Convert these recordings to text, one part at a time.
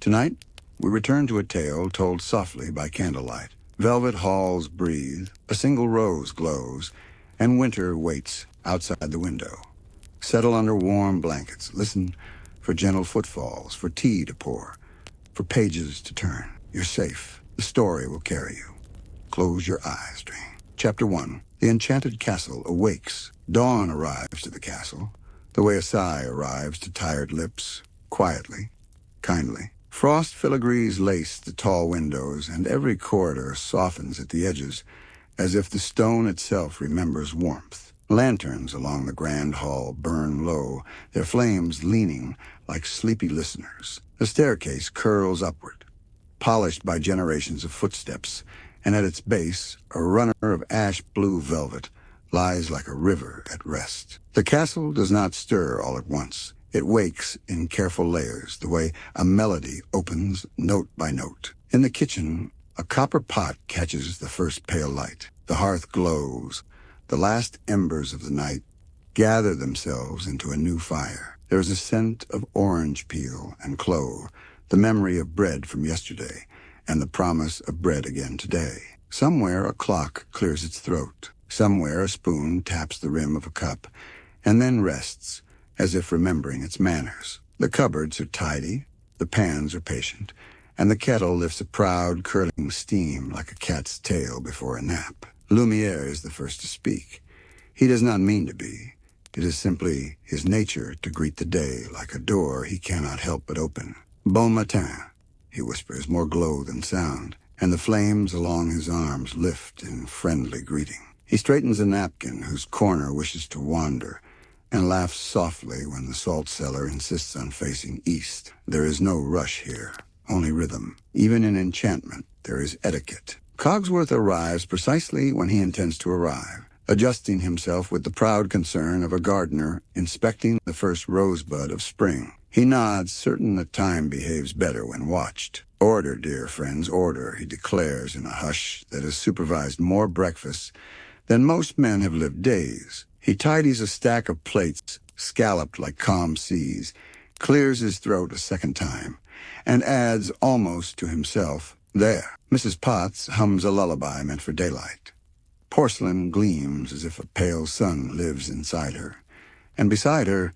Tonight, we return to a tale told softly by candlelight. Velvet halls breathe, a single rose glows, and winter waits outside the window. Settle under warm blankets, listen for gentle footfalls, for tea to pour, for pages to turn. You're safe. The story will carry you. Close your eyes, dream. Chapter 1. The enchanted castle awakes. Dawn arrives to the castle, the way a sigh arrives to tired lips, quietly, kindly. Frost filigrees lace the tall windows, and every corridor softens at the edges, as if the stone itself remembers warmth. Lanterns along the grand hall burn low, their flames leaning like sleepy listeners. The staircase curls upward, polished by generations of footsteps, and at its base, a runner of ash-blue velvet lies like a river at rest. The castle does not stir all at once. It wakes in careful layers, the way a melody opens note by note. In the kitchen, a copper pot catches the first pale light. The hearth glows. The last embers of the night gather themselves into a new fire. There is a scent of orange peel and clove, the memory of bread from yesterday, and the promise of bread again today. Somewhere a clock clears its throat. Somewhere a spoon taps the rim of a cup, and then rests, as if remembering its manners. The cupboards are tidy, the pans are patient, and the kettle lifts a proud, curling steam like a cat's tail before a nap. Lumiere is the first to speak. He does not mean to be. It is simply his nature to greet the day like a door he cannot help but open. Bon matin, he whispers, more glow than sound, and the flames along his arms lift in friendly greeting. He straightens a napkin whose corner wishes to wander, and laughs softly when the salt cellar insists on facing east. There is no rush here, only rhythm. Even in enchantment, there is etiquette. Cogsworth arrives precisely when he intends to arrive, adjusting himself with the proud concern of a gardener inspecting the first rosebud of spring. He nods, certain that time behaves better when watched. Order, dear friends, order, he declares in a hush that has supervised more breakfasts than most men have lived days. He tidies a stack of plates, scalloped like calm seas, clears his throat a second time, and adds almost to himself, "There." Mrs. Potts hums a lullaby meant for daylight. Porcelain gleams as if a pale sun lives inside her, and beside her,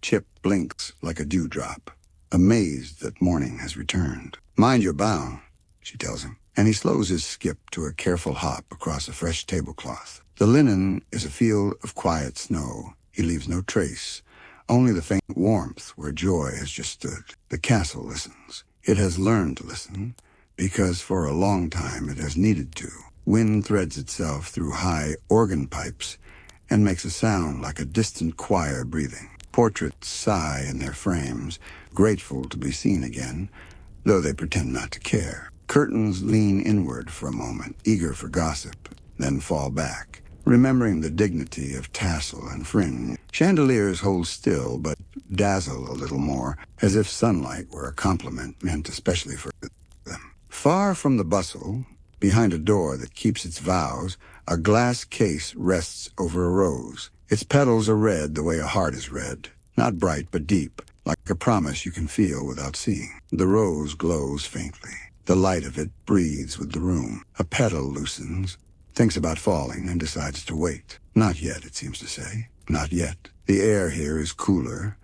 Chip blinks like a dewdrop, amazed that morning has returned. "Mind your bound," she tells him, and he slows his skip to a careful hop across a fresh tablecloth. The linen is a field of quiet snow. He leaves no trace, only the faint warmth where joy has just stood. The castle listens. It has learned to listen, because for a long time it has needed to. Wind threads itself through high organ pipes and makes a sound like a distant choir breathing. Portraits sigh in their frames, grateful to be seen again, though they pretend not to care. Curtains lean inward for a moment, eager for gossip, then fall back, remembering the dignity of tassel and fringe. Chandeliers hold still, but dazzle a little more, as if sunlight were a compliment meant especially for them. Far from the bustle, behind a door that keeps its vows, a glass case rests over a rose. Its petals are red the way a heart is red, not bright but deep, like a promise you can feel without seeing. The rose glows faintly. The light of it breathes with the room. A petal loosens, thinks about falling, and decides to wait. Not yet, it seems to say. Not yet. The air here is cooler,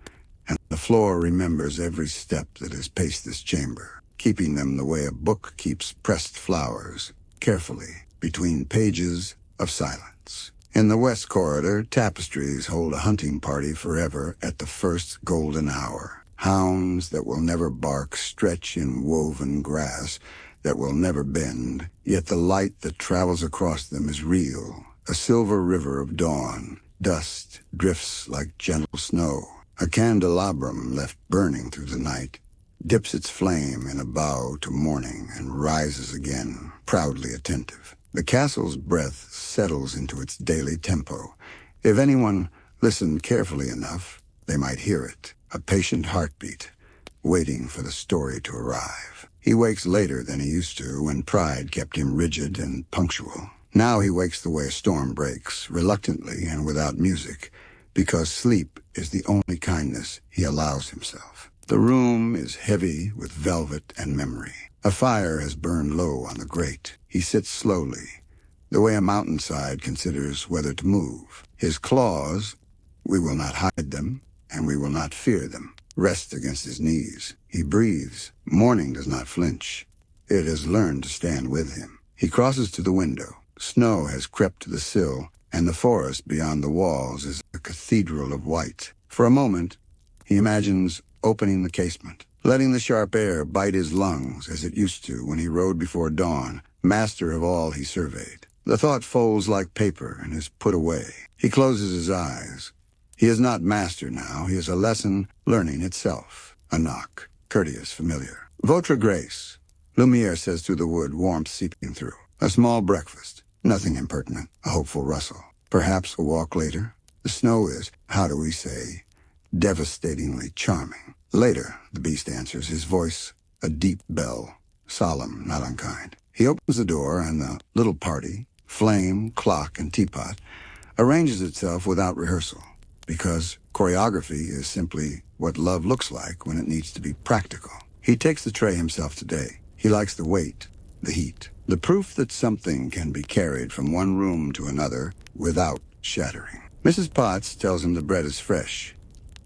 and the floor remembers every step that has paced this chamber, keeping them the way a book keeps pressed flowers, carefully, between pages of silence. In the west corridor, tapestries hold a hunting party forever at the first golden hour. Hounds that will never bark stretch in woven grass that will never bend, yet the light that travels across them is real, a silver river of dawn. Dust drifts like gentle snow. A candelabrum left burning through the night dips its flame in a bow to morning and rises again, proudly attentive. The castle's breath settles into its daily tempo. If anyone listened carefully enough, they might hear it, a patient heartbeat, waiting for the story to arrive. He wakes later than he used to, when pride kept him rigid and punctual. Now he wakes the way a storm breaks, reluctantly and without music, because sleep is the only kindness he allows himself. The room is heavy with velvet and memory. A fire has burned low on the grate. He sits slowly, the way a mountainside considers whether to move. His claws, we will not hide them, and we will not fear them, rest against his knees. He breathes. Morning does not flinch. It has learned to stand with him. He crosses to the window. Snow has crept to the sill, and the forest beyond the walls is a cathedral of white. For a moment, he imagines opening the casement, letting the sharp air bite his lungs as it used to when he rode before dawn, master of all he surveyed. The thought folds like paper and is put away. He closes his eyes. He is not master now. He is a lesson learning itself. A knock, courteous, familiar. Votre grace, Lumiere says through the wood, warmth seeping through. A small breakfast. Nothing impertinent. A hopeful rustle. Perhaps a walk later. The snow is, how do we say, devastatingly charming. Later, the beast answers, his voice a deep bell, solemn, not unkind. He opens the door, and the little party, flame, clock, and teapot, arranges itself without rehearsal, because choreography is simply what love looks like when it needs to be practical. He takes the tray himself today. He likes the weight, the heat, the proof that something can be carried from one room to another without shattering. Mrs. Potts tells him the bread is fresh.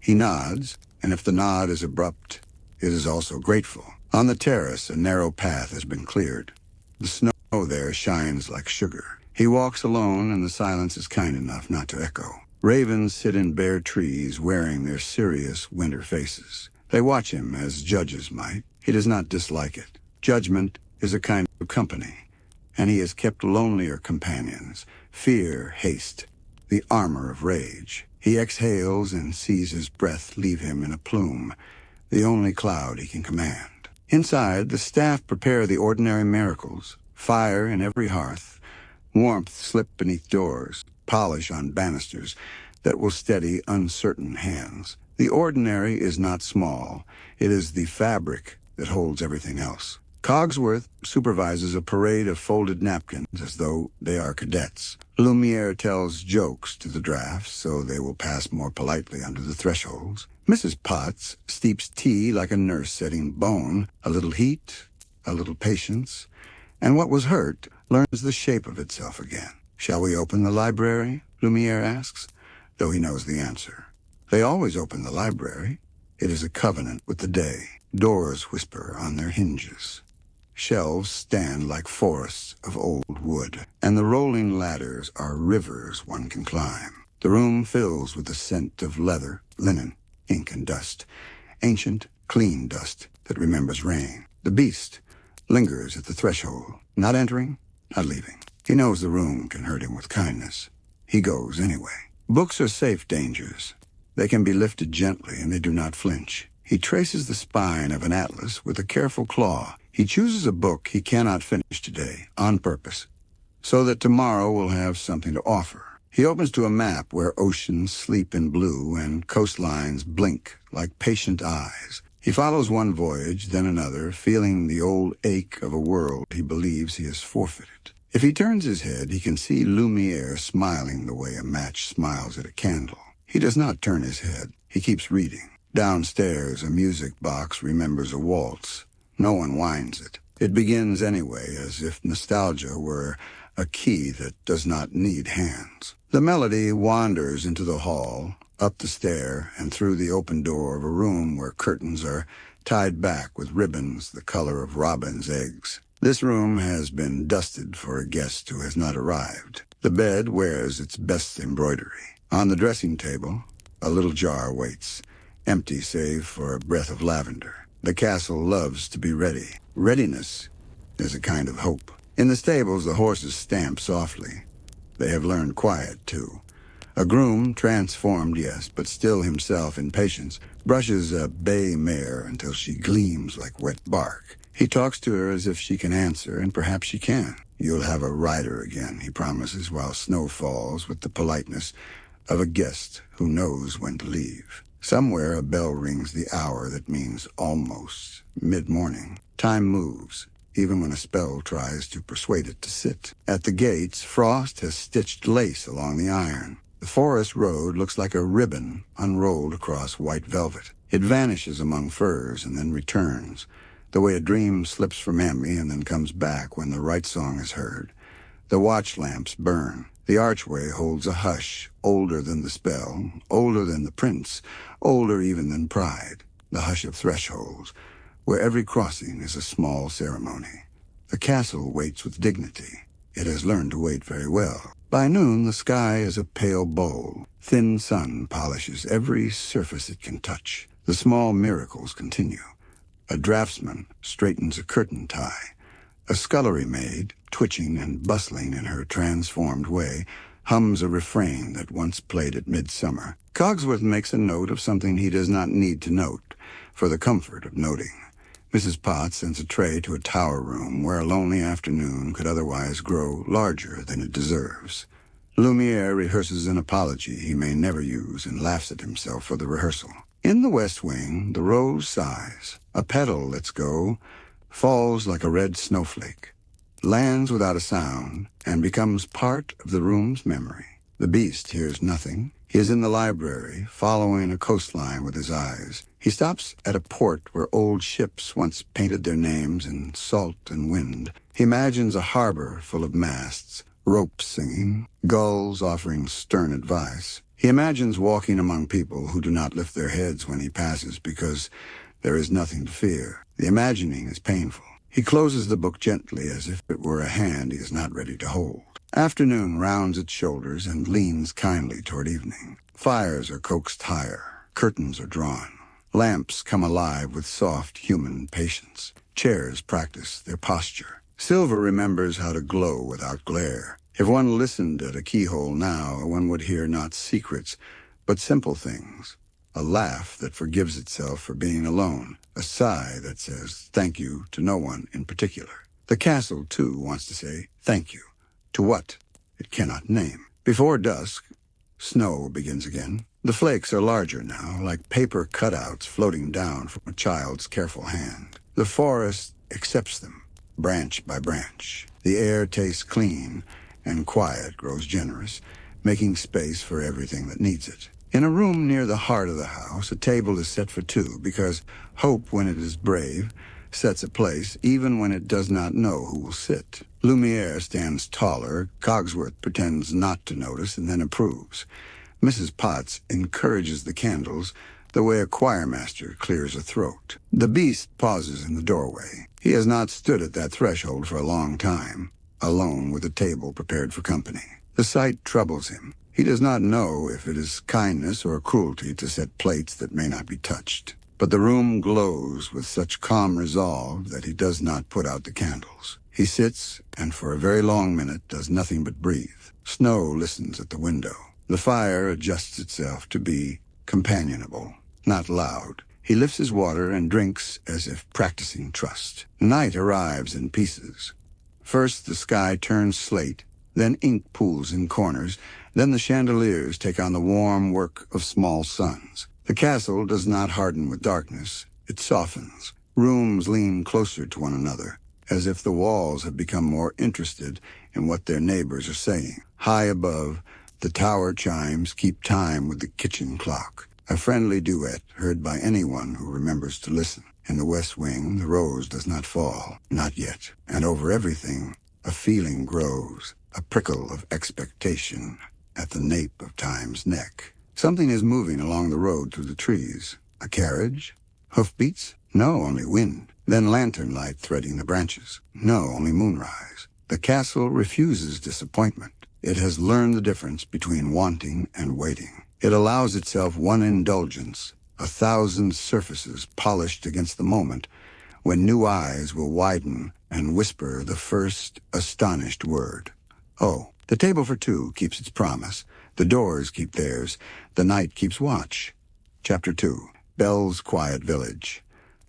He nods, and if the nod is abrupt, it is also grateful. On the terrace, a narrow path has been cleared. The snow there shines like sugar. He walks alone, and the silence is kind enough not to echo. Ravens sit in bare trees, wearing their serious winter faces. They watch him as judges might. He does not dislike it. Judgment is a kind of company, and he has kept lonelier companions. Fear, haste, the armor of rage. He exhales and sees his breath leave him in a plume, the only cloud he can command. Inside, the staff prepare the ordinary miracles. Fire in every hearth, warmth slip beneath doors, polish on banisters that will steady uncertain hands. The ordinary is not small. It is the fabric that holds everything else. Cogsworth supervises a parade of folded napkins as though they are cadets. Lumiere tells jokes to the drafts so they will pass more politely under the thresholds. Mrs. Potts steeps tea like a nurse setting bone, a little heat, a little patience, and what was hurt learns the shape of itself again. Shall we open the library? Lumiere asks, though he knows the answer. They always open the library. It is a covenant with the day. Doors whisper on their hinges. Shelves stand like forests of old wood, and the rolling ladders are rivers one can climb. The room fills with the scent of leather, linen, ink, and dust. Ancient, clean dust that remembers rain. The beast lingers at the threshold, not entering, not leaving. He knows the room can hurt him with kindness. He goes anyway. Books are safe dangers. They can be lifted gently, and they do not flinch. He traces the spine of an atlas with a careful claw. He chooses a book he cannot finish today, on purpose, so that tomorrow will have something to offer. He opens to a map where oceans sleep in blue and coastlines blink like patient eyes. He follows one voyage, then another, feeling the old ache of a world he believes he has forfeited. If he turns his head, he can see Lumiere smiling the way a match smiles at a candle. He does not turn his head. He keeps reading. Downstairs, a music box remembers a waltz. No one winds it. It begins anyway, as if nostalgia were a key that does not need hands. The melody wanders into the hall, up the stair, and through the open door of a room where curtains are tied back with ribbons the color of robin's eggs. This room has been dusted for a guest who has not arrived. The bed wears its best embroidery. On the dressing table, a little jar waits, empty save for a breath of lavender. The castle loves to be ready. Readiness is a kind of hope. In the stables, the horses stamp softly. They have learned quiet, too. A groom, transformed, yes, but still himself in patience, brushes a bay mare until she gleams like wet bark. He talks to her as if she can answer, and perhaps she can. You'll have a rider again, he promises, while snow falls with the politeness of a guest who knows when to leave. Somewhere a bell rings the hour that means almost mid-morning. Time moves, even when a spell tries to persuade it to sit. At the gates, frost has stitched lace along the iron. The forest road looks like a ribbon unrolled across white velvet. It vanishes among firs and then returns, the way a dream slips from memory and then comes back when the right song is heard. The watch lamps burn. The archway holds a hush, older than the spell, older than the prince, older even than pride, the hush of thresholds, where every crossing is a small ceremony. The castle waits with dignity. It has learned to wait very well. By noon, the sky is a pale bowl. Thin sun polishes every surface it can touch. The small miracles continue. A draftsman straightens a curtain tie. A scullery maid, twitching and bustling in her transformed way, hums a refrain that once played at midsummer. Cogsworth makes a note of something he does not need to note, for the comfort of noting. Mrs. Potts sends a tray to a tower room where a lonely afternoon could otherwise grow larger than it deserves. Lumiere rehearses an apology he may never use and laughs at himself for the rehearsal. In the west wing, the rose sighs. A petal lets go, falls like a red snowflake, lands without a sound, and becomes part of the room's memory. The beast hears nothing. He is in the library, following a coastline with his eyes. He stops at a port where old ships once painted their names in salt and wind. He imagines a harbor full of masts, ropes singing, gulls offering stern advice. He imagines walking among people who do not lift their heads when he passes because there is nothing to fear. The imagining is painful. He closes the book gently as if it were a hand he is not ready to hold. Afternoon rounds its shoulders and leans kindly toward evening. Fires are coaxed higher. Curtains are drawn. Lamps come alive with soft human patience. Chairs practice their posture. Silver remembers how to glow without glare. If one listened at a keyhole now, one would hear not secrets, but simple things. A laugh that forgives itself for being alone. A sigh that says thank you to no one in particular. The castle, too, wants to say thank you. To what? It cannot name. Before dusk, snow begins again. The flakes are larger now, like paper cutouts floating down from a child's careful hand. The forest accepts them, branch by branch. The air tastes clean, and quiet grows generous, making space for everything that needs it. In a room near the heart of the house, a table is set for two, because hope, when it is brave, sets a place even when it does not know who will sit. Lumiere stands taller. Cogsworth pretends not to notice and then approves. Mrs. Potts encourages the candles the way a choirmaster clears a throat. The beast pauses in the doorway. He has not stood at that threshold for a long time, alone with a table prepared for company. The sight troubles him. He does not know if it is kindness or cruelty to set plates that may not be touched. But the room glows with such calm resolve that he does not put out the candles. He sits, and for a very long minute does nothing but breathe. Snow listens at the window. The fire adjusts itself to be companionable, not loud. He lifts his water and drinks as if practicing trust. Night arrives in pieces. First the sky turns slate, then ink pools in corners, then the chandeliers take on the warm work of small suns. The castle does not harden with darkness. It softens. Rooms lean closer to one another, as if the walls have become more interested in what their neighbors are saying. High above, the tower chimes keep time with the kitchen clock, a friendly duet heard by anyone who remembers to listen. In the west wing, the rose does not fall, not yet, and over everything, a feeling grows, a prickle of expectation at the nape of time's neck. Something is moving along the road through the trees. A carriage? Hoofbeats? No, only wind. Then lantern light threading the branches. No, only moonrise. The castle refuses disappointment. It has learned the difference between wanting and waiting. It allows itself one indulgence, 1,000 surfaces polished against the moment, when new eyes will widen and whisper the first astonished word. Oh, the table for two keeps its promise. The doors keep theirs. The night keeps watch. Chapter 2. Belle's Quiet Village.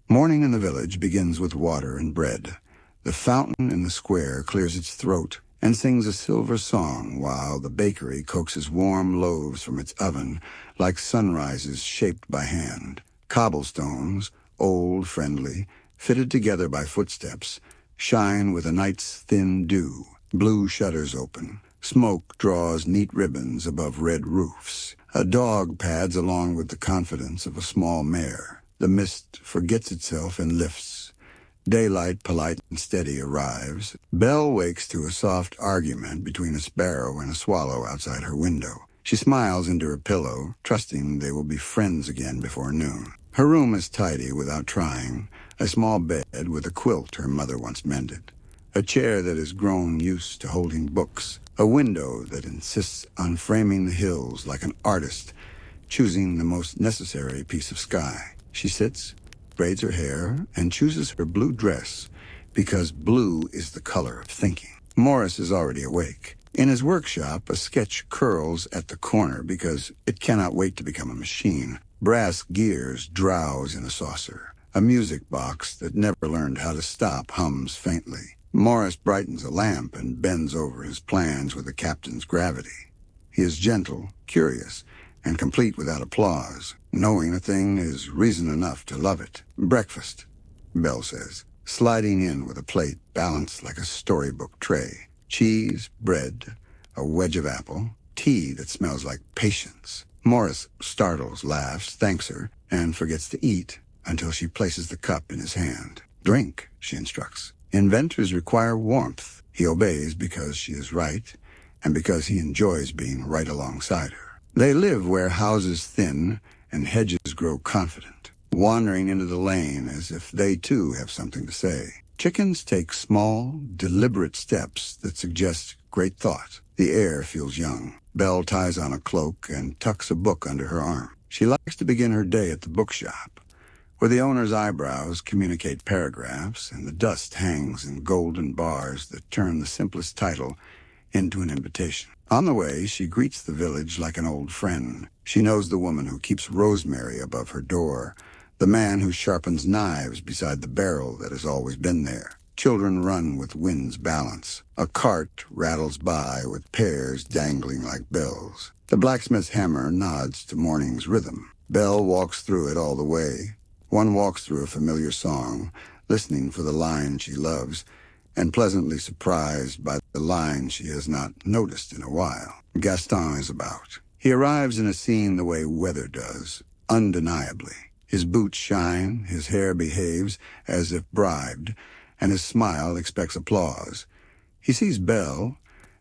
Morning in the village begins with water and bread. The fountain in the square clears its throat and sings a silver song while the bakery coaxes warm loaves from its oven like sunrises shaped by hand. Cobblestones, old, friendly, fitted together by footsteps, shine with a night's thin dew. Blue shutters open. Smoke draws neat ribbons above red roofs. A dog pads along with the confidence of a small mare. The mist forgets itself and lifts. Daylight, polite and steady, arrives. Belle wakes to a soft argument between a sparrow and a swallow outside her window. She smiles into her pillow, trusting they will be friends again before noon. Her room is tidy without trying, a small bed with a quilt her mother once mended, a chair that has grown used to holding books, a window that insists on framing the hills like an artist, choosing the most necessary piece of sky. She sits, braids her hair, and chooses her blue dress because blue is the color of thinking. Morris is already awake. In his workshop, a sketch curls at the corner because it cannot wait to become a machine. Brass gears drowse in a saucer. A music box that never learned how to stop hums faintly. Morris brightens a lamp and bends over his plans with the captain's gravity. He is gentle, curious, and complete without applause. Knowing a thing is reason enough to love it. Breakfast, Belle says, sliding in with a plate balanced like a storybook tray. Cheese, bread, a wedge of apple, tea that smells like patience. Morris startles, laughs, thanks her, and forgets to eat until she places the cup in his hand. Drink, she instructs. Inventors require warmth. He obeys because she is right, and because he enjoys being right alongside her. They live where houses thin and hedges grow confident, wandering into the lane as if they too have something to say. Chickens take small, deliberate steps that suggest great thought. The air feels young. Belle ties on a cloak and tucks a book under her arm. She likes to begin her day at the bookshop, where the owner's eyebrows communicate paragraphs and the dust hangs in golden bars that turn the simplest title into an invitation. On the way, she greets the village like an old friend. She knows the woman who keeps rosemary above her door, the man who sharpens knives beside the barrel that has always been there. Children run with wind's balance. A cart rattles by with pears dangling like bells. The blacksmith's hammer nods to morning's rhythm. Belle walks through it all the way. One walks through a familiar song, listening for the line she loves, and pleasantly surprised by the line she has not noticed in a while. Gaston is about. He arrives in a scene the way weather does, undeniably. His boots shine, his hair behaves as if bribed, and his smile expects applause. He sees Belle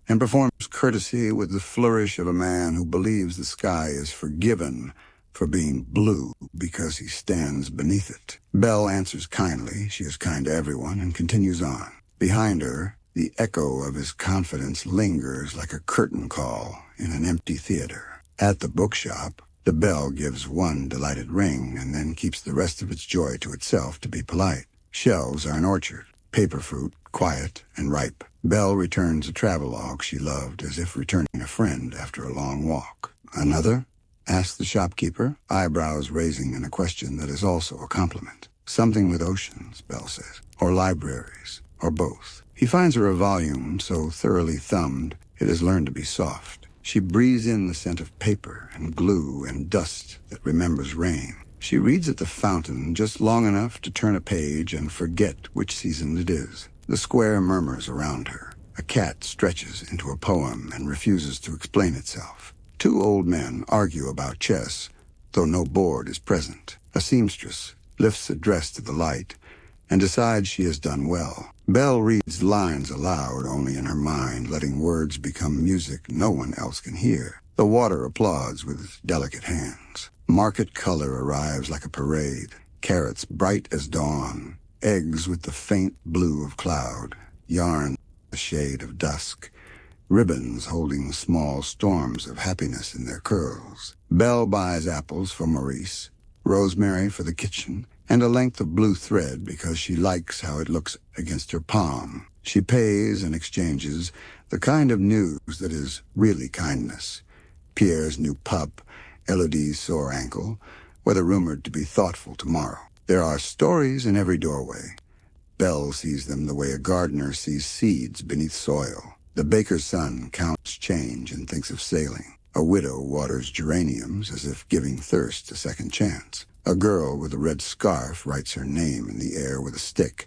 and performs courtesy with the flourish of a man who believes the sky is forgiven for being blue because he stands beneath it. Belle answers kindly. She is kind to everyone and continues on. Behind her, the echo of his confidence lingers like a curtain call in an empty theater. At the bookshop, the bell gives one delighted ring and then keeps the rest of its joy to itself to be polite. Shelves are an orchard, paper fruit, quiet and ripe. Belle returns a travelogue she loved as if returning a friend after a long walk. Another? Asks the shopkeeper, eyebrows raising in a question that is also a compliment. Something with oceans, Belle says, or libraries, or both. He finds her a volume so thoroughly thumbed it has learned to be soft. She breathes in the scent of paper and glue and dust that remembers rain. She reads at the fountain just long enough to turn a page and forget which season it is. The square murmurs around her. A cat stretches into a poem and refuses to explain itself. Two old men argue about chess, though no board is present. A seamstress lifts a dress to the light and decides she has done well. Belle reads lines aloud only in her mind, letting words become music no one else can hear. The water applauds with its delicate hands. Market color arrives like a parade. Carrots bright as dawn, eggs with the faint blue of cloud, yarn the shade of dusk, ribbons holding small storms of happiness in their curls. Belle buys apples for Maurice, rosemary for the kitchen, and a length of blue thread because she likes how it looks against her palm. She pays and exchanges the kind of news that is really kindness. Pierre's new pup, Elodie's sore ankle, whether rumored to be thoughtful tomorrow. There are stories in every doorway. Belle sees them the way a gardener sees seeds beneath soil. The baker's son counts change and thinks of sailing. A widow waters geraniums as if giving thirst a second chance. A girl with a red scarf writes her name in the air with a stick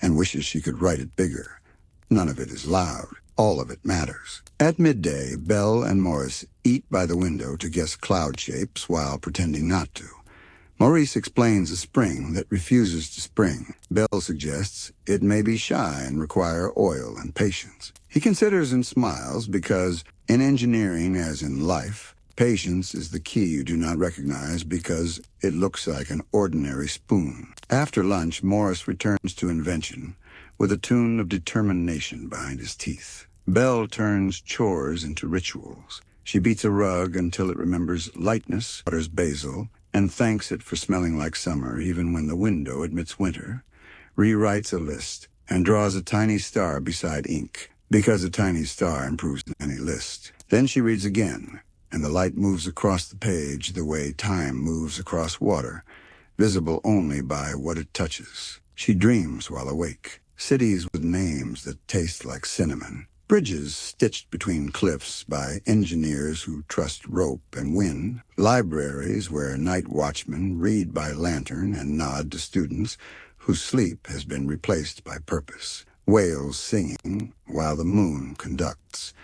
and wishes she could write it bigger. None of it is loud. All of it matters. At midday, Belle and Morris eat by the window to guess cloud shapes while pretending not to. Maurice explains a spring that refuses to spring. Belle suggests it may be shy and require oil and patience. He considers and smiles because, in engineering as in life, patience is the key you do not recognize because it looks like an ordinary spoon. After lunch, Morris returns to invention with a tune of determination behind his teeth. Belle turns chores into rituals. She beats a rug until it remembers lightness, waters basil, and thanks it for smelling like summer even when the window admits winter, rewrites a list, and draws a tiny star beside ink, because a tiny star improves any list. Then she reads again, and the light moves across the page the way time moves across water, visible only by what it touches. She dreams while awake. Cities with names that taste like cinnamon. Bridges stitched between cliffs by engineers who trust rope and wind. Libraries where night watchmen read by lantern and nod to students whose sleep has been replaced by purpose. Whales singing while the moon conducts.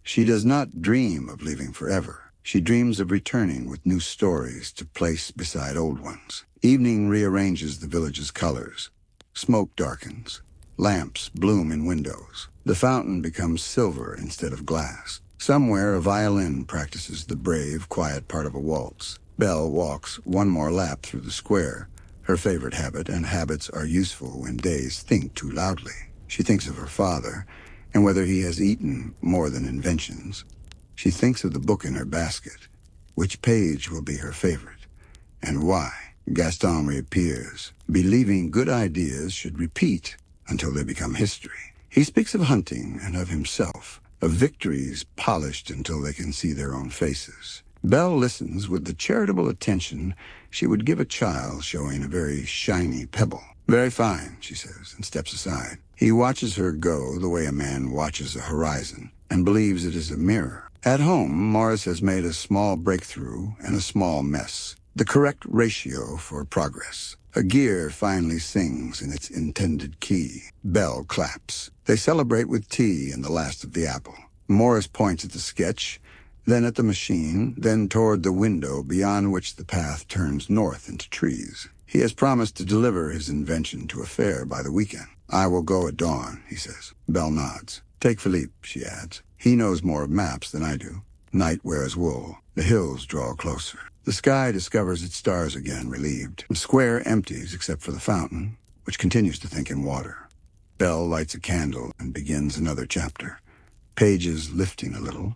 She does not dream of leaving forever. She dreams of returning with new stories to place beside old ones. Evening rearranges the village's colors. Smoke darkens. Lamps bloom in windows. The fountain becomes silver instead of glass. Somewhere a violin practices the brave, quiet part of a waltz. Belle walks one more lap through the square, her favorite habit, and habits are useful when days think too loudly. She thinks of her father, and whether he has eaten more than inventions. She thinks of the book in her basket. Which page will be her favorite, and why? Gaston reappears, believing good ideas should repeat until they become history. He speaks of hunting and of himself, of victories polished until they can see their own faces. Belle listens with the charitable attention she would give a child showing a very shiny pebble. Very fine, she says, and steps aside. He watches her go the way a man watches a horizon, and believes it is a mirror. At home, Morris has made a small breakthrough and a small mess. The correct ratio for progress. A gear finally sings in its intended key. Belle claps. They celebrate with tea and the last of the apple. Morris points at the sketch, then at the machine, then toward the window beyond which the path turns north into trees. He has promised to deliver his invention to a fair by the weekend. I will go at dawn, he says. Belle nods. Take Philippe, she adds. He knows more of maps than I do. Night wears wool. The hills draw closer. The sky discovers its stars again, relieved. The square empties except for the fountain, which continues to think in water. Belle lights a candle and begins another chapter, pages lifting a little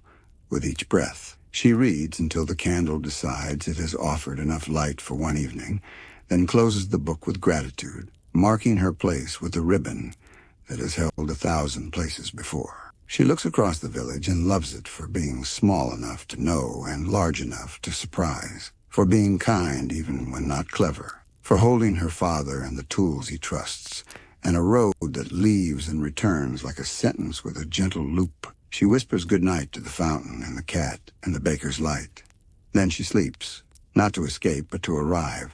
with each breath. She reads until the candle decides it has offered enough light for one evening, then closes the book with gratitude, marking her place with a ribbon that has held 1,000 places before. She looks across the village and loves it for being small enough to know and large enough to surprise, for being kind even when not clever, for holding her father and the tools he trusts, and a road that leaves and returns like a sentence with a gentle loop. She whispers goodnight to the fountain and the cat and the baker's light. Then she sleeps, not to escape but to arrive,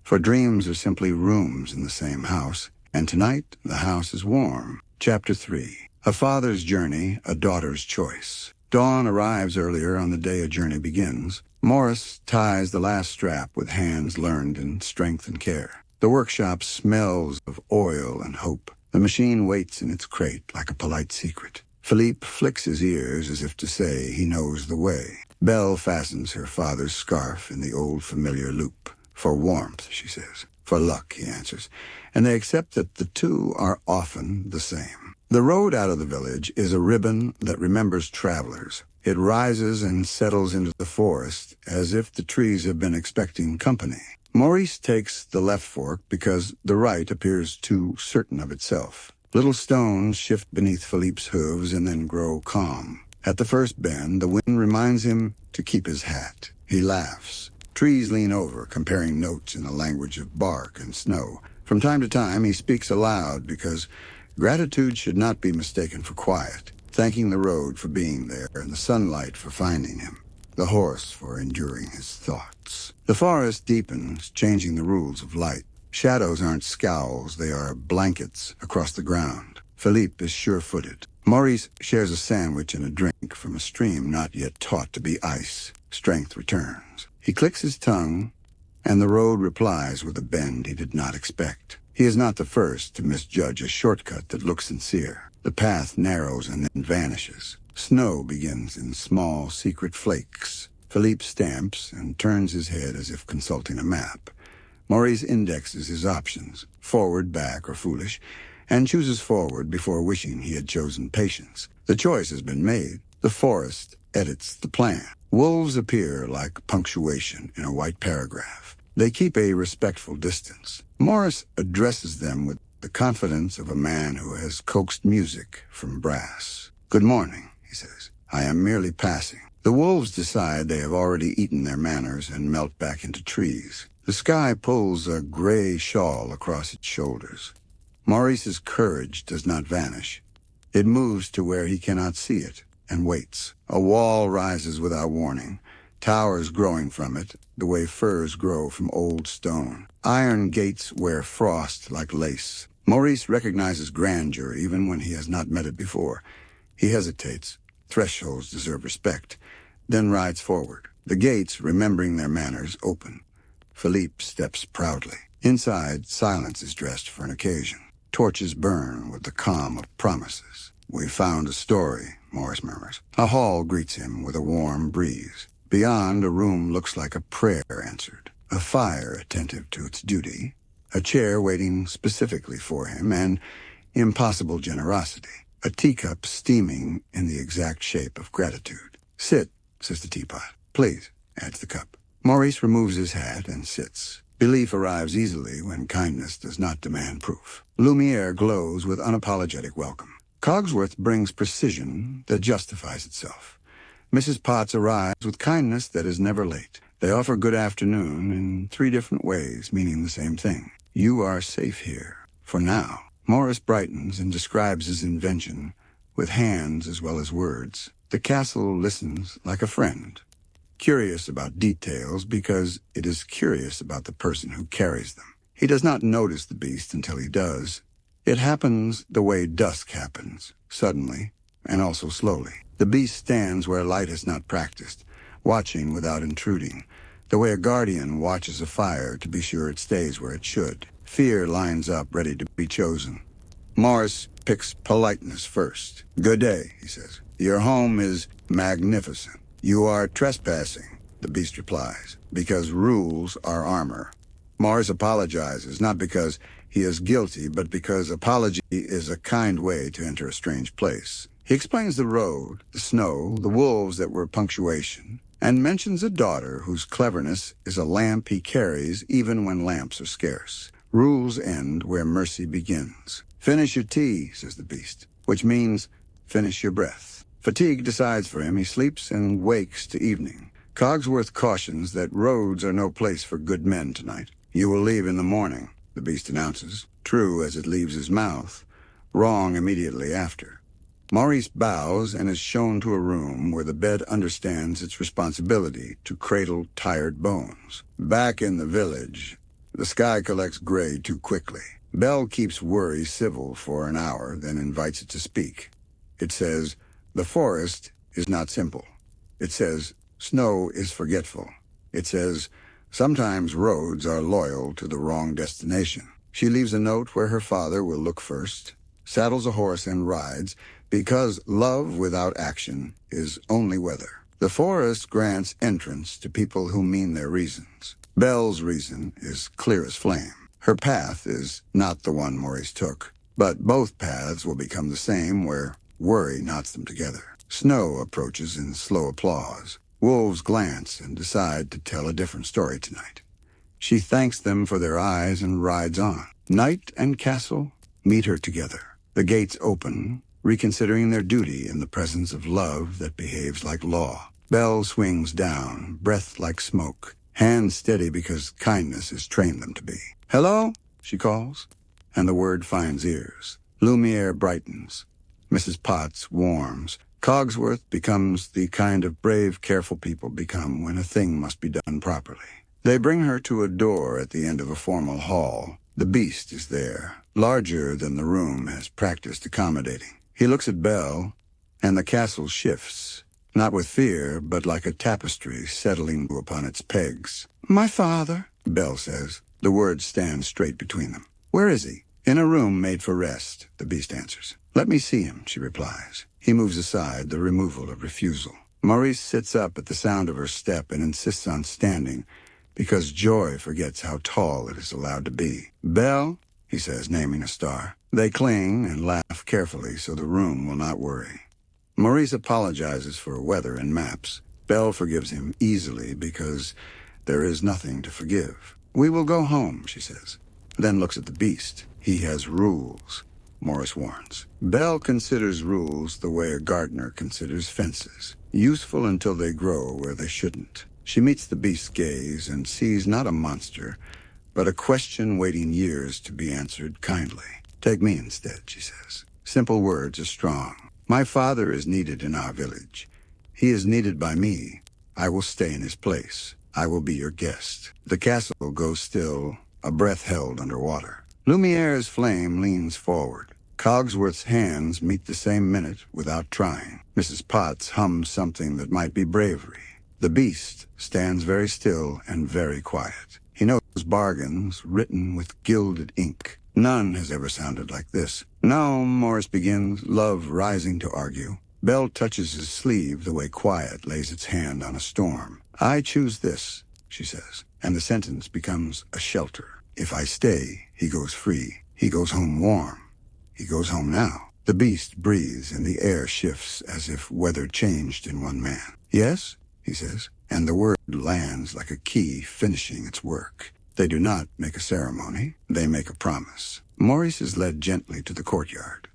for dreams are simply rooms in the same house, and tonight the house is warm. Chapter 3. A father's journey, a daughter's choice. Dawn arrives earlier on the day a journey begins. Morris ties the last strap with hands learned in strength and care. The workshop smells of oil and hope. The machine waits in its crate like a polite secret. Philippe flicks his ears as if to say he knows the way. Belle fastens her father's scarf in the old familiar loop. For warmth, she says. For luck, he answers. And they accept that the two are often the same. The road out of the village is a ribbon that remembers travelers. It rises and settles into the forest as if the trees have been expecting company. Maurice takes the left fork because the right appears too certain of itself. Little stones shift beneath Philippe's hooves and then grow calm. At the first bend, the wind reminds him to keep his hat. He laughs. Trees lean over, comparing notes in a language of bark and snow. From time to time, he speaks aloud because gratitude should not be mistaken for quiet, thanking the road for being there and the sunlight for finding him, the horse for enduring his thoughts. The forest deepens, changing the rules of light. Shadows aren't scowls, they are blankets across the ground. Philippe is sure-footed. Maurice shares a sandwich and a drink from a stream not yet taught to be ice. Strength returns. He clicks his tongue, and the road replies with a bend he did not expect. He is not the first to misjudge a shortcut that looks sincere. The path narrows and then vanishes. Snow begins in small, secret flakes. Philippe stamps and turns his head as if consulting a map. Maurice indexes his options, forward, back, or foolish, and chooses forward before wishing he had chosen patience. The choice has been made. The forest edits the plan. Wolves appear like punctuation in a white paragraph. They keep a respectful distance. Morris addresses them with the confidence of a man who has coaxed music from brass. "Good morning," he says. "I am merely passing." The wolves decide they have already eaten their manners and melt back into trees. The sky pulls a gray shawl across its shoulders. Maurice's courage does not vanish. It moves to where he cannot see it and waits. A wall rises without warning, towers growing from it, the way firs grow from old stone. Iron gates wear frost like lace. Maurice recognizes grandeur even when he has not met it before. He hesitates. Thresholds deserve respect. Then rides forward. The gates, remembering their manners, open. Philippe steps proudly. Inside, silence is dressed for an occasion. Torches burn with the calm of promises. "We found a story," Morris murmurs. A hall greets him with a warm breeze. Beyond, a room looks like a prayer answered. A fire attentive to its duty. A chair waiting specifically for him, and impossible generosity. A teacup steaming in the exact shape of gratitude. "Sit," says the teapot. "Please," adds the cup. Maurice removes his hat and sits. Belief arrives easily when kindness does not demand proof. Lumiere glows with unapologetic welcome. Cogsworth brings precision that justifies itself. Mrs. Potts arrives with kindness that is never late. They offer good afternoon in 3 different ways, meaning the same thing. "You are safe here, for now." Morris brightens and describes his invention with hands as well as words. The castle listens like a friend, curious about details because it is curious about the person who carries them. He does not notice the beast until he does. It happens the way dusk happens, suddenly and also slowly. The beast stands where light is not practiced, watching without intruding, the way a guardian watches a fire to be sure it stays where it should. Fear lines up ready to be chosen. Morris picks politeness first. "Good day," he says. "Your home is magnificent." "You are trespassing," the beast replies, "because rules are armor." Morris apologizes, not because he is guilty, but because apology is a kind way to enter a strange place. He explains the road, the snow, the wolves that were punctuation, and mentions a daughter whose cleverness is a lamp he carries even when lamps are scarce. Rules end where mercy begins. "Finish your tea," says the beast, which means finish your breath. Fatigue decides for him. He sleeps and wakes to evening. Cogsworth cautions that roads are no place for good men tonight. "You will leave in the morning," the beast announces, true as it leaves his mouth, wrong immediately after. Maurice bows and is shown to a room where the bed understands its responsibility to cradle tired bones. Back in the village, the sky collects gray too quickly. Belle keeps worry civil for an hour, then invites it to speak. It says, "The forest is not simple." It says, "Snow is forgetful." It says, "Sometimes roads are loyal to the wrong destination." She leaves a note where her father will look first, saddles a horse and rides, because love without action is only weather. The forest grants entrance to people who mean their reasons. Belle's reason is clear as flame. Her path is not the one Maurice took, but both paths will become the same where worry knots them together. Snow approaches in slow applause. Wolves glance and decide to tell a different story tonight. She thanks them for their eyes and rides on. Knight and castle meet her together. The gates open, reconsidering their duty in the presence of love that behaves like law. Belle swings down, breath like smoke, hands steady because kindness has trained them to be. "Hello?" she calls, and the word finds ears. Lumiere brightens. Mrs. Potts warms. Cogsworth becomes the kind of brave, careful people become when a thing must be done properly. They bring her to a door at the end of a formal hall. The beast is there, larger than the room has practiced accommodating. He looks at Belle, and the castle shifts, not with fear, but like a tapestry settling upon its pegs. "My father," Belle says. The words stand straight between them. "Where is he?" "In a room made for rest," the beast answers. "Let me see him," she replies. He moves aside, the removal of refusal. Maurice sits up at the sound of her step and insists on standing, because joy forgets how tall it is allowed to be. "Belle," he says, naming a star. They cling and laugh carefully so the room will not worry. Maurice apologizes for weather and maps. Belle forgives him easily because there is nothing to forgive. "We will go home," she says, then looks at the beast. "He has rules," Maurice warns. Belle considers rules the way a gardener considers fences, useful until they grow where they shouldn't. She meets the beast's gaze and sees not a monster, but a question waiting years to be answered kindly. "Take me instead," she says. Simple words are strong. "My father is needed in our village. He is needed by me. I will stay in his place. I will be your guest." The castle goes still, a breath held underwater. Lumiere's flame leans forward. Cogsworth's hands meet the same minute without trying. Mrs. Potts hums something that might be bravery. The beast stands very still and very quiet. He knows bargains written with gilded ink. None has ever sounded like this. "No," Morris begins, love rising to argue. Belle touches his sleeve the way quiet lays its hand on a storm. "I choose this," she says, and the sentence becomes a shelter. "If I stay, he goes free. He goes home warm. He goes home now." The beast breathes and the air shifts as if weather changed in one man. "Yes," he says, and the word lands like a key finishing its work. They do not make a ceremony. They make a promise. Maurice is led gently to the courtyard.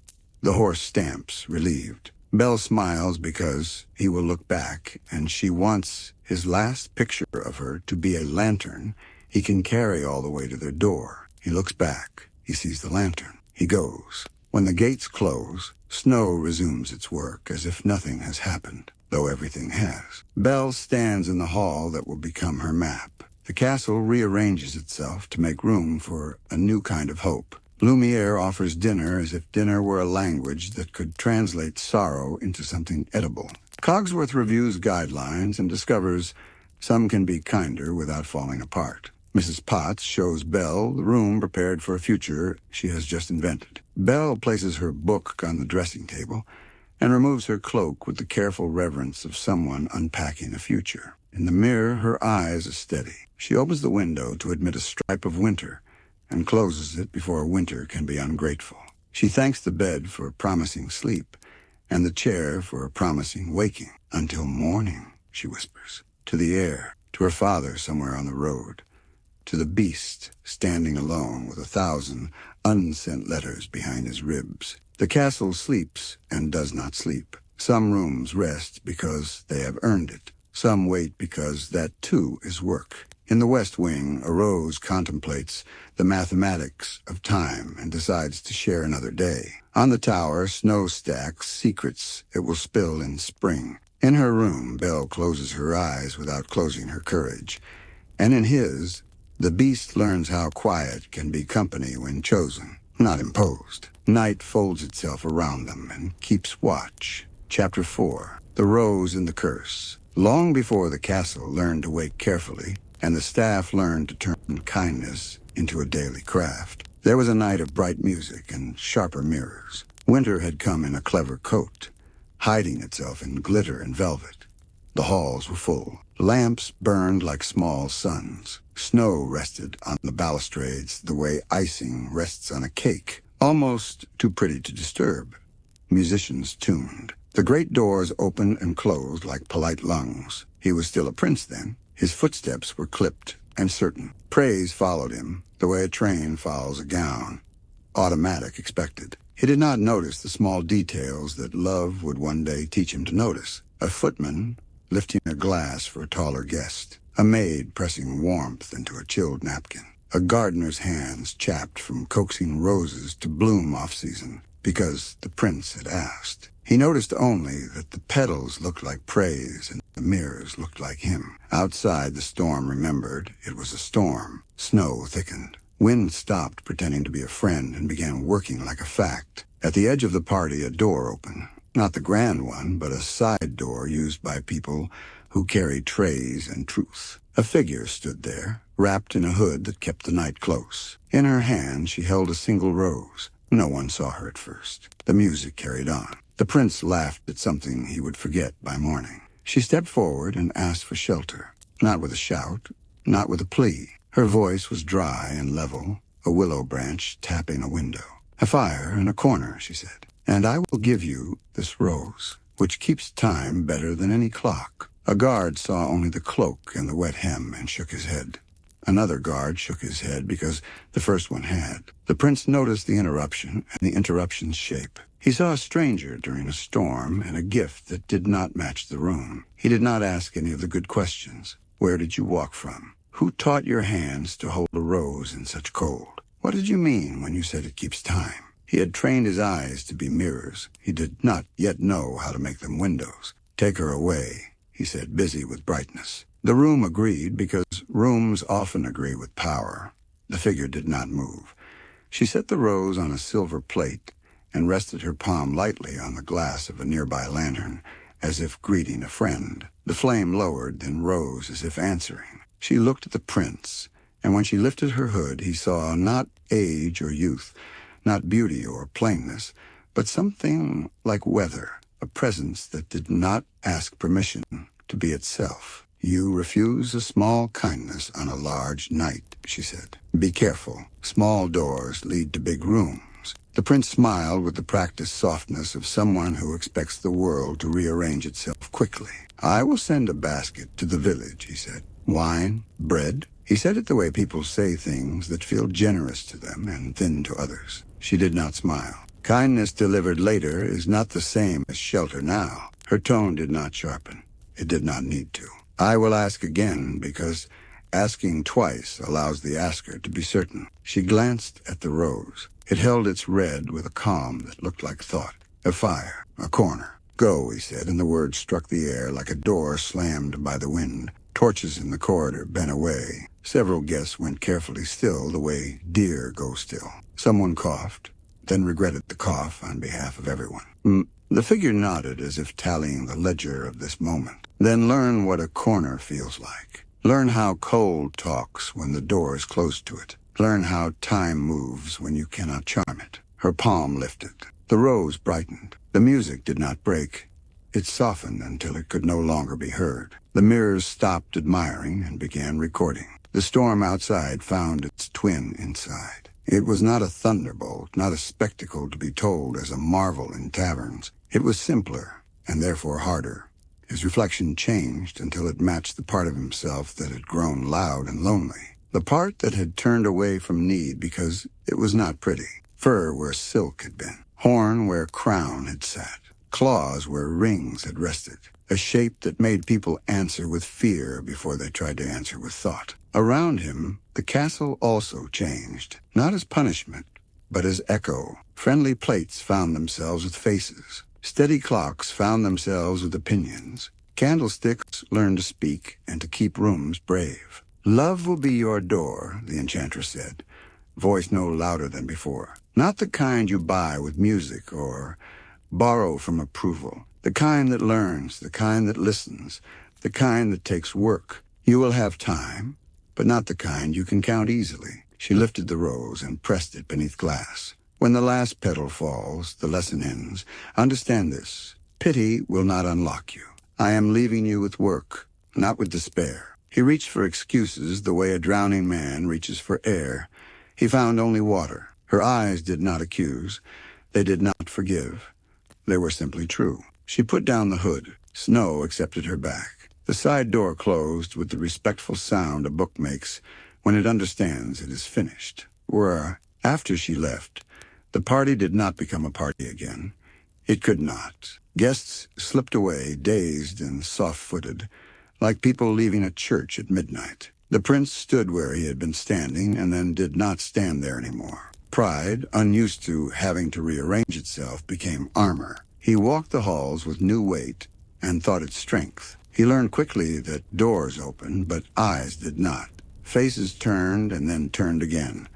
The horse stamps, relieved. Belle smiles because he will look back, and she wants his last picture of her to be a lantern he can carry all the way to their door. He looks back. He sees the lantern. He goes. When the gates close, snow resumes its work as if nothing has happened, though everything has. Belle stands in the hall that will become her map. The castle rearranges itself to make room for a new kind of hope. Lumiere offers dinner as if dinner were a language that could translate sorrow into something edible. Cogsworth reviews guidelines and discovers some can be kinder without falling apart. Mrs. Potts shows Belle the room prepared for a future she has just invented. Belle places her book on the dressing table and removes her cloak with the careful reverence of someone unpacking a future. In the mirror, her eyes are steady. She opens the window to admit a stripe of winter and closes it before winter can be ungrateful. She thanks the bed for promising sleep and the chair for promising waking. "Until morning," she whispers, to the air, to her father somewhere on the road, to the beast standing alone with 1,000 unsent letters behind his ribs. The castle sleeps and does not sleep. Some rooms rest because they have earned it. Some wait because that, too, is work. In the West Wing, a rose contemplates the mathematics of time and decides to share another day. On the tower, snow stacks secrets it will spill in spring. In her room, Belle closes her eyes without closing her courage. And in his, the beast learns how quiet can be company when chosen, not imposed. Night folds itself around them and keeps watch. Chapter 4. The Rose and the Curse. Long before the castle learned to wake carefully, and the staff learned to turn kindness into a daily craft, there was a night of bright music and sharper mirrors. Winter had come in a clever coat, hiding itself in glitter and velvet. The halls were full. Lamps burned like small suns. Snow rested on the balustrades the way icing rests on a cake, almost too pretty to disturb. Musicians tuned. The great doors opened and closed like polite lungs. He was still a prince then. His footsteps were clipped and certain. Praise followed him, the way a train follows a gown. Automatic, expected. He did not notice the small details that love would one day teach him to notice. A footman lifting a glass for a taller guest. A maid pressing warmth into a chilled napkin. A gardener's hands chapped from coaxing roses to bloom off-season because the prince had asked. He noticed only that the petals looked like praise and the mirrors looked like him. Outside, the storm remembered it was a storm. Snow thickened. Wind stopped pretending to be a friend and began working like a fact. At the edge of the party, a door opened. Not the grand one, but a side door used by people who carried trays and truth. A figure stood there, wrapped in a hood that kept the night close. In her hand, she held a single rose. No one saw her at first. The music carried on. The prince laughed at something he would forget by morning. She stepped forward and asked for shelter. Not with a shout, not with a plea. Her voice was dry and level, a willow branch tapping a window. "A fire in a corner," she said, "and I will give you this rose, which keeps time better than any clock." A guard saw only the cloak and the wet hem and shook his head. Another guard shook his head because the first one had. The prince noticed the interruption and the interruption's shape. He saw a stranger during a storm and a gift that did not match the room. He did not ask any of the good questions. Where did you walk from? Who taught your hands to hold a rose in such cold? What did you mean when you said it keeps time? He had trained his eyes to be mirrors. He did not yet know how to make them windows. "Take her away," he said, busy with brightness. The room agreed because rooms often agree with power. The figure did not move. She set the rose on a silver plate and rested her palm lightly on the glass of a nearby lantern, as if greeting a friend. The flame lowered, then rose as if answering. She looked at the prince, and when she lifted her hood, he saw not age or youth, not beauty or plainness, but something like weather, a presence that did not ask permission to be itself. "You refuse a small kindness on a large night," she said. "Be careful. Small doors lead to big rooms." The prince smiled with the practiced softness of someone who expects the world to rearrange itself quickly. "I will send a basket to the village," he said. "Wine, bread." He said it the way people say things that feel generous to them and thin to others. She did not smile. "Kindness delivered later is not the same as shelter now." Her tone did not sharpen. It did not need to. "I will ask again, because asking twice allows the asker to be certain." She glanced at the rose. It held its red with a calm that looked like thought. "A fire, a corner." "Go," he said, and the words struck the air like a door slammed by the wind. Torches in the corridor bent away. Several guests went carefully still, the way deer go still. Someone coughed, then regretted the cough on behalf of everyone. The figure nodded as if tallying the ledger of this moment. "Then learn what a corner feels like. Learn how cold talks when the door is close to it. Learn how time moves when you cannot charm it." Her palm lifted. The rose brightened. The music did not break. It softened until it could no longer be heard. The mirrors stopped admiring and began recording. The storm outside found its twin inside. It was not a thunderbolt, not a spectacle to be told as a marvel in taverns. It was simpler, and therefore harder. His reflection changed until it matched the part of himself that had grown loud and lonely. The part that had turned away from need because it was not pretty. Fur where silk had been. Horn where crown had sat. Claws where rings had rested. A shape that made people answer with fear before they tried to answer with thought. Around him, the castle also changed, not as punishment, but as echo. Friendly plates found themselves with faces. Steady clocks found themselves with opinions. Candlesticks learned to speak and to keep rooms brave. "Love will be your door," the enchantress said, voice no louder than before. "Not the kind you buy with music or borrow from approval. The kind that learns, the kind that listens, the kind that takes work. You will have time, but not the kind you can count easily." She lifted the rose and pressed it beneath glass. "When the last petal falls, the lesson ends. Understand this. Pity will not unlock you. I am leaving you with work, not with despair." He reached for excuses the way a drowning man reaches for air. He found only water. Her eyes did not accuse. They did not forgive. They were simply true. She put down the hood. Snow accepted her back. The side door closed with the respectful sound a book makes when it understands it is finished. After she left, the party did not become a party again. It could not. Guests slipped away, dazed and soft-footed, like people leaving a church at midnight. The prince stood where he had been standing and then did not stand there anymore. Pride, unused to having to rearrange itself, became armor. He walked the halls with new weight and thought it strength. He learned quickly that doors opened, but eyes did not. Faces turned and then turned again.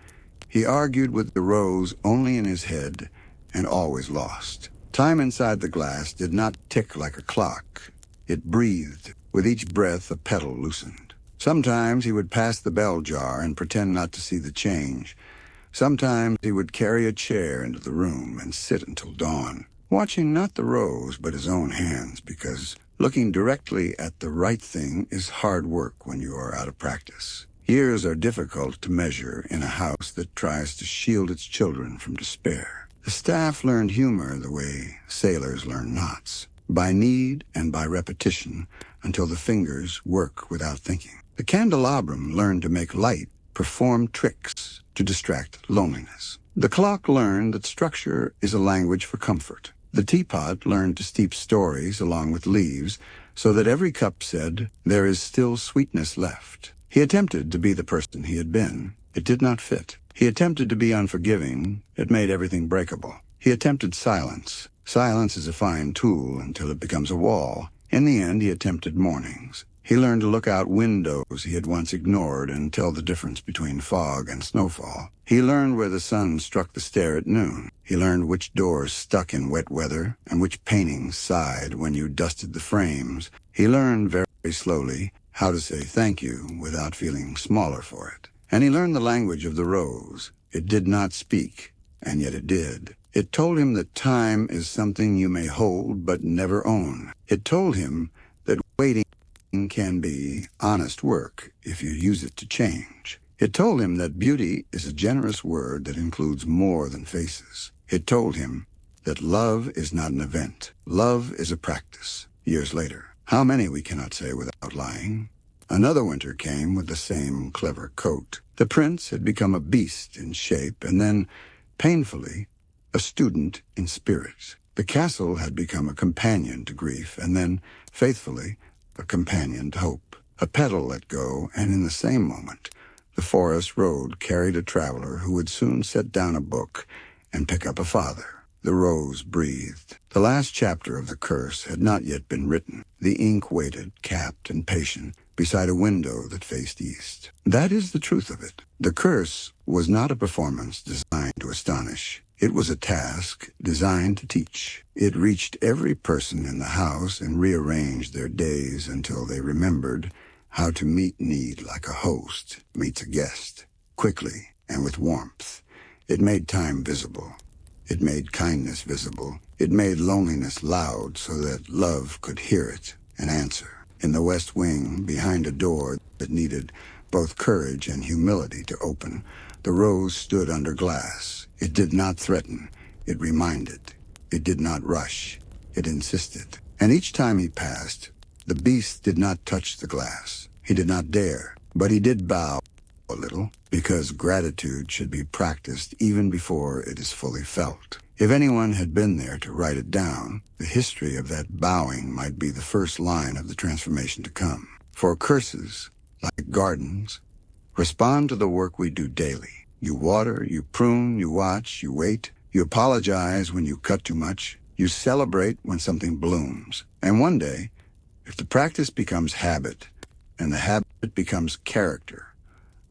He argued with the rose only in his head and always lost. Time inside the glass did not tick like a clock. It breathed. With each breath, a petal loosened. Sometimes he would pass the bell jar and pretend not to see the change. Sometimes he would carry a chair into the room and sit until dawn, watching not the rose but his own hands, because looking directly at the right thing is hard work when you are out of practice. Years are difficult to measure in a house that tries to shield its children from despair. The staff learned humor the way sailors learn knots, by need and by repetition, until the fingers work without thinking. The candelabrum learned to make light perform tricks to distract loneliness. The clock learned that structure is a language for comfort. The teapot learned to steep stories along with leaves, so that every cup said, "There is still sweetness left." He attempted to be the person he had been. It did not fit. He attempted to be unforgiving. It made everything breakable. He attempted silence. Silence is a fine tool until it becomes a wall. In the end, he attempted mornings. He learned to look out windows he had once ignored and tell the difference between fog and snowfall. He learned where the sun struck the stair at noon. He learned which doors stuck in wet weather and which paintings sighed when you dusted the frames. He learned very slowly how to say thank you without feeling smaller for it. And he learned the language of the rose. It did not speak, and yet it did. It told him that time is something you may hold but never own. It told him that waiting can be honest work if you use it to change. It told him that beauty is a generous word that includes more than faces. It told him that love is not an event. Love is a practice. Years later, how many we cannot say without lying. Another winter came with the same clever coat. The prince had become a beast in shape, and then, painfully, a student in spirit. The castle had become a companion to grief, and then, faithfully, a companion to hope. A petal let go, and in the same moment, the forest road carried a traveler who would soon set down a book and pick up a father. The rose breathed. The last chapter of the curse had not yet been written. The ink waited, capped and patient, beside a window that faced east. That is the truth of it. The curse was not a performance designed to astonish. It was a task designed to teach. It reached every person in the house and rearranged their days until they remembered how to meet need like a host meets a guest, quickly and with warmth. It made time visible. It made kindness visible. It made loneliness loud so that love could hear it and answer. In the west wing, behind a door that needed both courage and humility to open, the rose stood under glass. It did not threaten. It reminded. It did not rush. It insisted. And each time he passed, the beast did not touch the glass. He did not dare, but he did bow a little, because gratitude should be practiced even before it is fully felt. If anyone had been there to write it down, the history of that bowing might be the first line of the transformation to come. For curses, like gardens, respond to the work we do daily. You water, you prune, you watch, you wait. You apologize when you cut too much. You celebrate when something blooms. And one day, if the practice becomes habit, and the habit becomes character,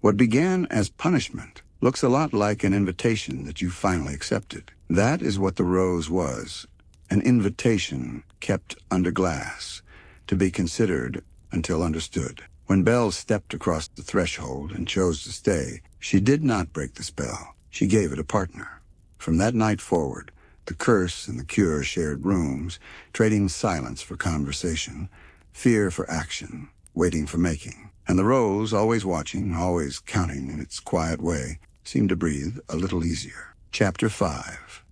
what began as punishment looks a lot like an invitation that you finally accepted. That is what the rose was, an invitation kept under glass, to be considered until understood. When Belle stepped across the threshold and chose to stay, she did not break the spell. She gave it a partner. From that night forward, the curse and the cure shared rooms, trading silence for conversation, fear for action, waiting for making. And the rose, always watching, always counting in its quiet way, seemed to breathe a little easier. Chapter 5.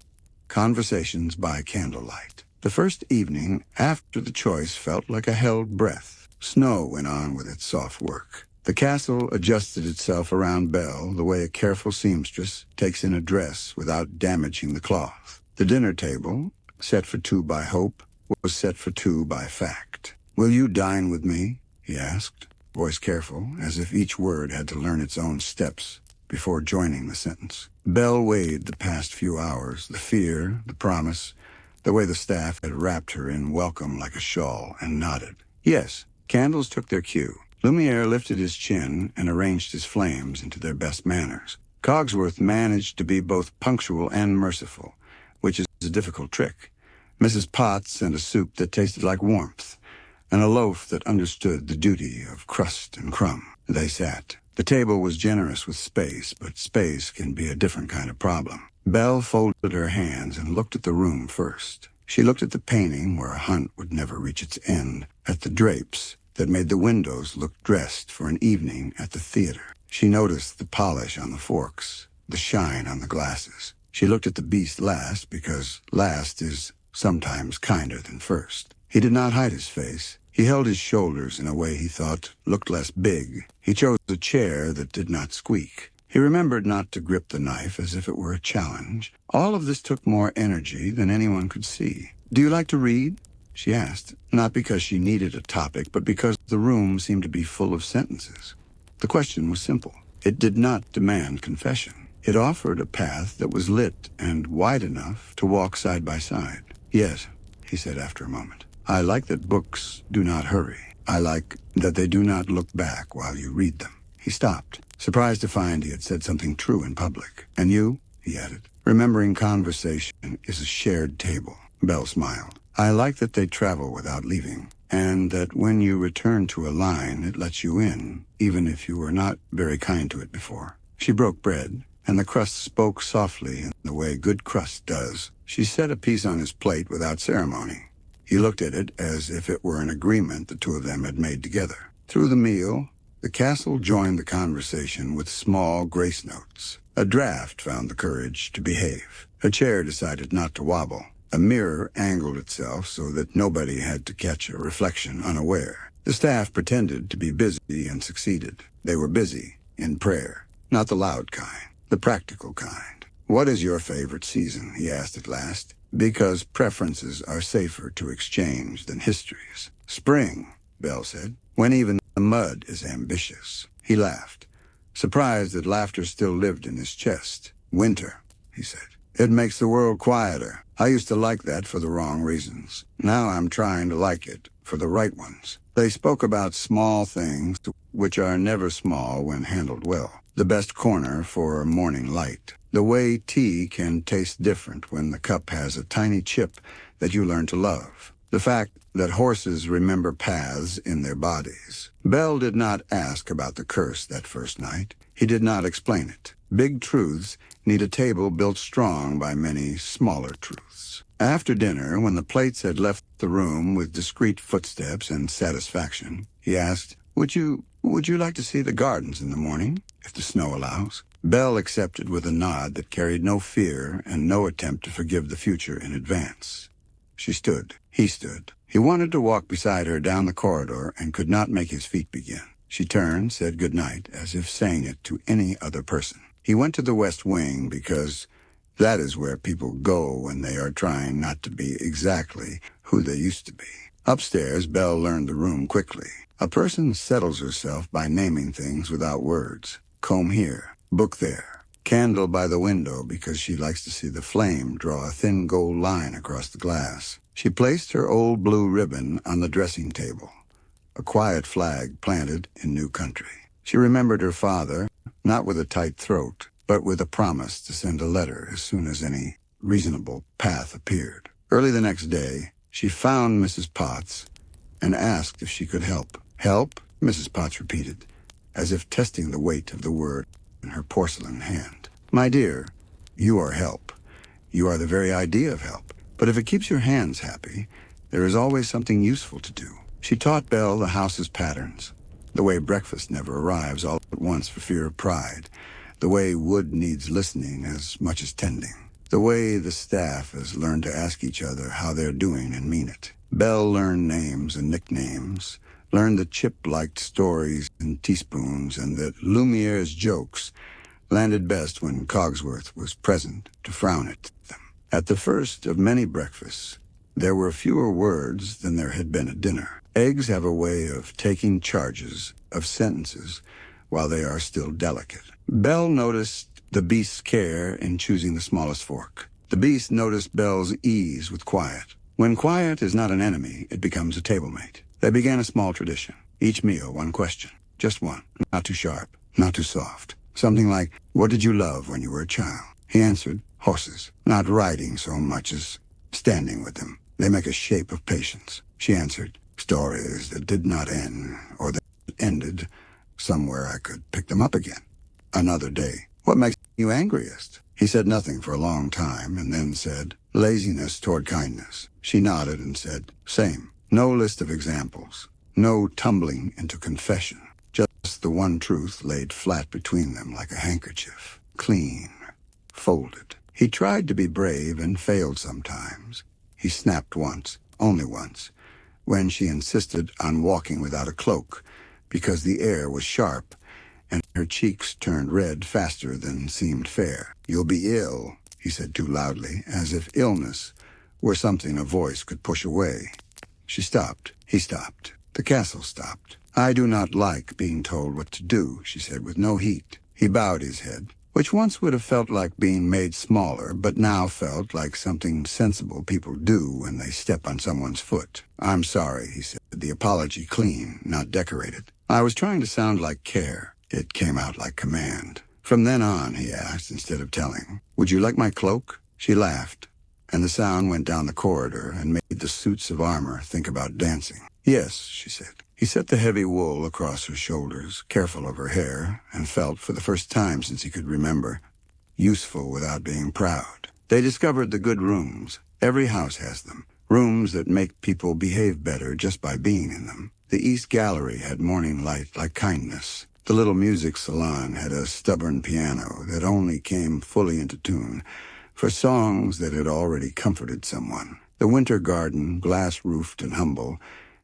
Conversations by Candlelight. The first evening after the choice felt like a held breath. Snow went on with its soft work. The castle adjusted itself around Belle the way a careful seamstress takes in a dress without damaging the cloth. The dinner table, set for two by hope, was set for two by fact. "Will you dine with me?" he asked, voice careful, as if each word had to learn its own steps before joining the sentence. Belle weighed the past few hours, the fear, the promise, the way the staff had wrapped her in welcome like a shawl, and nodded. Yes, candles took their cue. Lumiere lifted his chin and arranged his flames into their best manners. Cogsworth managed to be both punctual and merciful, which is a difficult trick. Mrs. Potts sent a soup that tasted like warmth, and a loaf that understood the duty of crust and crumb. They sat. The table was generous with space, but space can be a different kind of problem. Belle folded her hands and looked at the room first. She looked at the painting where a hunt would never reach its end, at the drapes that made the windows look dressed for an evening at the theater. She noticed the polish on the forks, the shine on the glasses. She looked at the beast last because last is sometimes kinder than first. He did not hide his face. He held his shoulders in a way he thought looked less big. He chose a chair that did not squeak. He remembered not to grip the knife as if it were a challenge. All of this took more energy than anyone could see. "Do you like to read?" she asked, not because she needed a topic, but because the room seemed to be full of sentences. The question was simple. It did not demand confession. It offered a path that was lit and wide enough to walk side by side. "Yes," he said after a moment. "I like that books do not hurry. I like that they do not look back while you read them." He stopped, surprised to find he had said something true in public. "And you?" he added. "Remembering conversation is a shared table." Belle smiled. "I like that they travel without leaving, and that when you return to a line, it lets you in, even if you were not very kind to it before." She broke bread, and the crust spoke softly in the way good crust does. She set a piece on his plate without ceremony. He looked at it as if it were an agreement the two of them had made together. Through the meal, the castle joined the conversation with small grace notes. A draft found the courage to behave. A chair decided not to wobble. A mirror angled itself so that nobody had to catch a reflection unaware. The staff pretended to be busy and succeeded. They were busy in prayer, not the loud kind, the practical kind. "What is your favorite season?" he asked at last. "Because preferences are safer to exchange than histories." "Spring," Belle said, "when even the mud is ambitious." He laughed, surprised that laughter still lived in his chest. "Winter," he said. "It makes the world quieter. I used to like that for the wrong reasons. Now I'm trying to like it for the right ones." They spoke about small things, which are never small when handled well. The best corner for a morning light. The way tea can taste different when the cup has a tiny chip that you learn to love. The fact that horses remember paths in their bodies. Belle did not ask about the curse that first night. He did not explain it. Big truths need a table built strong by many smaller truths. After dinner, when the plates had left the room with discreet footsteps and satisfaction, he asked, Would you like to see the gardens in the morning, if the snow allows?" Belle accepted with a nod that carried no fear and no attempt to forgive the future in advance. She stood. He stood. He wanted to walk beside her down the corridor and could not make his feet begin. She turned, said good night, as if saying it to any other person. He went to the West Wing because that is where people go when they are trying not to be exactly who they used to be. Upstairs, Belle learned the room quickly. A person settles herself by naming things without words. Comb here, book there, candle by the window because she likes to see the flame draw a thin gold line across the glass. She placed her old blue ribbon on the dressing table, a quiet flag planted in new country. She remembered her father, not with a tight throat, but with a promise to send a letter as soon as any reasonable path appeared. Early the next day, she found Mrs. Potts and asked if she could help. "Help?" Mrs. Potts repeated, as if testing the weight of the word in her porcelain hand. "My dear, you are help. You are the very idea of help. But if it keeps your hands happy, there is always something useful to do." She taught Belle the house's patterns, the way breakfast never arrives all at once for fear of pride, the way wood needs listening as much as tending, the way the staff has learned to ask each other how they're doing and mean it. Belle learned names and nicknames, learned that Chip liked stories and teaspoons, and that Lumiere's jokes landed best when Cogsworth was present to frown at them. At the first of many breakfasts, there were fewer words than there had been at dinner. Eggs have a way of taking charges of sentences while they are still delicate. Belle noticed the beast's care in choosing the smallest fork. The beast noticed Belle's ease with quiet. When quiet is not an enemy, it becomes a tablemate. They began a small tradition. Each meal, one question. Just one. Not too sharp, not too soft. Something like, "What did you love when you were a child?" He answered, "Horses. Not riding so much as standing with them. They make a shape of patience." She answered, "Stories that did not end, or that ended somewhere I could pick them up again." Another day, "What makes you angriest?" He said nothing for a long time, and then said, "Laziness toward kindness." She nodded and said, "Same. No list of examples. No tumbling into confession. Just the one truth laid flat between them like a handkerchief. Clean. Folded." He tried to be brave and failed sometimes. He snapped once, only once, when she insisted on walking without a cloak because the air was sharp and her cheeks turned red faster than seemed fair. "You'll be ill," he said too loudly, as if illness were something a voice could push away. She stopped. He stopped. The castle stopped. "I do not like being told what to do," she said with no heat. He bowed his head, which once would have felt like being made smaller, but now felt like something sensible people do when they step on someone's foot. "I'm sorry," he said, the apology clean, not decorated. "I was trying to sound like care." It came out like command. "From then on," he asked, instead of telling, "would you like my cloak?" She laughed, and the sound went down the corridor and made the suits of armor think about dancing. "Yes," she said. He set the heavy wool across her shoulders, careful of her hair, and felt, for the first time since he could remember, useful without being proud. They discovered the good rooms. Every house has them. Rooms that make people behave better just by being in them. The East Gallery had morning light like kindness. The little music salon had a stubborn piano that only came fully into tune for songs that had already comforted someone. The Winter Garden, glass-roofed and humble,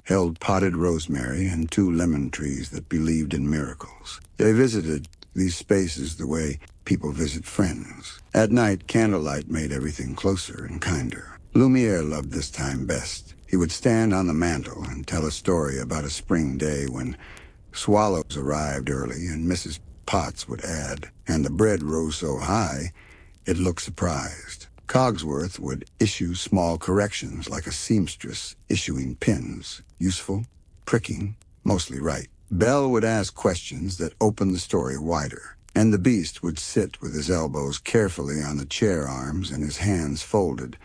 held potted rosemary and 2 lemon trees that believed in miracles. They visited these spaces the way people visit friends. At night, candlelight made everything closer and kinder. Lumiere loved this time best. He would stand on the mantel and tell a story about a spring day when swallows arrived early and Mrs. Potts would add, "And the bread rose so high, it looked surprised." Cogsworth would issue small corrections like a seamstress issuing pins. Useful, pricking, mostly right. Bell would ask questions that opened the story wider, and the beast would sit with his elbows carefully on the chair arms and his hands folded,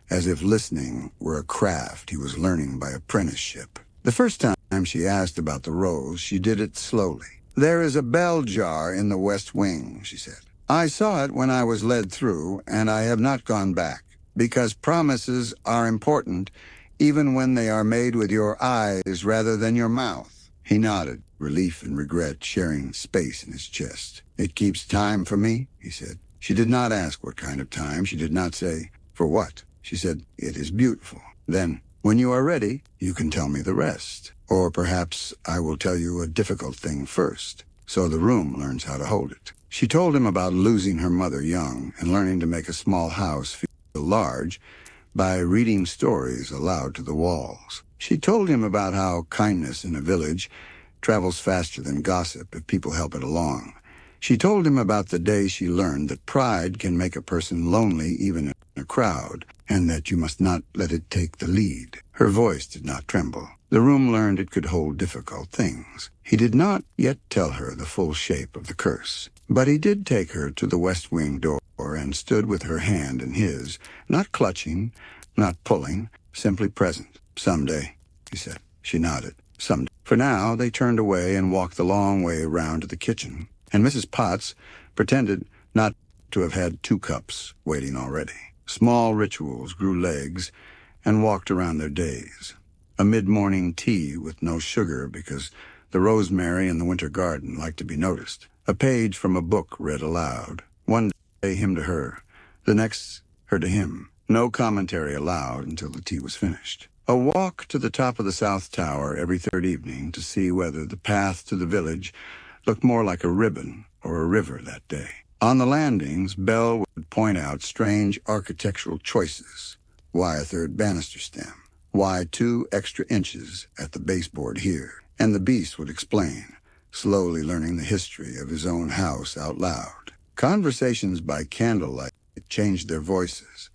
as if listening were a craft he was learning by apprenticeship. The first time she asked about the rose, she did it slowly. "There is a bell jar in the west wing," she said. "I saw it when I was led through, and I have not gone back, because promises are important, even when they are made with your eyes rather than your mouth." He nodded, relief and regret sharing space in his chest. "It keeps time for me," he said. She did not ask what kind of time. She did not say, "For what?" She said, "It is beautiful." Then, "When you are ready, you can tell me the rest. Or perhaps I will tell you a difficult thing first, so the room learns how to hold it." She told him about losing her mother young and learning to make a small house feel large by reading stories aloud to the walls. She told him about how kindness in a village travels faster than gossip if people help it along. She told him about the day she learned that pride can make a person lonely even in a crowd, and that you must not let it take the lead. Her voice did not tremble. The room learned it could hold difficult things. He did not yet tell her the full shape of the curse, but he did take her to the west wing door and stood with her hand in his, not clutching, not pulling, simply present. "Someday," he said. She nodded. "Someday." For now, they turned away and walked the long way around to the kitchen, and Mrs. Potts pretended not to have had 2 cups waiting already. Small rituals grew legs and walked around their days. A mid-morning tea with no sugar because the rosemary in the winter garden liked to be noticed. A page from a book read aloud. One day him to her, the next her to him. No commentary allowed until the tea was finished. A walk to the top of the South Tower every 3rd evening to see whether the path to the village looked more like a ribbon or a river that day. On the landings, Belle would point out strange architectural choices. Why a 3rd banister stem? Why 2 extra inches at the baseboard here? And the beast would explain, slowly learning the history of his own house out loud. Conversations by candlelight changed their voices.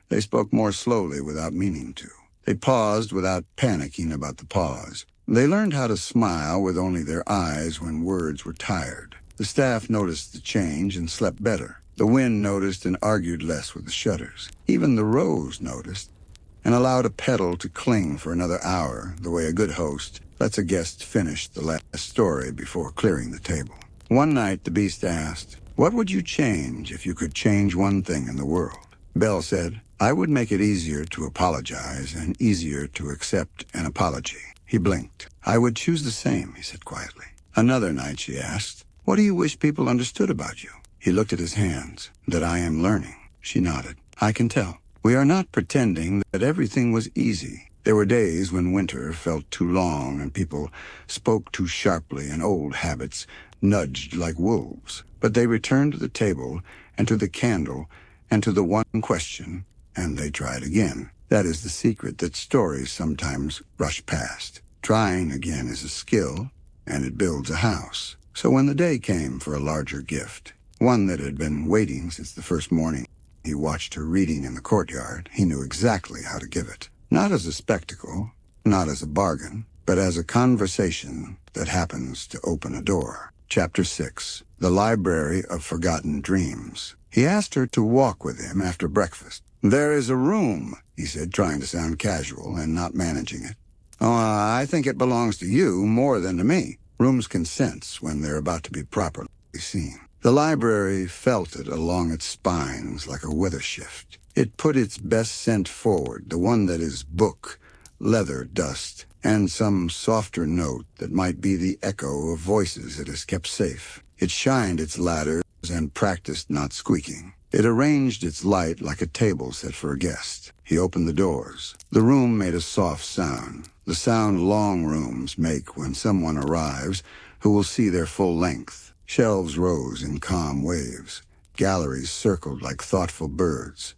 They spoke more slowly without meaning to. They paused without panicking about the pause. They learned how to smile with only their eyes when words were tired. The staff noticed the change and slept better. The wind noticed and argued less with the shutters. Even the rose noticed and allowed a petal to cling for another hour, the way a good host lets a guest finish the last story before clearing the table. One night, the beast asked, "What would you change if you could change one thing in the world?" Belle said, "I would make it easier to apologize and easier to accept an apology." He blinked. "I would choose the same," he said quietly. Another night, she asked, "What do you wish people understood about you?" He looked at his hands. "That I am learning." She nodded. "I can tell. We are not pretending that everything was easy. There were days when winter felt too long and people spoke too sharply and old habits nudged like wolves. But they returned to the table and to the candle and to the one question, and they tried again. That is the secret that stories sometimes rush past. Trying again is a skill, and it builds a house. So when the day came for a larger gift, one that had been waiting since the first morning he watched her reading in the courtyard, he knew exactly how to give it. Not as a spectacle, not as a bargain, but as a conversation that happens to open a door. Chapter 6. The Library of Forgotten Dreams. He asked her to walk with him after breakfast. "There is a room," he said, trying to sound casual and not managing it. "Oh, I think it belongs to you more than to me." Rooms can sense when they're about to be properly seen. The library felt it along its spines like a weather shift. It put its best scent forward, the one that is book, leather dust, and some softer note that might be the echo of voices it has kept safe. It shined its ladders and practiced not squeaking. It arranged its light like a table set for a guest. He opened the doors. The room made a soft sound, the sound long rooms make when someone arrives who will see their full length. Shelves rose in calm waves. Galleries circled like thoughtful birds.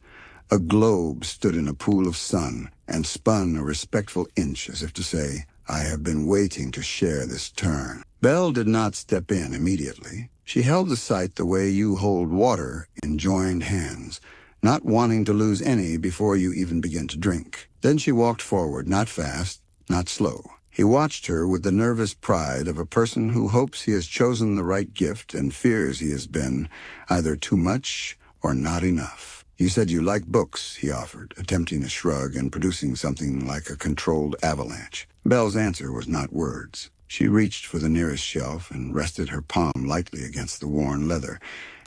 A globe stood in a pool of sun and spun a respectful inch as if to say, "I have been waiting to share this turn." Belle did not step in immediately. She held the sight the way you hold water in joined hands, not wanting to lose any before you even begin to drink. Then she walked forward, not fast, not slow. He watched her with the nervous pride of a person who hopes he has chosen the right gift and fears he has been either too much or not enough. "You said you like books," he offered, attempting a shrug and producing something like a controlled avalanche. Belle's answer was not words. She reached for the nearest shelf and rested her palm lightly against the worn leather,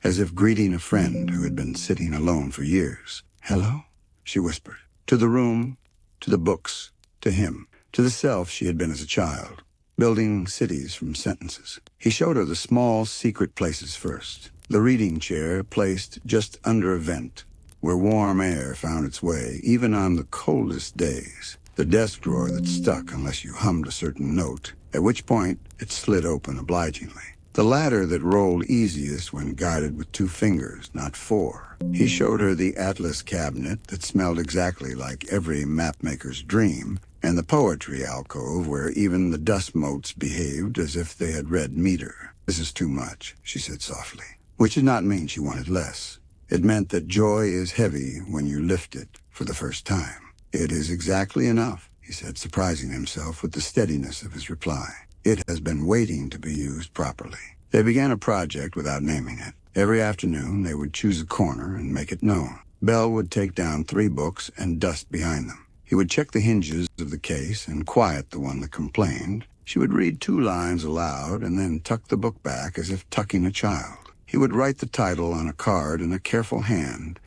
as if greeting a friend who had been sitting alone for years. "Hello?" she whispered. To the room, to the books, to him. To the self she had been as a child, building cities from sentences. He showed her the small, secret places first. The reading chair placed just under a vent, where warm air found its way, even on the coldest days. The desk drawer that stuck unless you hummed a certain note, at which point it slid open obligingly. The ladder that rolled easiest when guided with 2 fingers, not 4. He showed her the atlas cabinet that smelled exactly like every mapmaker's dream, and the poetry alcove where even the dust motes behaved as if they had read meter. "This is too much," she said softly, which did not mean she wanted less. It meant that joy is heavy when you lift it for the first time. "It is exactly enough," he said, surprising himself with the steadiness of his reply. It has been waiting to be used properly. They began a project without naming it. Every afternoon they would choose a corner and make it known. Belle would take down 3 books and dust behind them. He would check the hinges of the case and quiet the one that complained. She would read 2 lines aloud and then tuck the book back as if tucking a child. He would write the title on a card in a careful hand.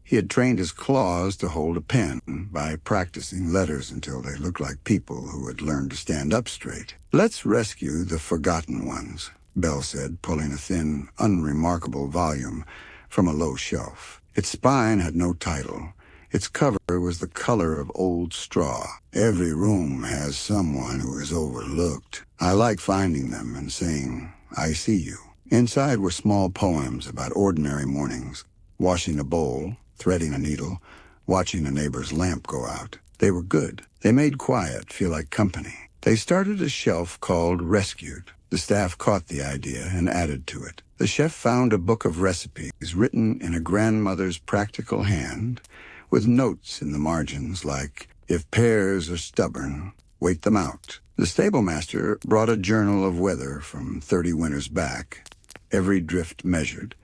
He had trained his claws to hold a pen by practicing letters until they looked like people who had learned to stand up straight. "Let's rescue the forgotten ones," Belle said, pulling a thin, unremarkable volume from a low shelf. Its spine had no title. Its cover was the color of old straw. "Every room has someone who is overlooked. I like finding them and saying, 'I see you.'" Inside were small poems about ordinary mornings, washing a bowl, threading a needle, watching a neighbor's lamp go out. They were good. They made quiet feel like company. They started a shelf called Rescued. The staff caught the idea and added to it. The chef found a book of recipes written in a grandmother's practical hand, with notes in the margins like, "If pears are stubborn, wait them out." The stablemaster brought a journal of weather from 30 winters back, every drift measured,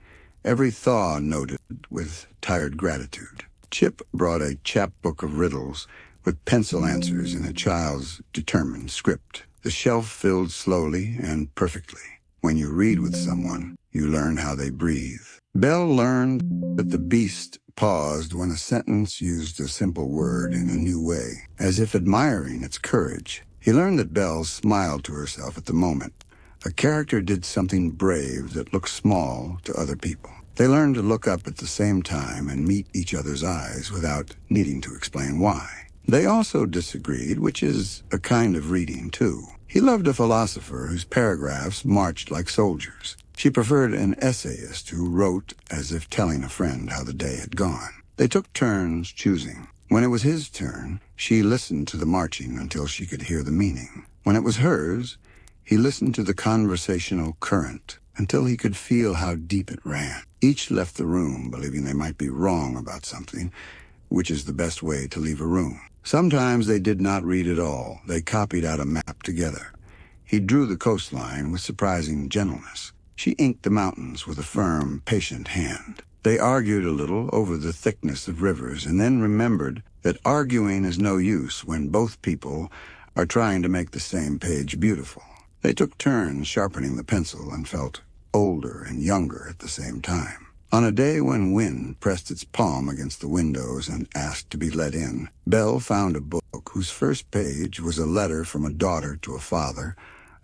every thaw noted with tired gratitude. Chip brought a chapbook of riddles with pencil answers in a child's determined script. The shelf filled slowly and perfectly. When you read with someone, you learn how they breathe. Belle learned that the beast paused when a sentence used a simple word in a new way, as if admiring its courage. He learned that Belle smiled to herself at the moment. A character did something brave that looked small to other people. They learned to look up at the same time and meet each other's eyes without needing to explain why. They also disagreed, which is a kind of reading, too. He loved a philosopher whose paragraphs marched like soldiers. She preferred an essayist who wrote as if telling a friend how the day had gone. They took turns choosing. When it was his turn, she listened to the marching until she could hear the meaning. When it was hers, he listened to the conversational current until he could feel how deep it ran. Each left the room believing they might be wrong about something, which is the best way to leave a room. Sometimes they did not read at all. They copied out a map together. He drew the coastline with surprising gentleness. She inked the mountains with a firm, patient hand. They argued a little over the thickness of rivers and then remembered that arguing is no use when both people are trying to make the same page beautiful. They took turns sharpening the pencil and felt older and younger at the same time. On a day when wind pressed its palm against the windows and asked to be let in, Belle found a book whose first page was a letter from a daughter to a father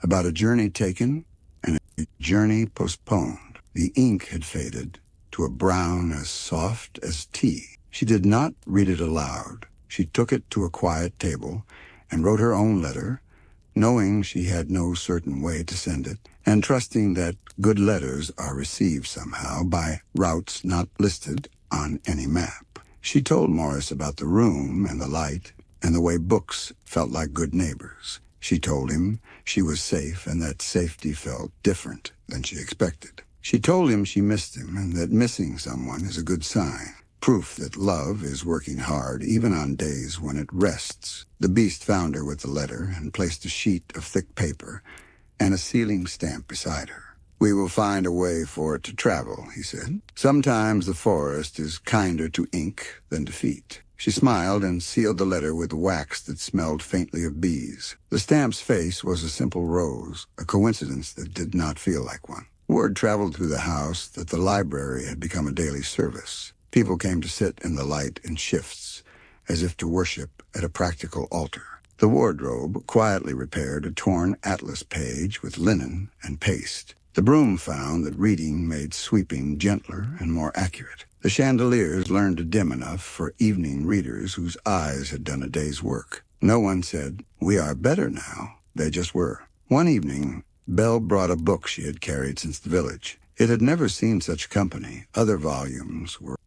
about a journey taken and a journey postponed. The ink had faded to a brown as soft as tea. She did not read it aloud. She took it to a quiet table and wrote her own letter, knowing she had no certain way to send it, and trusting that good letters are received somehow by routes not listed on any map. She told Morris about the room and the light and the way books felt like good neighbors. She told him she was safe and that safety felt different than she expected. She told him she missed him and that missing someone is a good sign, proof that love is working hard even on days when it rests. The beast found her with the letter and placed a sheet of thick paper and a sealing stamp beside her. "We will find a way for it to travel," he said. "Sometimes the forest is kinder to ink than to feet." She smiled and sealed the letter with wax that smelled faintly of bees. The stamp's face was a simple rose, a coincidence that did not feel like one. Word traveled through the house that the library had become a daily service. People came to sit in the light in shifts, as if to worship at a practical altar. The wardrobe quietly repaired a torn atlas page with linen and paste. The broom found that reading made sweeping gentler and more accurate. The chandeliers learned to dim enough for evening readers whose eyes had done a day's work. No one said, "We are better now." They just were. One evening, Belle brought a book she had carried since the village. It had never seen such company. Other volumes were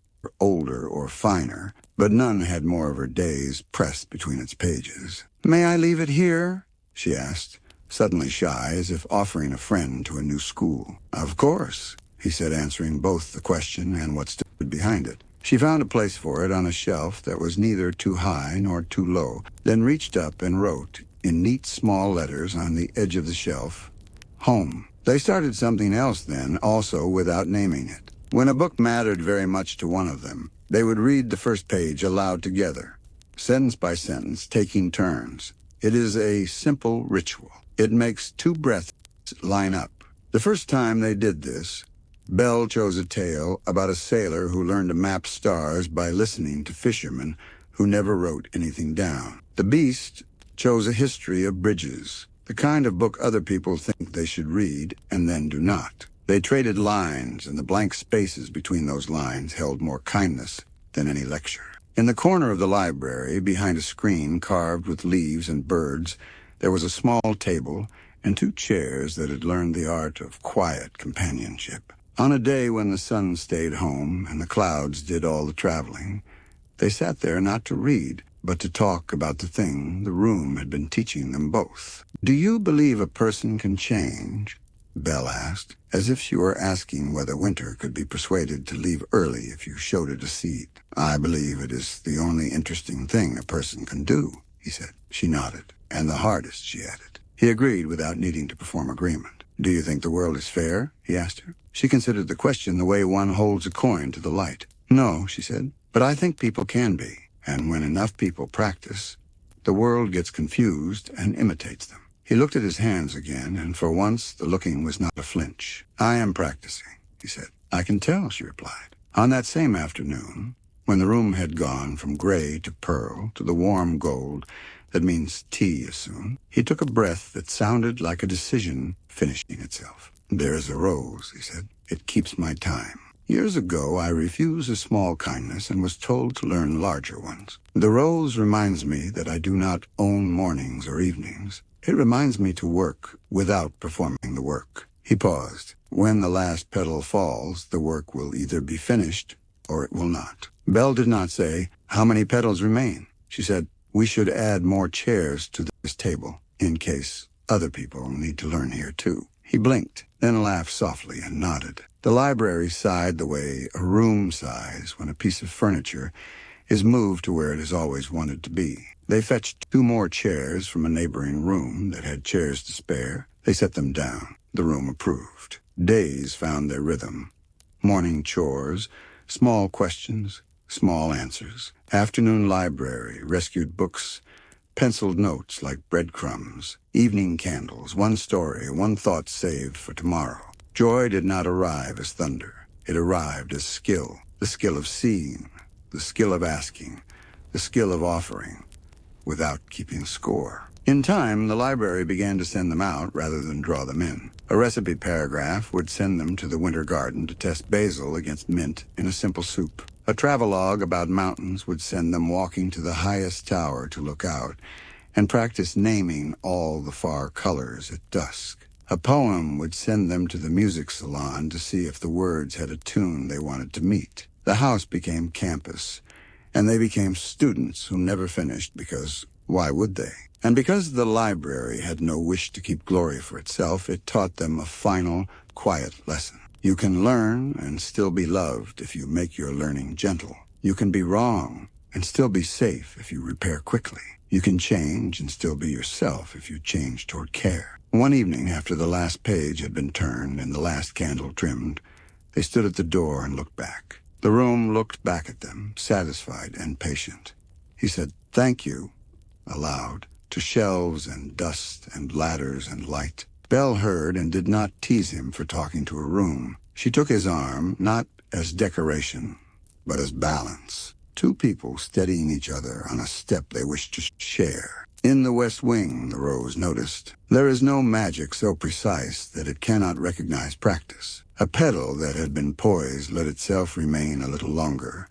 older or finer, but none had more of her days pressed between its pages. "May I leave it here?" she asked, suddenly shy, as if offering a friend to a new school. "Of course," he said, answering both the question and what stood behind it. She found a place for it on a shelf that was neither too high nor too low, then reached up and wrote, in neat small letters on the edge of the shelf, "Home." They started something else then, also without naming it. When a book mattered very much to one of them, they would read the first page aloud together, sentence by sentence, taking turns. It is a simple ritual. It makes two breaths line up. The first time they did this, Belle chose a tale about a sailor who learned to map stars by listening to fishermen who never wrote anything down. The beast chose a history of bridges, the kind of book other people think they should read and then do not. They traded lines, and the blank spaces between those lines held more kindness than any lecture. In the corner of the library, behind a screen carved with leaves and birds, there was a small table and two chairs that had learned the art of quiet companionship. On a day when the sun stayed home and the clouds did all the traveling, they sat there not to read, but to talk about the thing the room had been teaching them both. "Do you believe a person can change?" Belle asked, as if she were asking whether Winter could be persuaded to leave early if you showed it a seed. "I believe it is the only interesting thing a person can do," he said. She nodded. "And the hardest," she added. He agreed without needing to perform agreement. "Do you think the world is fair?" he asked her. She considered the question the way one holds a coin to the light. "No," she said, "but I think people can be. And when enough people practice, the world gets confused and imitates them." He looked at his hands again, and for once the looking was not a flinch. "I am practicing," he said. "I can tell," she replied. On that same afternoon, when the room had gone from gray to pearl to the warm gold that means tea is soon, he took a breath that sounded like a decision finishing itself. "There is a rose," he said. "It keeps my time. Years ago, I refused a small kindness and was told to learn larger ones. The rose reminds me that I do not own mornings or evenings. It reminds me to work without performing the work." He paused. "When the last petal falls, the work will either be finished or it will not." Belle did not say, "How many petals remain?" She said, "We should add more chairs to this table, in case other people need to learn here too." He blinked, then laughed softly and nodded. The library sighed the way a room sighs when a piece of furniture is moved to where it has always wanted to be. They fetched 2 more chairs from a neighboring room that had chairs to spare. They set them down. The room approved. Days found their rhythm. Morning chores, small questions, small answers. Afternoon library, rescued books, penciled notes like breadcrumbs. Evening candles, one story, one thought saved for tomorrow. Joy did not arrive as thunder. It arrived as skill. The skill of seeing, the skill of asking, the skill of offering, without keeping score. In time, the library began to send them out rather than draw them in. A recipe paragraph would send them to the winter garden to test basil against mint in a simple soup. A travelogue about mountains would send them walking to the highest tower to look out and practice naming all the far colors at dusk. A poem would send them to the music salon to see if the words had a tune they wanted to meet. The house became campus, and they became students who never finished because why would they? And because the library had no wish to keep glory for itself, it taught them a final, quiet lesson. You can learn and still be loved if you make your learning gentle. You can be wrong and still be safe if you repair quickly. You can change and still be yourself if you change toward care. One evening, after the last page had been turned and the last candle trimmed, they stood at the door and looked back. The room looked back at them, satisfied and patient. He said, "Thank you," aloud, to shelves and dust and ladders and light. Belle heard and did not tease him for talking to a room. She took his arm, not as decoration, but as balance. 2 people steadying each other on a step they wished to share. In the West Wing, the rose noticed, there is no magic so precise that it cannot recognize practice. A petal that had been poised let itself remain a little longer,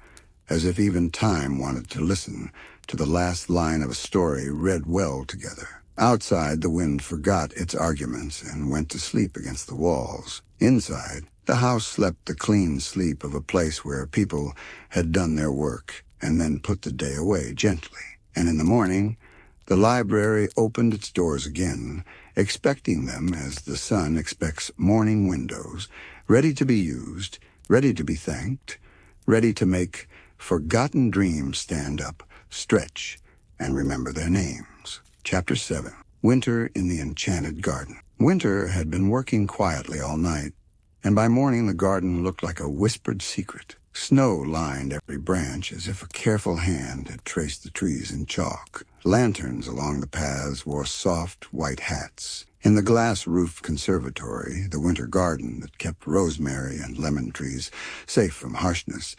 as if even time wanted to listen to the last line of a story read well together. Outside, the wind forgot its arguments and went to sleep against the walls. Inside, the house slept the clean sleep of a place where people had done their work and then put the day away gently. And in the morning, the library opened its doors again, expecting them as the sun expects morning windows, ready to be used, ready to be thanked, ready to make forgotten dreams stand up, stretch, and remember their names. Chapter 7. Winter in the Enchanted Garden. Winter had been working quietly all night, and by morning the garden looked like a whispered secret. Snow lined every branch as if a careful hand had traced the trees in chalk. Lanterns along the paths wore soft white hats. In the glass-roofed conservatory, the winter garden that kept rosemary and lemon trees safe from harshness,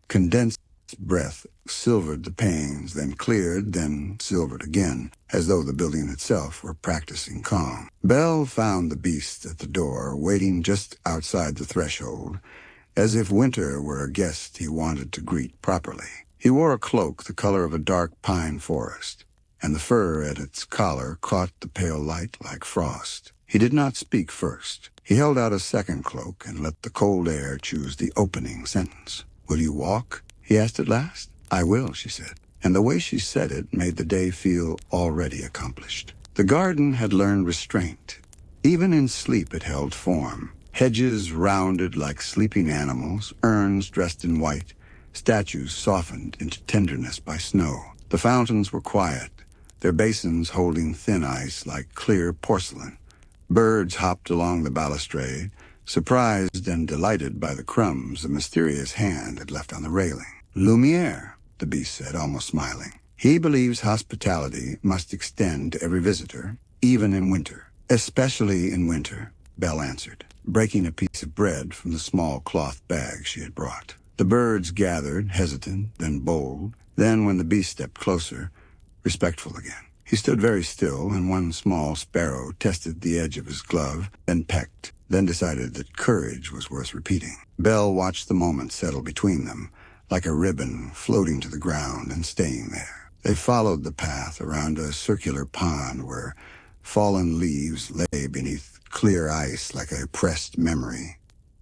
condensed breath silvered the panes, then cleared, then silvered again, as though the building itself were practicing calm. Belle found the beast at the door, waiting just outside the threshold, as if winter were a guest he wanted to greet properly. He wore a cloak the color of a dark pine forest, and the fur at its collar caught the pale light like frost. He did not speak first. He held out a second cloak and let the cold air choose the opening sentence. "Will you walk?" he asked at last. "I will," she said, and the way she said it made the day feel already accomplished. The garden had learned restraint. Even in sleep it held form. Hedges rounded like sleeping animals, urns dressed in white, statues softened into tenderness by snow. The fountains were quiet, their basins holding thin ice like clear porcelain, Birds hopped along the balustrade, surprised and delighted by the crumbs the mysterious hand had left on the railing. "Lumiere," the beast said, almost smiling. "He believes hospitality must extend to every visitor, even in winter." "Especially in winter," Belle answered, breaking a piece of bread from the small cloth bag she had brought. The birds gathered, hesitant, then bold. Then, when the beast stepped closer, respectful again. He stood very still, and one small sparrow tested the edge of his glove, then pecked, then decided that courage was worth repeating. Belle watched the moment settle between them, like a ribbon floating to the ground and staying there. They followed the path around a circular pond where fallen leaves lay beneath clear ice like a pressed memory.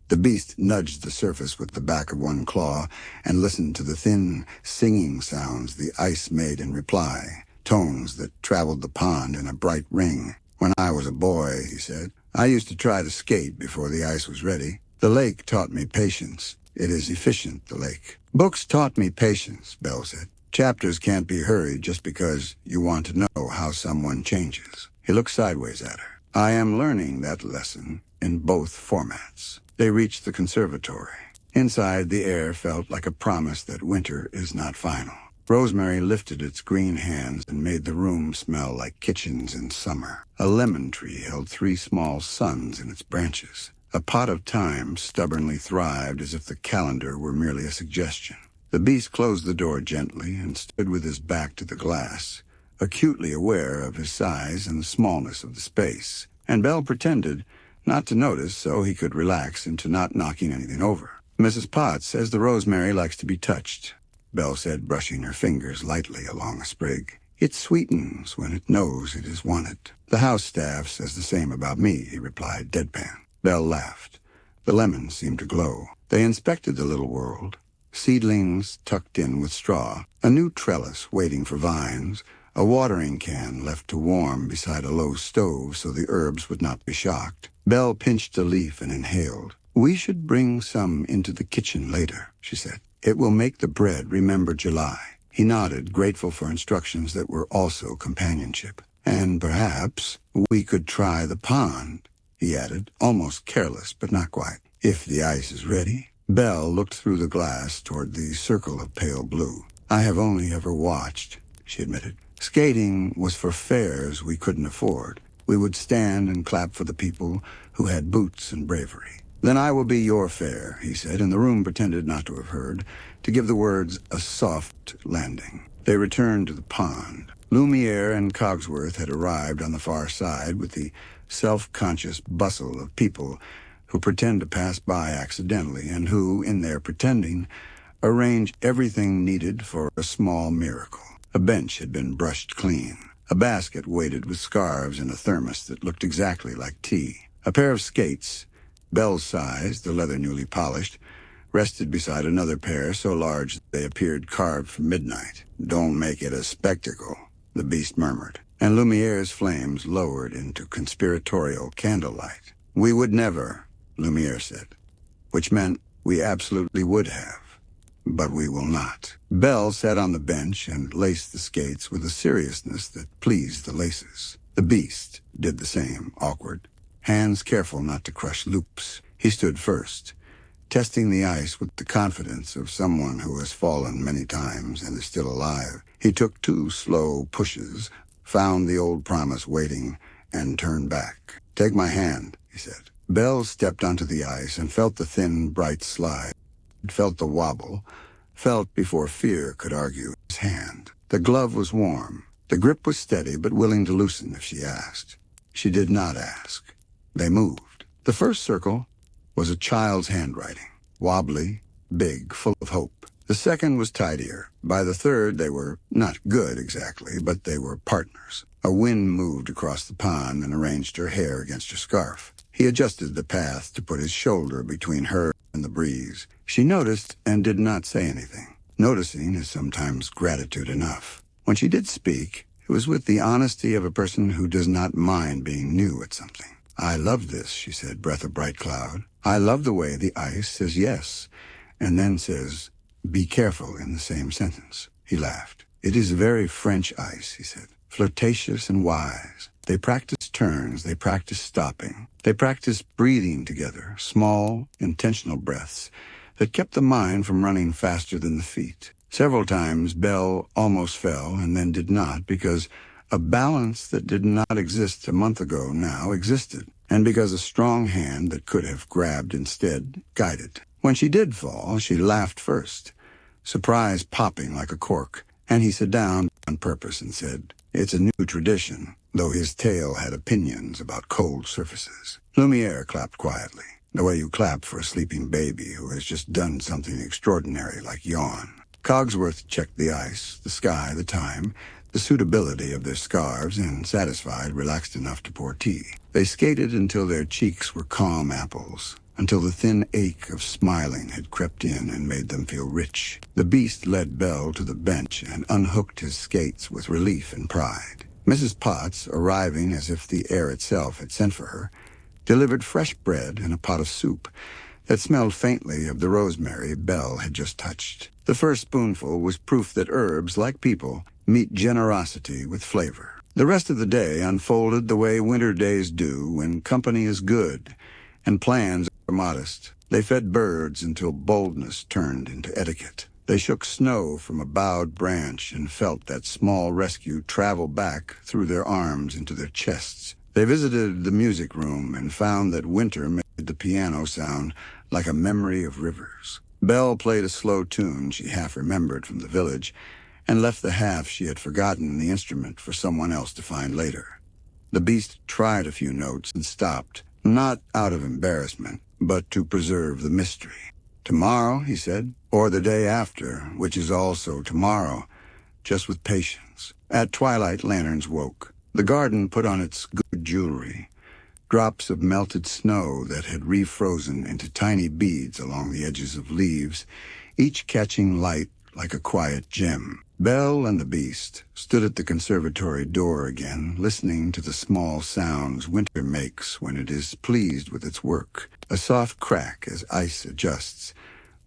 The beast nudged the surface with the back of one claw and listened to the thin, singing sounds the ice made in reply, tones that traveled the pond in a bright ring. "When I was a boy," he said, "I used to try to skate before the ice was ready. The lake taught me patience. It is efficient, the lake." "Books taught me patience," Belle said. "Chapters can't be hurried just because you want to know how someone changes." He looked sideways at her. "I am learning that lesson in both formats." They reached the conservatory. Inside, the air felt like a promise that winter is not final. Rosemary lifted its green hands and made the room smell like kitchens in summer. A lemon tree held 3 small suns in its branches. A pot of thyme stubbornly thrived as if the calendar were merely a suggestion. The beast closed the door gently and stood with his back to the glass, acutely aware of his size and the smallness of the space. And Belle pretended not to notice so he could relax into not knocking anything over. "Mrs. Potts says the rosemary likes to be touched," Belle said, brushing her fingers lightly along a sprig. "It sweetens when it knows it is wanted." "The house staff says the same about me," he replied, deadpan. Belle laughed. The lemons seemed to glow. They inspected the little world. Seedlings tucked in with straw, a new trellis waiting for vines, a watering can left to warm beside a low stove so the herbs would not be shocked. Belle pinched a leaf and inhaled. "We should bring some into the kitchen later," she said. "It will make the bread remember July." He nodded, grateful for instructions that were also companionship. "And perhaps we could try the pond," he added, almost careless, but not quite, "if the ice is ready." Belle looked through the glass toward the circle of pale blue. "I have only ever watched," she admitted. "Skating was for fairs we couldn't afford. We would stand and clap for the people who had boots and bravery." "Then I will be your fair," he said, and the room pretended not to have heard, to give the words a soft landing. They returned to the pond. Lumiere and Cogsworth had arrived on the far side with the self-conscious bustle of people who pretend to pass by accidentally and who, in their pretending, arrange everything needed for a small miracle. A bench had been brushed clean. A basket weighted with scarves and a thermos that looked exactly like tea. A pair of skates, Belle's size, the leather newly polished, rested beside another pair so large that they appeared carved from midnight. "Don't make it a spectacle," the beast murmured, and Lumiere's flames lowered into conspiratorial candlelight. "We would never," Lumiere said, which meant we absolutely would have. But we will not. Belle sat on the bench and laced the skates with a seriousness that pleased the laces. The beast did the same, awkward, hands careful not to crush loops. He stood first, testing the ice with the confidence of someone who has fallen many times and is still alive. He took 2 slow pushes, found the old promise waiting, and turned back. "Take my hand," he said. Belle stepped onto the ice and felt the thin, bright slide. Felt the wobble, felt before fear could argue his hand. The glove was warm. The grip was steady but willing to loosen if she asked. She did not ask. They moved. The first circle was a child's handwriting, wobbly, big, full of hope. The second was tidier. By the third, they were not good exactly, but they were partners. A wind moved across the pond and arranged her hair against her scarf. He adjusted the path to put his shoulder between her and the breeze. She noticed and did not say anything. Noticing is sometimes gratitude enough. When she did speak, it was with the honesty of a person who does not mind being new at something. "I love this," she said, breath of bright cloud. "I love the way the ice says yes, and then says, 'Be careful' in the same sentence." He laughed. "It is very French ice," he said. flirtatious and wise. They practiced turns, they practiced stopping. They practiced breathing together, small, intentional breaths that kept the mind from running faster than the feet. Several times, Belle almost fell and then did not because a balance that did not exist a month ago now existed, and because a strong hand that could have grabbed instead guided. When she did fall, she laughed first, surprise popping like a cork, and he sat down on purpose and said, "It's a new tradition," though his tale had opinions about cold surfaces. Lumiere clapped quietly, the way you clap for a sleeping baby who has just done something extraordinary like yawn. Cogsworth checked the ice, the sky, the time, the suitability of their scarves, and, satisfied, relaxed enough to pour tea. They skated until their cheeks were calm apples, until the thin ache of smiling had crept in and made them feel rich. The beast led Belle to the bench and unhooked his skates with relief and pride. Mrs. Potts, arriving as if the air itself had sent for her, delivered fresh bread and a pot of soup that smelled faintly of the rosemary Belle had just touched. The first spoonful was proof that herbs, like people, meet generosity with flavor. The rest of the day unfolded the way winter days do when company is good and plans are modest. They fed birds until boldness turned into etiquette. They shook snow from a bowed branch and felt that small rescue travel back through their arms into their chests. They visited the music room and found that winter made the piano sound like a memory of rivers. Belle played a slow tune she half remembered from the village and left the half she had forgotten in the instrument for someone else to find later. The beast tried a few notes and stopped, not out of embarrassment, but to preserve the mystery. "Tomorrow," he said, "or the day after, which is also tomorrow, just with patience." At twilight, lanterns woke. The garden put on its good jewelry, drops of melted snow that had refrozen into tiny beads along the edges of leaves, each catching light like a quiet gem. Belle and the beast stood at the conservatory door again, listening to the small sounds winter makes when it is pleased with its work. A soft crack as ice adjusts,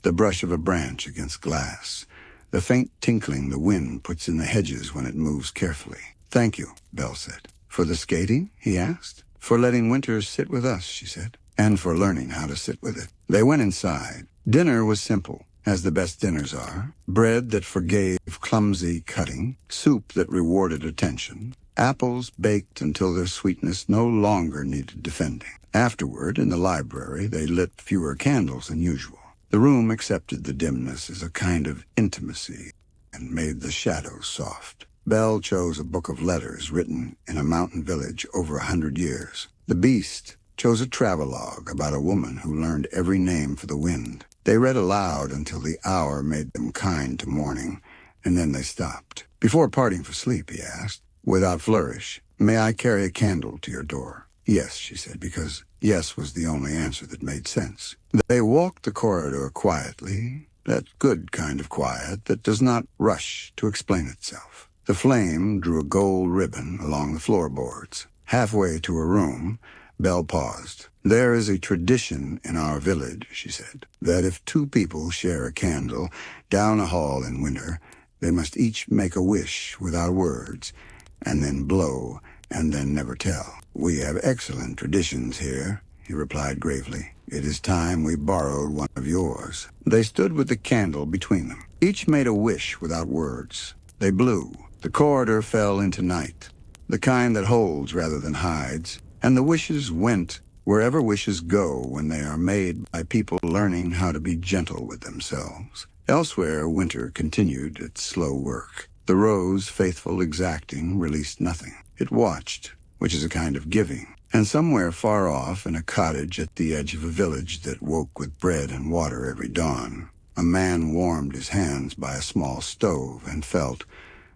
the brush of a branch against glass, the faint tinkling the wind puts in the hedges when it moves carefully. "Thank you," Belle said. "For the skating?" he asked. "For letting winter sit with us," she said, "and for learning how to sit with it." They went inside. Dinner was simple, as the best dinners are. Bread that forgave clumsy cutting, soup that rewarded attention, apples baked until their sweetness no longer needed defending. Afterward, in the library, they lit fewer candles than usual. The room accepted the dimness as a kind of intimacy and made the shadows soft. Belle chose a book of letters written in a mountain village over 100 years. The beast chose a travelogue about a woman who learned every name for the wind. They read aloud until the hour made them kind to morning, and then they stopped. "Before parting for sleep," he asked, without flourish, "may I carry a candle to your door?" "Yes," she said, because yes was the only answer that made sense. They walked the corridor quietly, that good kind of quiet that does not rush to explain itself. The flame drew a gold ribbon along the floorboards. Halfway to her room, Belle paused. "There is a tradition in our village," she said, "that if two people share a candle down a hall in winter, they must each make a wish without words, and then blow, and then never tell. We have excellent traditions here," he replied gravely. "It is time we borrowed one of yours." They stood with the candle between them. Each made a wish without words. They blew. The corridor fell into night, the kind that holds rather than hides, and the wishes went wherever wishes go when they are made by people learning how to be gentle with themselves. Elsewhere, winter continued its slow work. The rose, faithful, exacting, released nothing. It watched, which is a kind of giving. And somewhere far off, in a cottage at the edge of a village that woke with bread and water every dawn, a man warmed his hands by a small stove and felt,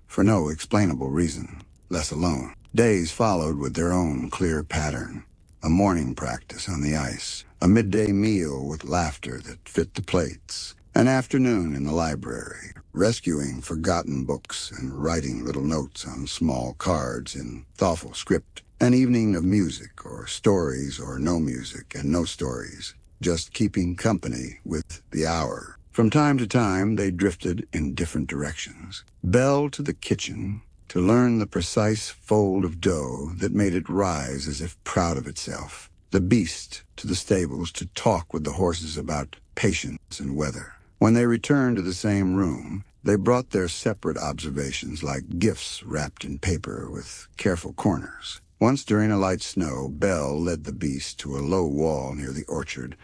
for no explainable reason, less alone. Days followed with their own clear pattern. A morning practice on the ice, a midday meal with laughter that fit the plates, an afternoon in the library, rescuing forgotten books and writing little notes on small cards in thoughtful script, an evening of music or stories or no music and no stories, just keeping company with the hour. From time to time, they drifted in different directions. Belle to the kitchen, to learn the precise fold of dough that made it rise as if proud of itself. The beast to the stables to talk with the horses about patience and weather. When they returned to the same room, they brought their separate observations like gifts wrapped in paper with careful corners. Once during a light snow, Belle led the beast to a low wall near the orchard,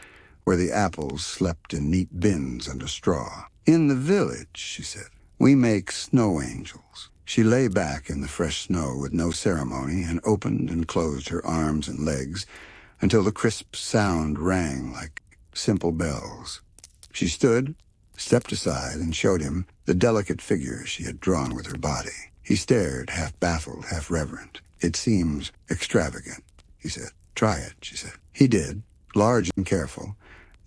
where the apples slept in neat bins under straw. "In the village," she said, "we make snow angels." She lay back in the fresh snow with no ceremony and opened and closed her arms and legs until the crisp sound rang like simple bells. She stood, stepped aside, and showed him the delicate figure she had drawn with her body. He stared, half baffled, half reverent. "It seems extravagant," he said. "Try it," she said. He did, large and careful,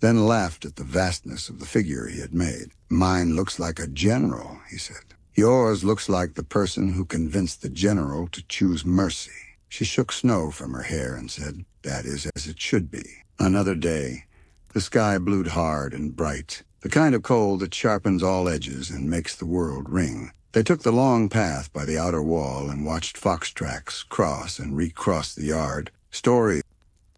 then laughed at the vastness of the figure he had made. "Mine looks like a general," he said. "Yours looks like the person who convinced the general to choose mercy." She shook snow from her hair and said, "That is as it should be." Another day. The sky blued hard and bright, the kind of cold that sharpens all edges and makes the world ring. They took the long path by the outer wall and watched fox tracks cross and recross the yard, stories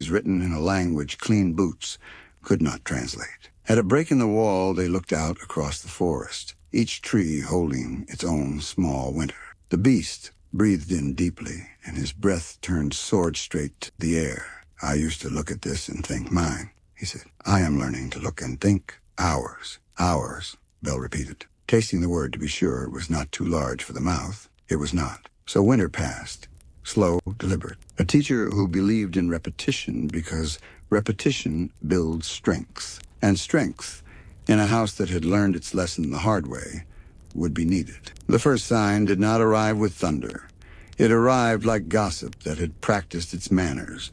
written in a language clean boots could not translate. At a break in the wall, they looked out across the forest, each tree holding its own small winter. The beast breathed in deeply, and his breath turned sword-straight to the air. "I used to look at this and think mine," he said. "I am learning to look and think ours." "Ours," Belle repeated, tasting the word to be sure it was not too large for the mouth. It was not. So winter passed, slow, deliberate. A teacher who believed in repetition because repetition builds strength. And strength, in a house that had learned its lesson the hard way, would be needed. The first sign did not arrive with thunder. It arrived like gossip that had practiced its manners.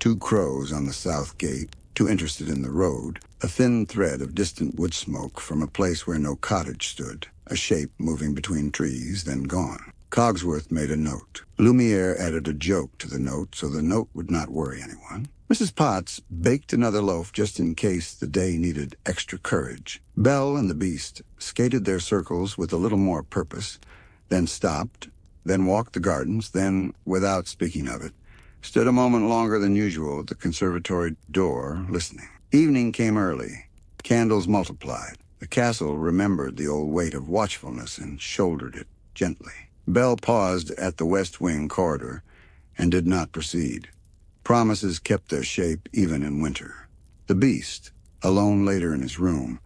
2 crows on the south gate, too interested in the road, a thin thread of distant wood smoke from a place where no cottage stood, a shape moving between trees, then gone. Cogsworth made a note. Lumiere added a joke to the note so the note would not worry anyone. Mrs. Potts baked another loaf just in case the day needed extra courage. Belle and the beast skated their circles with a little more purpose, then stopped, then walked the gardens, then, without speaking of it, stood a moment longer than usual at the conservatory door, listening. Evening came early. Candles multiplied. The castle remembered the old weight of watchfulness and shouldered it gently. Belle paused at the west wing corridor and did not proceed. Promises kept their shape even in winter. The beast, alone later in his room,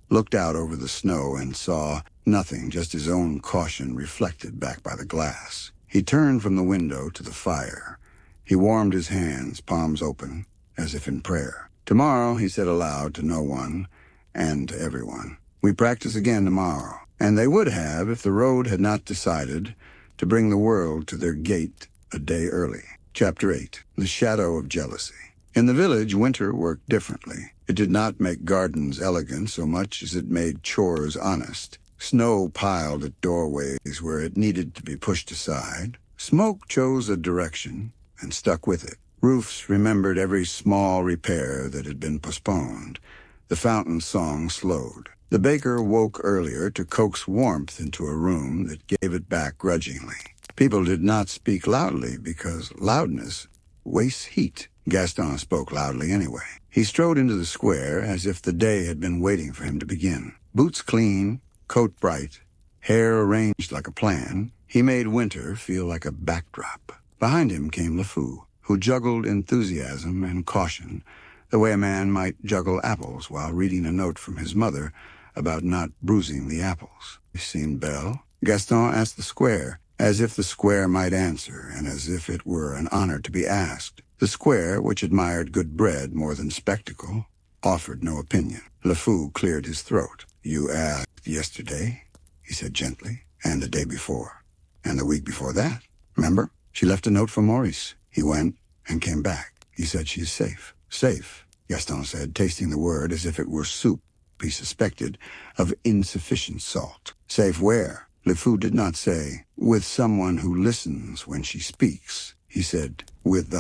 looked out over the snow and saw nothing, just his own caution reflected back by the glass. He turned from the window to the fire. He warmed his hands, palms open, as if in prayer. "Tomorrow," he said aloud to no one and to everyone, "we practice again tomorrow." And they would have if the road had not decided to bring the world to their gate a day early. Chapter 8. The Shadow of Jealousy. In the village, winter worked differently. It did not make gardens elegant so much as it made chores honest. Snow piled at doorways where it needed to be pushed aside. Smoke chose a direction and stuck with it. Roofs remembered every small repair that had been postponed. The fountain song slowed. The baker woke earlier to coax warmth into a room that gave it back grudgingly. People did not speak loudly because loudness wastes heat. Gaston spoke loudly anyway. He strode into the square as if the day had been waiting for him to begin. Boots clean, coat bright, hair arranged like a plan, he made winter feel like a backdrop. Behind him came LeFou, who juggled enthusiasm and caution, the way a man might juggle apples while reading a note from his mother about not bruising the apples. "You seen Belle?" Gaston asked the square, as if the square might answer, and as if it were an honor to be asked. The square, which admired good bread more than spectacle, offered no opinion. LeFou cleared his throat. "You asked yesterday," he said gently, "and the day before, and the week before that. Remember? She left a note for Maurice. He went and came back. He said she is safe." "Safe," Gaston said, tasting the word as if it were soup he suspected of insufficient salt. "Safe where?" LeFou did not say, "With someone who listens when she speaks." He said, "With,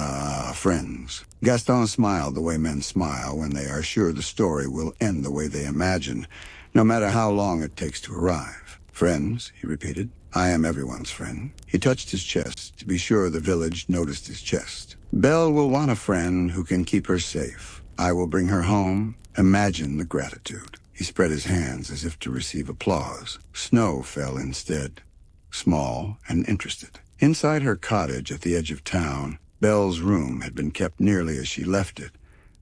friends." Gaston smiled the way men smile when they are sure the story will end the way they imagine, no matter how long it takes to arrive. "Friends," he repeated. I am everyone's friend. He touched his chest to be sure the village noticed his chest. Belle will want a friend who can keep her safe. I will bring her home. Imagine the gratitude. He spread his hands as if to receive applause. Snow fell instead, small and interested. Inside her cottage at the edge of town, Belle's room had been kept nearly as she left it,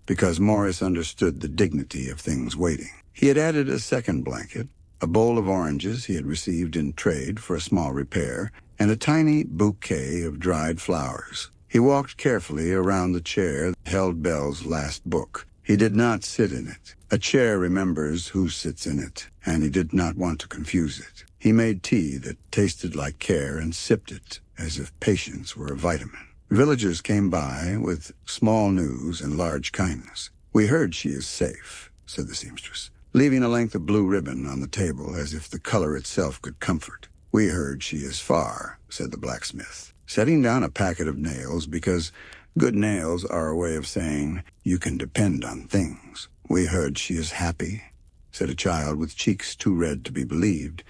because Morris understood the dignity of things waiting. He had added a second blanket, a bowl of oranges he had received in trade for a small repair, and a tiny bouquet of dried flowers. He walked carefully around the chair that held Belle's last book. He did not sit in it. A chair remembers who sits in it, and he did not want to confuse it. He made tea that tasted like care and sipped it as if patience were a vitamin. Villagers came by with small news and large kindness. "We heard she is safe," said the seamstress, leaving a length of blue ribbon on the table as if the color itself could comfort. "We heard she is far," said the blacksmith, setting down a packet of nails because good nails are a way of saying you can depend on things. "We heard she is happy," said a child with cheeks too red to be believed,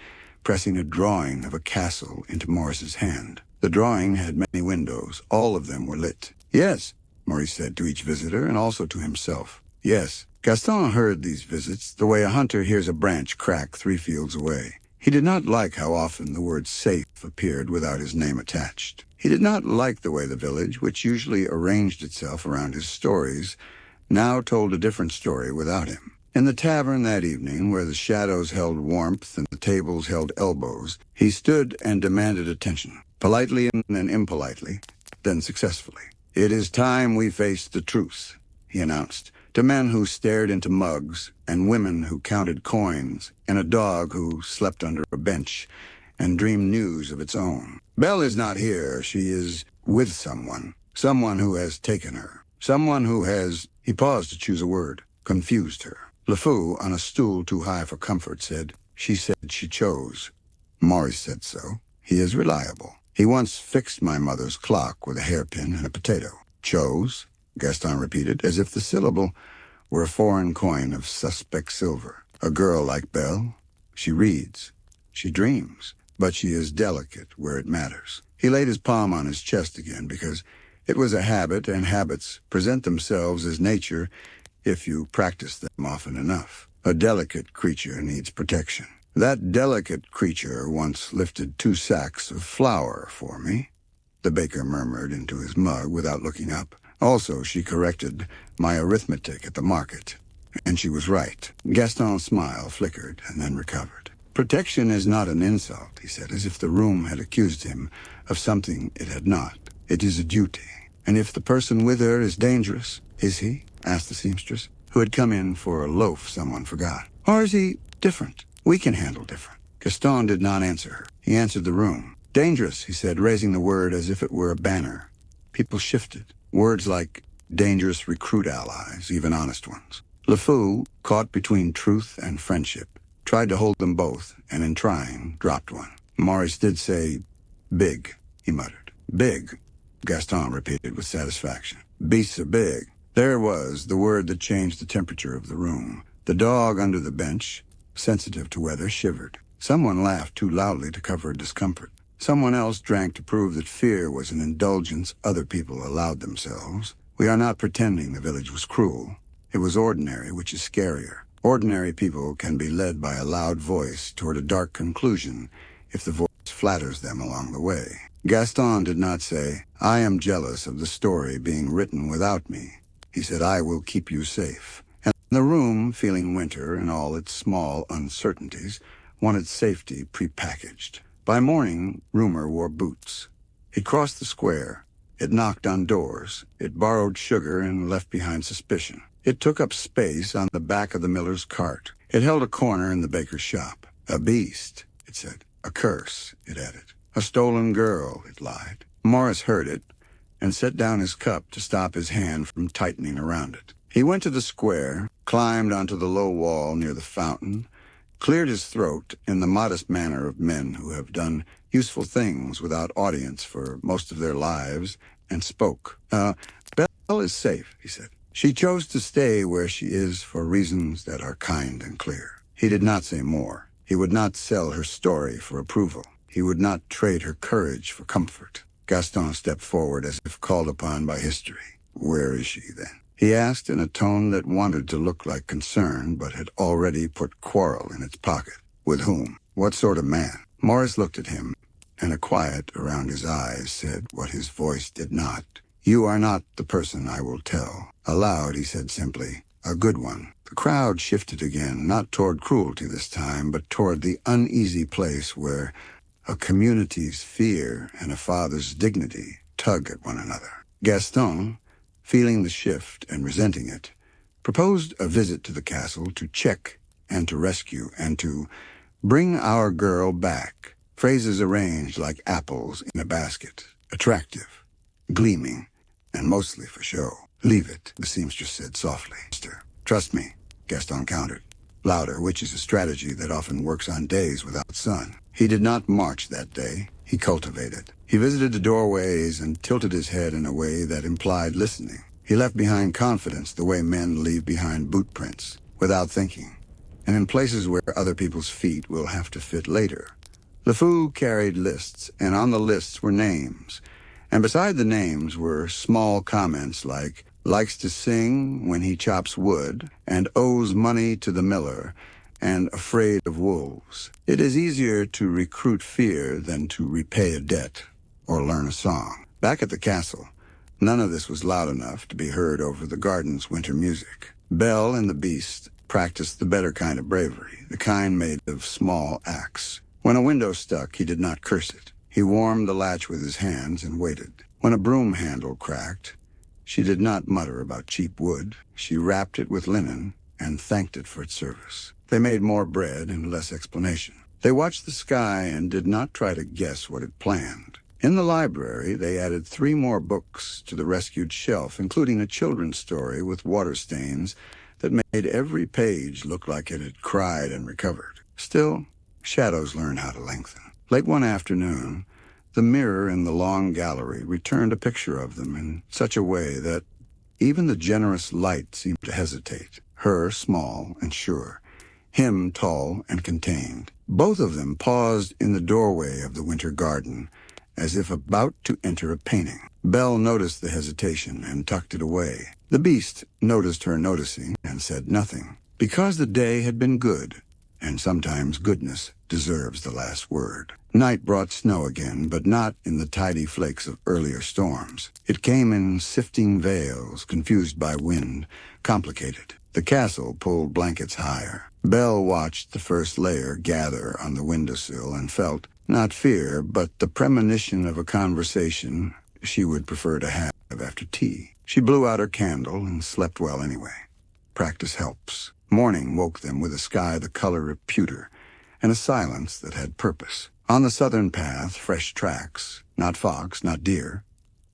pressing a drawing of a castle into Morris's hand. The drawing had many windows. All of them were lit. "Yes," Maurice said to each visitor and also to himself. "Yes." Gaston heard these visits the way a hunter hears a branch crack 3 fields away. He did not like how often the word safe appeared without his name attached. He did not like the way the village, which usually arranged itself around his stories, now told a different story without him. In the tavern that evening, where the shadows held warmth and the tables held elbows, he stood and demanded attention, politely and then impolitely, then successfully. "It is time we faced the truth," he announced, to men who stared into mugs, and women who counted coins, and a dog who slept under a bench and dreamed news of its own. "Belle is not here. She is with someone who has taken her, someone who has—" he paused to choose a word— "confused her." LeFou, on a stool too high for comfort, said, "She said she chose." Maurice said so. He is reliable. He once fixed my mother's clock with a hairpin and a potato. "Chose?" Gaston repeated, as if the syllable were a foreign coin of suspect silver. "A girl like Belle? She reads. She dreams. But she is delicate where it matters." He laid his palm on his chest again because it was a habit, and habits present themselves as nature if you practice them often enough. A delicate creature needs protection. That delicate creature once lifted 2 sacks of flour for me, the baker murmured into his mug without looking up. Also, she corrected my arithmetic at the market, and she was right. Gaston's smile flickered and then recovered. "Protection is not an insult," he said, as if the room had accused him of something it had not. "It is a duty. And if the person with her is dangerous—" "Is he?" asked the seamstress, who had come in for a loaf someone forgot. "Or is he different? We can handle different." Gaston did not answer her. He answered the room. "Dangerous," he said, raising the word as if it were a banner. People shifted. Words like dangerous recruit allies, even honest ones. LeFou, caught between truth and friendship, tried to hold them both, and in trying, dropped one. Maurice did say, "Big," he muttered. "Big," Gaston repeated with satisfaction. "Beasts are big." There was the word that changed the temperature of the room. The dog under the bench, sensitive to weather, shivered. Someone laughed too loudly to cover a discomfort. Someone else drank to prove that fear was an indulgence other people allowed themselves. We are not pretending the village was cruel. It was ordinary, which is scarier. Ordinary people can be led by a loud voice toward a dark conclusion if the voice flatters them along the way. Gaston did not say, "I am jealous of the story being written without me." He said, "I will keep you safe." And the room, feeling winter and all its small uncertainties, wanted safety prepackaged. By morning, rumor wore boots. It crossed the square. It knocked on doors. It borrowed sugar and left behind suspicion. It took up space on the back of the miller's cart. It held a corner in the baker's shop. "A beast," it said. "A curse," it added. "A stolen girl," it lied. Morris heard it and set down his cup to stop his hand from tightening around it. He went to the square, climbed onto the low wall near the fountain, cleared his throat in the modest manner of men who have done useful things without audience for most of their lives, and spoke. "Belle is safe," he said. "She chose to stay where she is for reasons that are kind and clear." He did not say more. He would not sell her story for approval. He would not trade her courage for comfort. Gaston stepped forward as if called upon by history. "Where is she, then?" he asked in a tone that wanted to look like concern, but had already put quarrel in its pocket. "With whom? What sort of man?" Morris looked at him, and a quiet around his eyes said what his voice did not. "You are not the person I will tell." Aloud, he said simply, "A good one." The crowd shifted again, not toward cruelty this time, but toward the uneasy place where a community's fear and a father's dignity tug at one another. Gaston, feeling the shift and resenting it, proposed a visit to the castle to check and to rescue and to bring our girl back. Phrases arranged like apples in a basket. Attractive, gleaming, and mostly for show. "Leave it," the seamstress said softly. "Trust me," Gaston countered, louder, which is a strategy that often works on days without sun. He did not march that day. He cultivated. He visited the doorways and tilted his head in a way that implied listening. He left behind confidence the way men leave behind boot prints, without thinking, and in places where other people's feet will have to fit later. LeFou carried lists, and on the lists were names. And beside the names were small comments like, "Likes to sing when he chops wood," and "owes money to the miller," and "afraid of wolves." It is easier to recruit fear than to repay a debt or learn a song. Back at the castle, none of this was loud enough to be heard over the garden's winter music. Belle and the beast practiced the better kind of bravery, the kind made of small acts. When a window stuck, he did not curse it. He warmed the latch with his hands and waited. When a broom handle cracked, she did not mutter about cheap wood. She wrapped it with linen and thanked it for its service. They made more bread and less explanation. They watched the sky and did not try to guess what it planned. In the library, they added 3 more books to the rescued shelf, including a children's story with water stains that made every page look like it had cried and recovered. Still, shadows learn how to lengthen. Late one afternoon, the mirror in the long gallery returned a picture of them in such a way that even the generous light seemed to hesitate. Her small and sure, him tall and contained. Both of them paused in the doorway of the winter garden, as if about to enter a painting. Belle noticed the hesitation and tucked it away. The beast noticed her noticing and said nothing, because the day had been good, and sometimes goodness deserves the last word. Night brought snow again, but not in the tidy flakes of earlier storms. It came in sifting veils, confused by wind, complicated. The castle pulled blankets higher. Belle watched the first layer gather on the windowsill and felt, not fear, but the premonition of a conversation she would prefer to have after tea. She blew out her candle and slept well anyway. Practice helps. Morning woke them with a sky the color of pewter and a silence that had purpose. On the southern path, fresh tracks, not fox, not deer,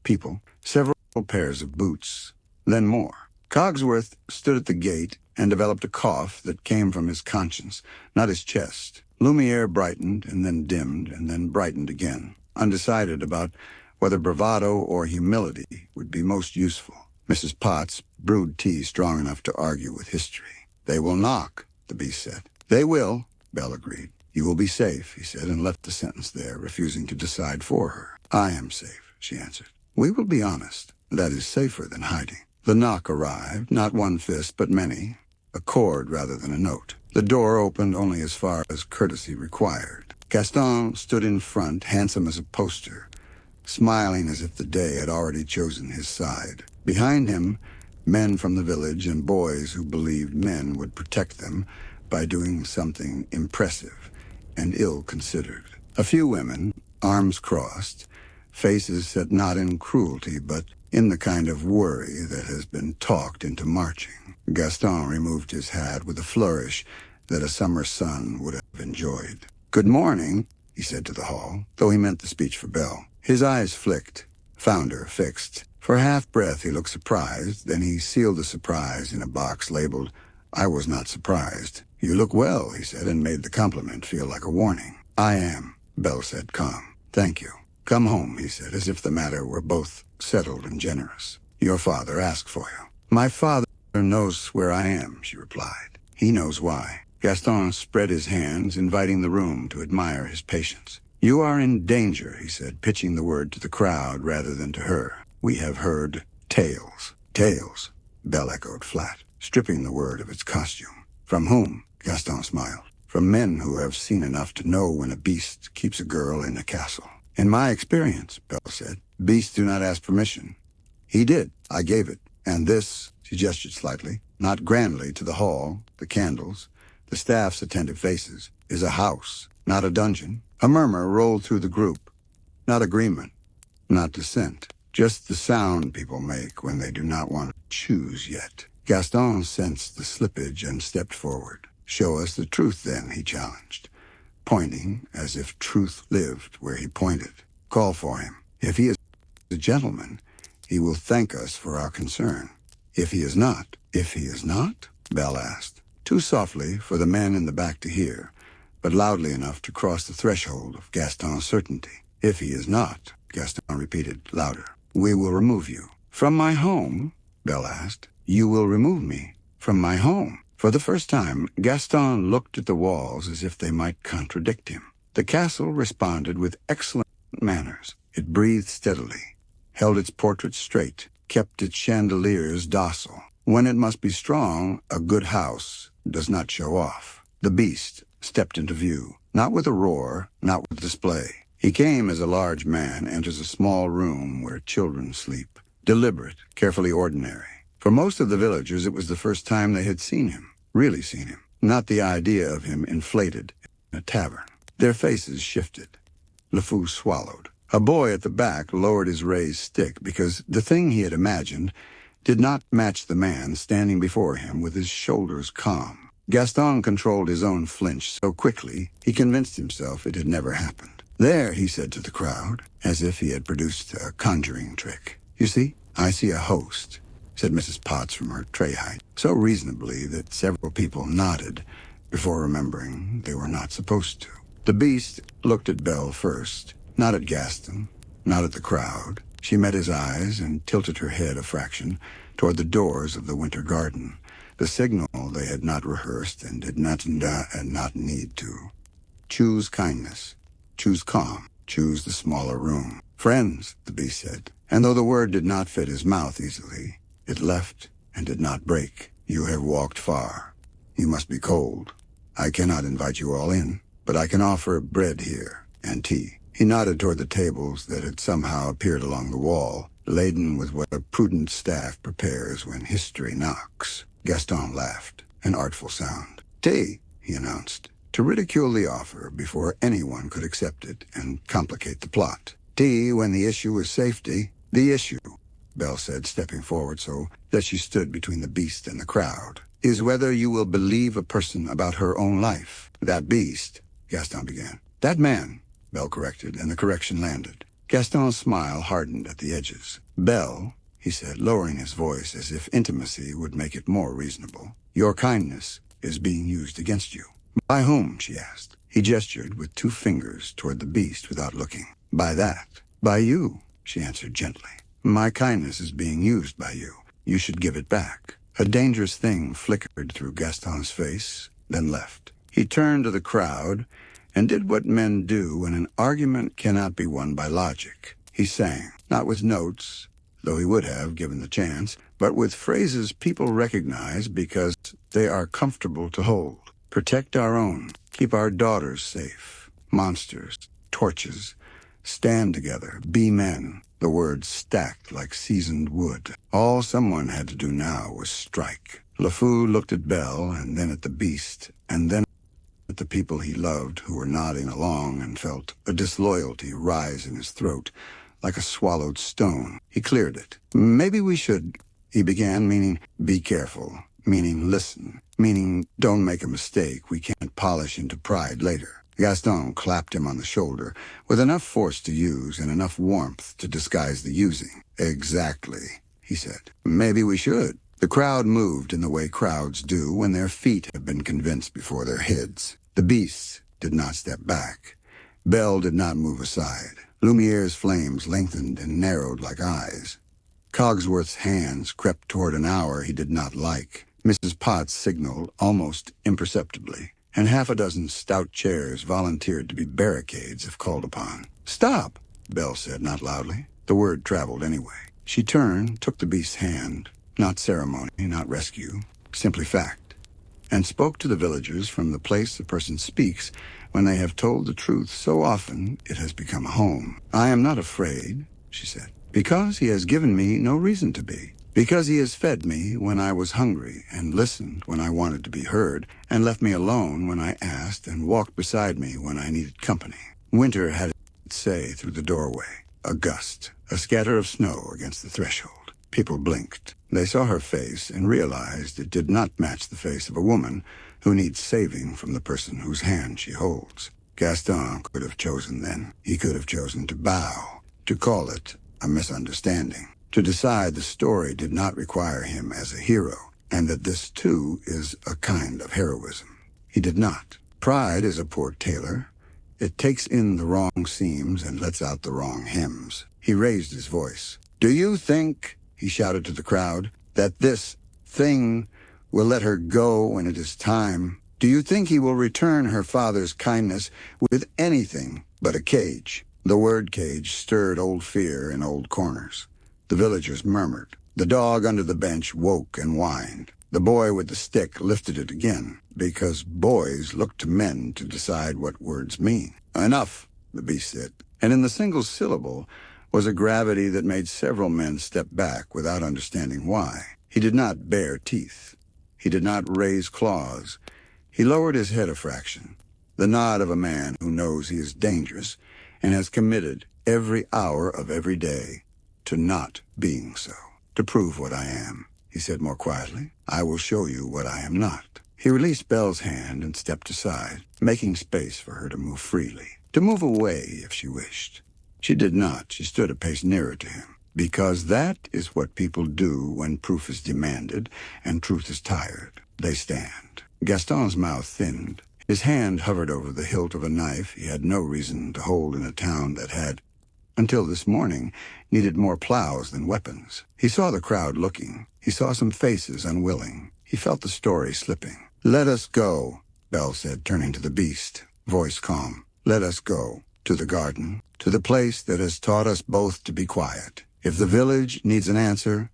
people, several pairs of boots, then more. Cogsworth stood at the gate and developed a cough that came from his conscience, not his chest. Lumiere brightened and then dimmed and then brightened again, undecided about whether bravado or humility would be most useful. Mrs. Potts brewed tea strong enough to argue with history. "They will knock," the beast said. "They will," Belle agreed. "You will be safe," he said, and left the sentence there, refusing to decide for her. "I am safe," she answered. "We will be honest. That is safer than hiding." The knock arrived, not one fist, but many, a chord rather than a note. The door opened only as far as courtesy required. Gaston stood in front, handsome as a poster, smiling as if the day had already chosen his side. Behind him, men from the village and boys who believed men would protect them by doing something impressive and ill-considered. A few women, arms crossed, faces set not in cruelty, but in the kind of worry that has been talked into marching. Gaston removed his hat with a flourish that a summer sun would have enjoyed. "Good morning," he said to the hall, though he meant the speech for Belle. His eyes flicked, found her fixed. For a half-breath he looked surprised, then he sealed the surprise in a box labeled, "I was not surprised." "You look well," he said, and made the compliment feel like a warning. "I am," Belle said, calm. "Thank you." "Come home," he said, as if the matter were both settled and generous. "Your father asked for you." "My father knows where I am," she replied. "He knows why." Gaston spread his hands, inviting the room to admire his patience. "You are in danger," he said, pitching the word to the crowd rather than to her. "We have heard tales." "Tales," Belle echoed flat, stripping the word of its costume. "From whom?" Gaston smiled. "From men who have seen enough to know when a beast keeps a girl in a castle." "In my experience," Belle said, "beasts do not ask permission." "He did. I gave it. And this," she gestured slightly, not grandly to the hall, the candles, the staff's attentive faces, "is a house, not a dungeon." A murmur rolled through the group. Not agreement, not dissent, just the sound people make when they do not want to choose yet. Gaston sensed the slippage and stepped forward. "Show us the truth, then," he challenged, pointing as if truth lived where he pointed. "Call for him. If he is a gentleman, he will thank us for our concern. If he is not." "If he is not?" Belle asked, too softly for the men in the back to hear, but loudly enough to cross the threshold of Gaston's certainty. "If he is not," Gaston repeated louder, "we will remove you." "From my home?" Belle asked. "You will remove me from my home?" For the first time, Gaston looked at the walls as if they might contradict him. The castle responded with excellent manners. It breathed steadily, held its portraits straight, kept its chandeliers docile. When it must be strong, a good house does not show off. The beast stepped into view, not with a roar, not with display. He came as a large man enters a small room where children sleep, deliberate, carefully ordinary. For most of the villagers, it was the first time they had seen him, really seen him, not the idea of him inflated in a tavern. Their faces shifted. LeFou swallowed. A boy at the back lowered his raised stick because the thing he had imagined did not match the man standing before him with his shoulders calm. Gaston controlled his own flinch so quickly he convinced himself it had never happened. "There," he said to the crowd, as if he had produced a conjuring trick. "You see, I see a host," said Mrs. Potts from her tray height, so reasonably that several people nodded before remembering they were not supposed to. The beast looked at Belle first, not at Gaston, not at the crowd. She met his eyes and tilted her head a fraction toward the doors of the winter garden, the signal they had not rehearsed and did not need to. "Choose kindness. Choose calm. Choose the smaller room." "Friends," the beast said, and though the word did not fit his mouth easily, it left and did not break. "You have walked far. You must be cold. I cannot invite you all in, but I can offer bread here and tea." He nodded toward the tables that had somehow appeared along the wall, laden with what a prudent staff prepares when history knocks. Gaston laughed, an artful sound. "Tea," he announced, to ridicule the offer before anyone could accept it and complicate the plot. "Tea when the issue is safety." "The issue," Belle said, stepping forward so that she stood between the beast and the crowd, "is whether you will believe a person about her own life." "That beast," Gaston began. "That man," Belle corrected, and the correction landed. Gaston's smile hardened at the edges. "Belle," he said, lowering his voice as if intimacy would make it more reasonable, "your kindness is being used against you." "By whom?" she asked. He gestured with 2 fingers toward the beast without looking. "By that." "By you," she answered gently. "My kindness is being used by you. You should give it back." A dangerous thing flickered through Gaston's face, then left. He turned to the crowd and did what men do when an argument cannot be won by logic. He sang, not with notes, though he would have given the chance, but with phrases people recognize because they are comfortable to hold. "Protect our own. Keep our daughters safe. Monsters. Torches. Stand together. Be men." The words stacked like seasoned wood. All someone had to do now was strike. LeFou looked at Belle and then at the beast, and then at the people he loved who were nodding along, and felt a disloyalty rise in his throat like a swallowed stone. He cleared it. "Maybe we should," he began, meaning be careful, meaning listen, meaning don't make a mistake we can't polish into pride later. Gaston clapped him on the shoulder with enough force to use and enough warmth to disguise the using. "Exactly," he said. "Maybe we should." The crowd moved in the way crowds do when their feet have been convinced before their heads. The beasts did not step back. Belle did not move aside. Lumiere's flames lengthened and narrowed like eyes. Cogsworth's hands crept toward an hour he did not like. Mrs. Potts signaled almost imperceptibly, and half a dozen stout chairs volunteered to be barricades if called upon. "Stop," Belle said, not loudly. The word traveled anyway. She turned, took the beast's hand, not ceremony, not rescue, simply fact, and spoke to the villagers from the place a person speaks when they have told the truth so often it has become a home. "I am not afraid," she said, "because he has given me no reason to be. Because he has fed me when I was hungry, and listened when I wanted to be heard, and left me alone when I asked, and walked beside me when I needed company." Winter had its say through the doorway. A gust, a scatter of snow against the threshold. People blinked. They saw her face and realized it did not match the face of a woman who needs saving from the person whose hand she holds. Gaston could have chosen then. He could have chosen to bow, to call it a misunderstanding, to decide the story did not require him as a hero, and that this, too, is a kind of heroism. He did not. Pride is a poor tailor. It takes in the wrong seams and lets out the wrong hems. He raised his voice. "Do you think," he shouted to the crowd, "that this thing will let her go when it is time? Do you think he will return her father's kindness with anything but a cage?" The word cage stirred old fear in old corners. The villagers murmured. The dog under the bench woke and whined. The boy with the stick lifted it again, because boys look to men to decide what words mean. "Enough," the beast said, and in the single syllable was a gravity that made several men step back without understanding why. He did not bare teeth. He did not raise claws. He lowered his head a fraction, the nod of a man who knows he is dangerous and has committed every hour of every day to not being so. "To prove what I am," he said more quietly, "I will show you what I am not." He released Belle's hand and stepped aside, making space for her to move freely, to move away if she wished. She did not. She stood a pace nearer to him, because that is what people do when proof is demanded and truth is tired. They stand. Gaston's mouth thinned. His hand hovered over the hilt of a knife he had no reason to hold in a town that had, until this morning, needed more plows than weapons. He saw the crowd looking. He saw some faces unwilling. He felt the story slipping. "Let us go," Belle said, turning to the beast, voice calm. "Let us go to the garden, to the place that has taught us both to be quiet. If the village needs an answer,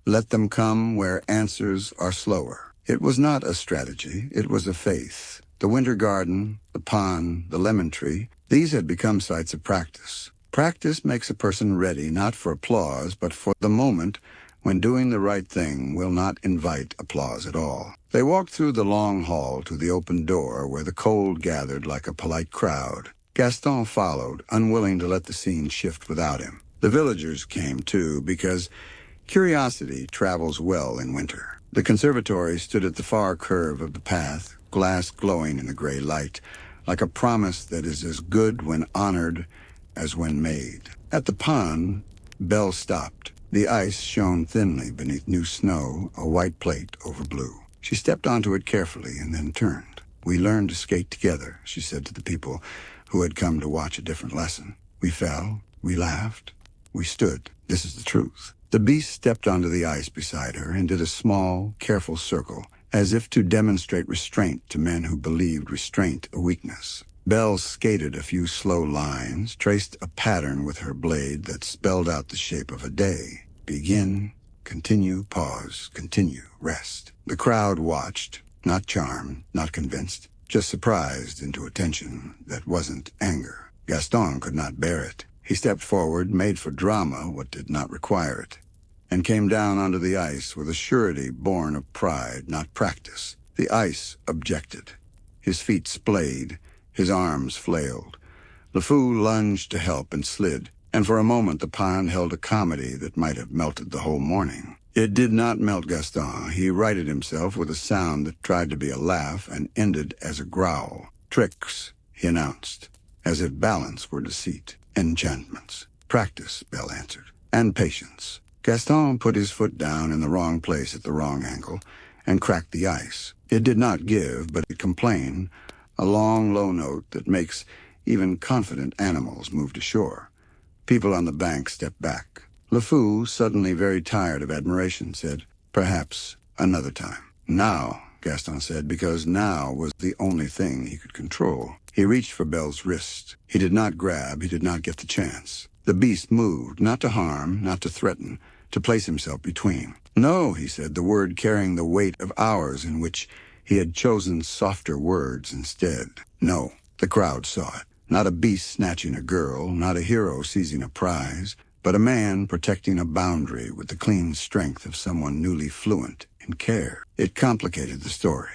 let them come where answers are slower." It was not a strategy. It was a faith. The winter garden, the pond, the lemon tree, these had become sites of practice. Practice makes a person ready not for applause, but for the moment when doing the right thing will not invite applause at all. They walked through the long hall to the open door where the cold gathered like a polite crowd. Gaston followed, unwilling to let the scene shift without him. The villagers came too, because curiosity travels well in winter. The conservatory stood at the far curve of the path, glass glowing in the gray light, like a promise that is as good when honored as when made. At the pond, Belle stopped. The ice shone thinly beneath new snow, a white plate over blue. She stepped onto it carefully and then turned. "We learned to skate together," she said to the people who had come to watch a different lesson. "We fell, we laughed, we stood. This is the truth." The beast stepped onto the ice beside her and did a small, careful circle, as if to demonstrate restraint to men who believed restraint a weakness. Belle skated a few slow lines, traced a pattern with her blade that spelled out the shape of a day. Begin, continue, pause, continue, rest. The crowd watched, not charmed, not convinced, just surprised into attention that wasn't anger. Gaston could not bear it. He stepped forward, made for drama what did not require it, and came down onto the ice with a surety born of pride, not practice. The ice objected. His feet splayed. His arms flailed. LeFou lunged to help and slid, and for a moment the pond held a comedy that might have melted the whole morning. It did not melt Gaston. He righted himself with a sound that tried to be a laugh and ended as a growl. "Tricks," he announced, as if balance were deceit. "Enchantments." "Practice," Belle answered. "And patience." Gaston put his foot down in the wrong place at the wrong angle and cracked the ice. It did not give, but it complained, a long, low note that makes even confident animals move to shore. People on the bank stepped back. LeFou, suddenly very tired of admiration, said, "Perhaps another time." Now Gaston said, because now was the only thing he could control. He reached for Belle's wrist. He did not grab, he did not get the chance. The beast moved, not to harm, not to threaten, to place himself between. No, he said, the word carrying the weight of hours in which he had chosen softer words instead. No, the crowd saw it. Not a beast snatching a girl, not a hero seizing a prize, but a man protecting a boundary with the clean strength of someone newly fluent in care. It complicated the story.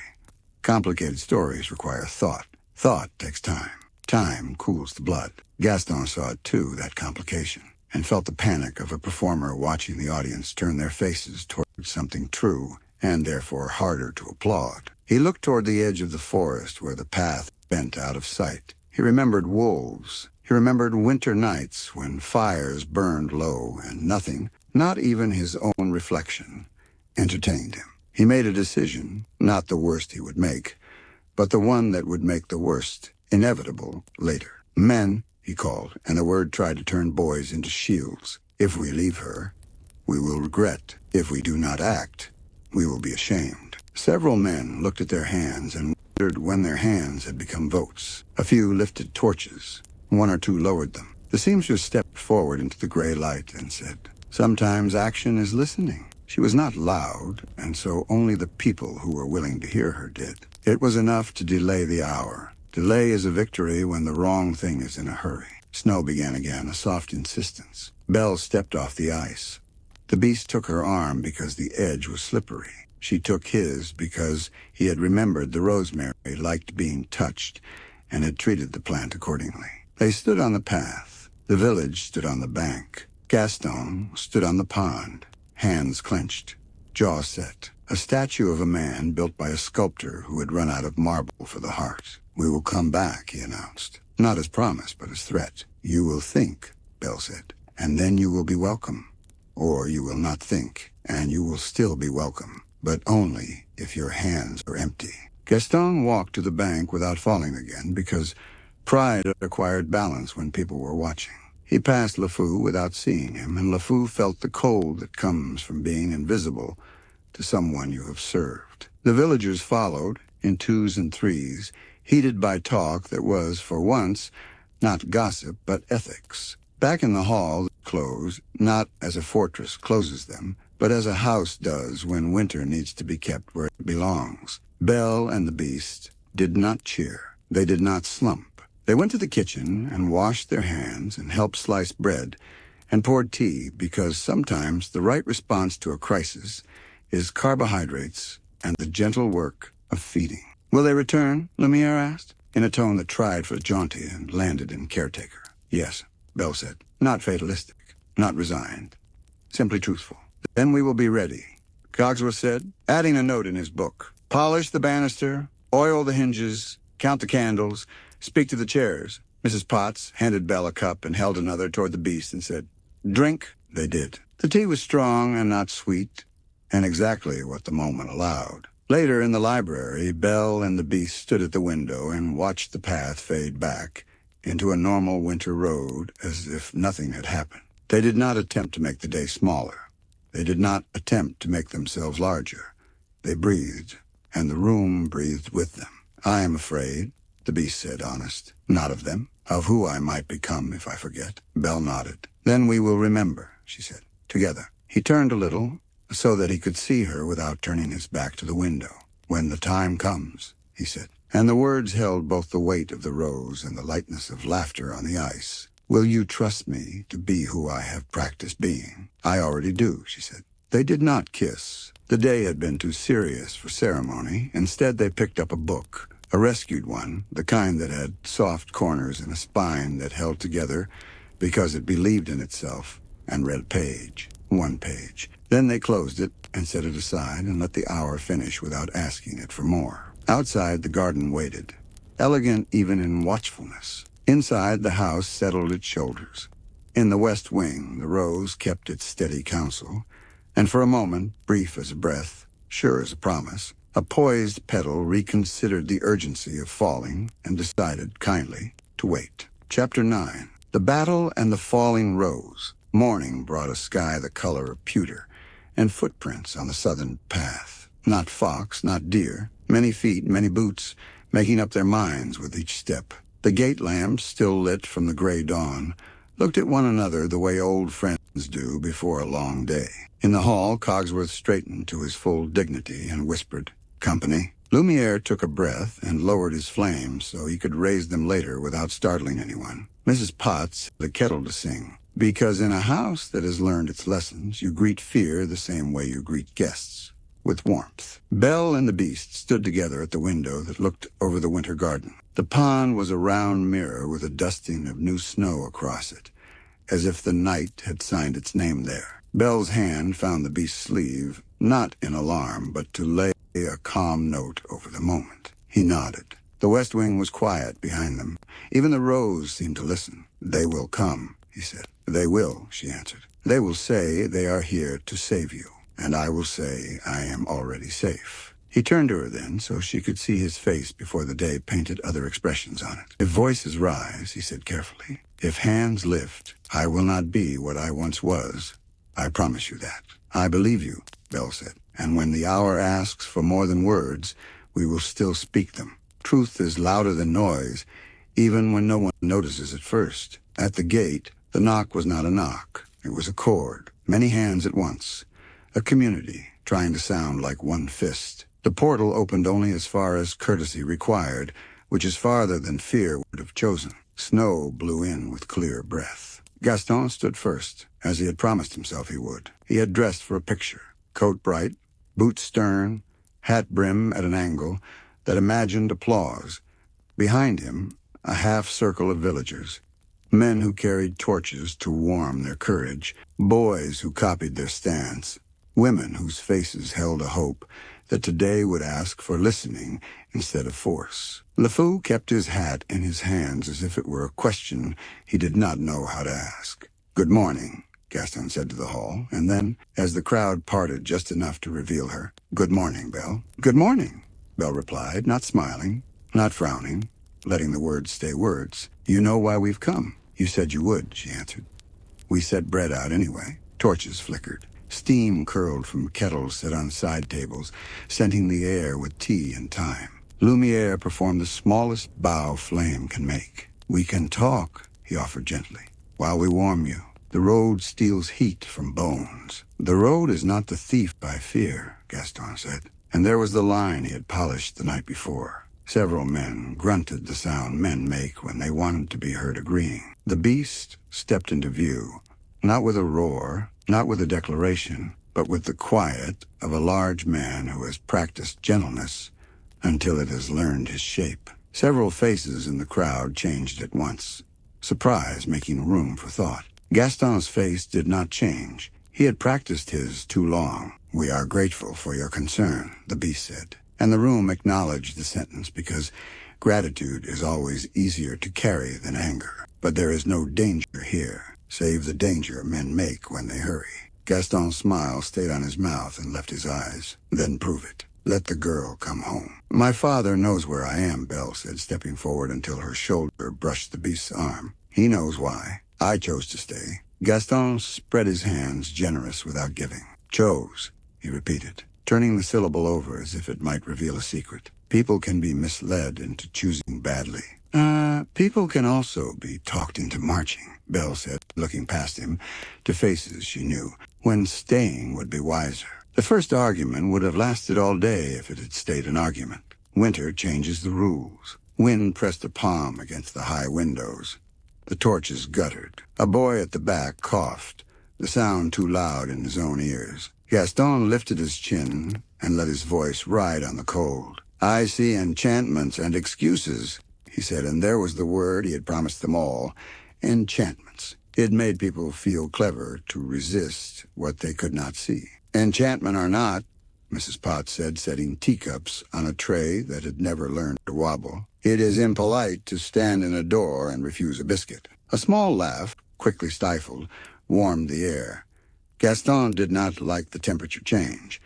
Complicated stories require thought. Thought takes time. Time cools the blood. Gaston saw it too, that complication, and felt the panic of a performer watching the audience turn their faces toward something true, and therefore harder to applaud. He looked toward the edge of the forest where the path bent out of sight. He remembered wolves. He remembered winter nights when fires burned low and nothing, not even his own reflection, entertained him. He made a decision, not the worst he would make, but the one that would make the worst inevitable later. Men, he called, and the word tried to turn boys into shields. If we leave her, we will regret. If we do not act, we will be ashamed. Several men looked at their hands and wondered when their hands had become votes. A few lifted torches. One or two lowered them. The seamstress stepped forward into the gray light and said, "Sometimes action is listening." She was not loud, and so only the people who were willing to hear her did. It was enough to delay the hour. Delay is a victory when the wrong thing is in a hurry. Snow began again, a soft insistence. Belle stepped off the ice. The beast took her arm because the edge was slippery. She took his because he had remembered the rosemary liked being touched and had treated the plant accordingly. They stood on the path. The village stood on the bank. Gaston stood on the pond, hands clenched, jaw set. A statue of a man built by a sculptor who had run out of marble for the heart. "We will come back," he announced. Not as promise, but as threat. "You will think," Belle said, "and then you will be welcome. Or you will not think, and you will still be welcome, but only if your hands are empty." Gaston walked to the bank without falling again, because pride acquired balance when people were watching. He passed LeFou without seeing him, and LeFou felt the cold that comes from being invisible to someone you have served. The villagers followed, in twos and threes, heated by talk that was, for once, not gossip, but ethics. Back in the hall, closed, not as a fortress closes them, but as a house does when winter needs to be kept where it belongs. Belle and the beast did not cheer. They did not slump. They went to the kitchen and washed their hands and helped slice bread and poured tea, because sometimes the right response to a crisis is carbohydrates and the gentle work of feeding. "Will they return?" Lumiere asked, in a tone that tried for jaunty and landed in caretaker. "Yes," Belle said, not fatalistic, not resigned, simply truthful. "Then we will be ready," Cogsworth said, adding a note in his book. "Polish the banister, oil the hinges, count the candles, speak to the chairs." Mrs. Potts handed Belle a cup and held another toward the beast and said, "Drink." They did. The tea was strong and not sweet, and exactly what the moment allowed. Later in the library, Belle and the beast stood at the window and watched the path fade back into a normal winter road as if nothing had happened. They did not attempt to make the day smaller. They did not attempt to make themselves larger. They breathed, and the room breathed with them. "I am afraid," the beast said, honest. "Not of them. Of who I might become if I forget." Belle nodded. "Then we will remember," she said, "together." He turned a little, so that he could see her without turning his back to the window. "When the time comes," he said, and the words held both the weight of the rose and the lightness of laughter on the ice. "Will you trust me to be who I have practiced being?" "I already do," she said. They did not kiss. The day had been too serious for ceremony. Instead, they picked up a book, a rescued one, the kind that had soft corners and a spine that held together because it believed in itself, and read a page, one page. Then they closed it and set it aside and let the hour finish without asking it for more. Outside, the garden waited, elegant even in watchfulness. Inside, the house settled its shoulders. In the west wing, the rose kept its steady counsel, and for a moment, brief as a breath, sure as a promise, a poised petal reconsidered the urgency of falling and decided, kindly, to wait. Chapter 9. The battle and the falling rose. Morning brought a sky the color of pewter, and footprints on the southern path. Not fox, not deer, Many feet, many boots, making up their minds with each step. The gate lamps, still lit from the gray dawn, looked at one another the way old friends do before a long day. In the hall, Cogsworth straightened to his full dignity and whispered, "Company." Lumiere took a breath and lowered his flames so he could raise them later without startling anyone. Mrs. Potts had a kettle to sing, because in a house that has learned its lessons, you greet fear the same way you greet guests, with warmth. Belle and the beast stood together at the window that looked over the winter garden. The pond was a round mirror with a dusting of new snow across it, as if the night had signed its name there. Belle's hand found the beast's sleeve, not in alarm, but to lay a calm note over the moment. He nodded. The west wing was quiet behind them. Even the rose seemed to listen. "They will come," he said. "They will," she answered. "They will say they are here to save you, and I will say I am already safe." He turned to her then so she could see his face before the day painted other expressions on it. "If voices rise," he said carefully, "if hands lift, I will not be what I once was. I promise you that." "I believe you," Belle said. "And when the hour asks for more than words, we will still speak them. Truth is louder than noise, even when no one notices at first." At the gate, the knock was not a knock. It was a chord, many hands at once, a community trying to sound like one fist. The portal opened only as far as courtesy required, which is farther than fear would have chosen. Snow blew in with clear breath. Gaston stood first, as he had promised himself he would. He had dressed for a picture, coat bright, boots stern, hat brim at an angle that imagined applause. Behind him, a half-circle of villagers, men who carried torches to warm their courage, boys who copied their stance, women whose faces held a hope that today would ask for listening instead of force. LeFou kept his hat in his hands as if it were a question he did not know how to ask. "Good morning," Gaston said to the hall, and then, as the crowd parted just enough to reveal her, "Good morning, Belle." "Good morning," Belle replied, not smiling, not frowning, letting the words stay words. "You know why we've come." "You said you would," she answered. "We set bread out anyway." Torches flickered. Steam curled from kettles set on side tables, scenting the air with tea and thyme. Lumiere performed the smallest bow flame can make. "We can talk," he offered gently, "while we warm you. The road steals heat from bones." "The road is not the thief I fear," Gaston said, and there was the line he had polished the night before. Several men grunted the sound men make when they wanted to be heard agreeing. The beast stepped into view, not with a roar, not with a declaration, but with the quiet of a large man who has practiced gentleness until it has learned his shape. Several faces in the crowd changed at once, surprise making room for thought. Gaston's face did not change. He had practiced his too long. "We are grateful for your concern," the beast said, and the room acknowledged the sentence because gratitude is always easier to carry than anger. "But there is no danger here, save the danger men make when they hurry." Gaston's smile stayed on his mouth and left his eyes. "Then prove it. Let the girl come home." "My father knows where I am," Belle said, stepping forward until her shoulder brushed the beast's arm. "He knows why. I chose to stay." Gaston spread his hands, generous without giving. "Chose," he repeated, turning the syllable over as if it might reveal a secret. "People can be misled into choosing badly." People can also be talked into marching," Belle said, looking past him to faces she knew, "when staying would be wiser. The first argument would have lasted all day if it had stayed an argument. Winter changes the rules." Wind pressed a palm against the high windows. The torches guttered. A boy at the back coughed, the sound too loud in his own ears. Gaston lifted his chin and let his voice ride on the cold. "I see enchantments and excuses," he said, and there was the word he had promised them all, enchantments. It made people feel clever to resist what they could not see. "Enchantment or not," Mrs. Potts said, setting teacups on a tray that had never learned to wobble, "it is impolite to stand in a door and refuse a biscuit." A small laugh, quickly stifled, warmed the air. Gaston did not like the temperature change.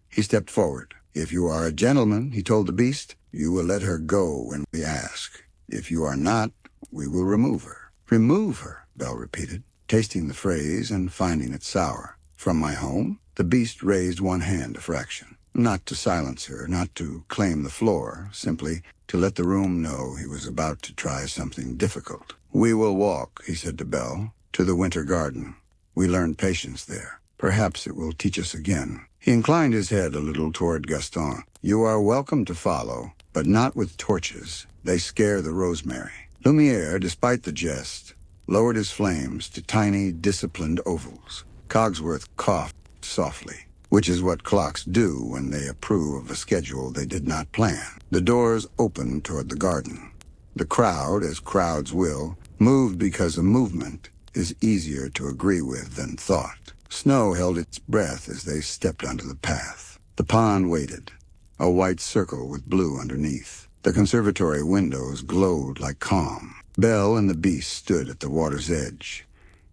He stepped forward. "If you are a gentleman," he told the beast, "you will let her go when we ask. If you are not, we will remove her." "Remove her," Belle repeated, tasting the phrase and finding it sour. "From my home?" The beast raised one hand a fraction. Not to silence her, not to claim the floor, simply to let the room know he was about to try something difficult. "We will walk," he said to Belle, "to the winter garden. We learned patience there. Perhaps it will teach us again." He inclined his head a little toward Gaston. "You are welcome to follow, but not with torches. They scare the rosemary." Lumiere, despite the jest, lowered his flames to tiny, disciplined ovals. Cogsworth coughed softly, which is what clocks do when they approve of a schedule they did not plan. The doors opened toward the garden. The crowd, as crowds will, moved because a movement is easier to agree with than thought. Snow held its breath as they stepped onto the path. The pond waited, a white circle with blue underneath. The conservatory windows glowed like calm. Belle and the beast stood at the water's edge.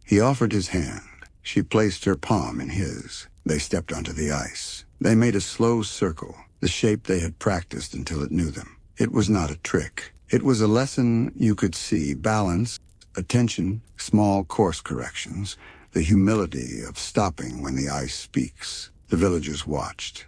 He offered his hand. She placed her palm in his. They stepped onto the ice. They made a slow circle, the shape they had practiced until it knew them. It was not a trick. It was a lesson you could see: balance, attention, small course corrections, the humility of stopping when the ice speaks. The villagers watched.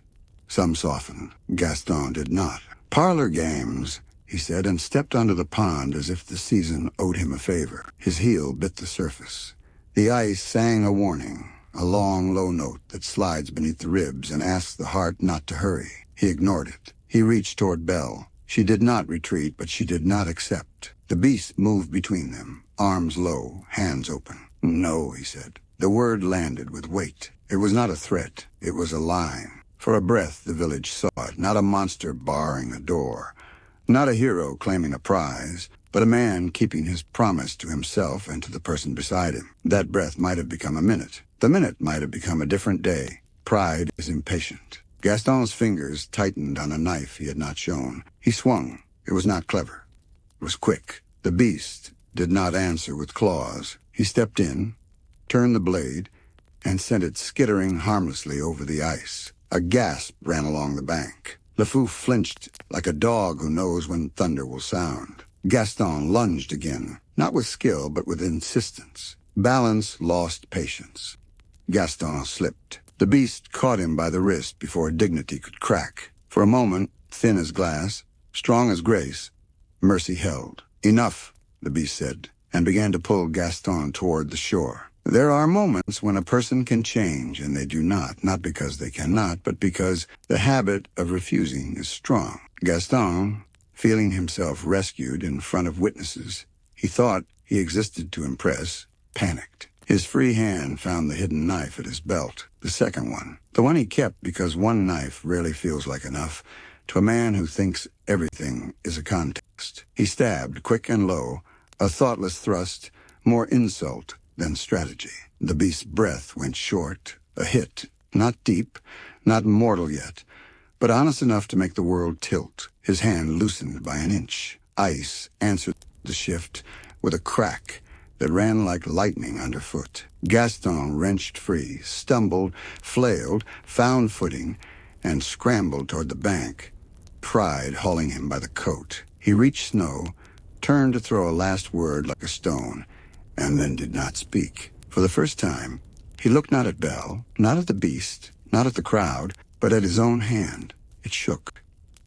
Some softened. Gaston did not. "Parlor games," he said, and stepped onto the pond as if the season owed him a favor. His heel bit the surface. The ice sang a warning, a long, low note that slides beneath the ribs and asks the heart not to hurry. He ignored it. He reached toward Belle. She did not retreat, but she did not accept. The beast moved between them, arms low, hands open. "No," he said. The word landed with weight. It was not a threat. It was a line. For a breath, the village saw it, not a monster barring a door, not a hero claiming a prize, but a man keeping his promise to himself and to the person beside him. That breath might have become a minute. The minute might have become a different day. Pride is impatient. Gaston's fingers tightened on a knife he had not shown. He swung. It was not clever. It was quick. The beast did not answer with claws. He stepped in, turned the blade, and sent it skittering harmlessly over the ice. A gasp ran along the bank. LeFou flinched like a dog who knows when thunder will sound. Gaston lunged again, not with skill, but with insistence. Balance lost patience. Gaston slipped. The beast caught him by the wrist before dignity could crack. For a moment, thin as glass, strong as grace, mercy held. "Enough," the beast said, and began to pull Gaston toward the shore. There are moments when a person can change and they do not because they cannot, but because the habit of refusing is strong. Gaston, feeling himself rescued in front of witnesses he thought he existed to impress, panicked. His free hand found the hidden knife at his belt, the second one, the one he kept because one knife rarely feels like enough to a man who thinks everything is a contest. He stabbed, quick and low, a thoughtless thrust, more insult than strategy. The beast's breath went short, a hit, not deep, not mortal yet, but honest enough to make the world tilt. His hand loosened by an inch. Ice answered the shift with a crack that ran like lightning underfoot. Gaston wrenched free, stumbled, flailed, found footing, and scrambled toward the bank, pride hauling him by the coat. He reached snow, turned to throw a last word like a stone, and then did not speak. For the first time, he looked not at Belle, not at the beast, not at the crowd, but at his own hand. It shook.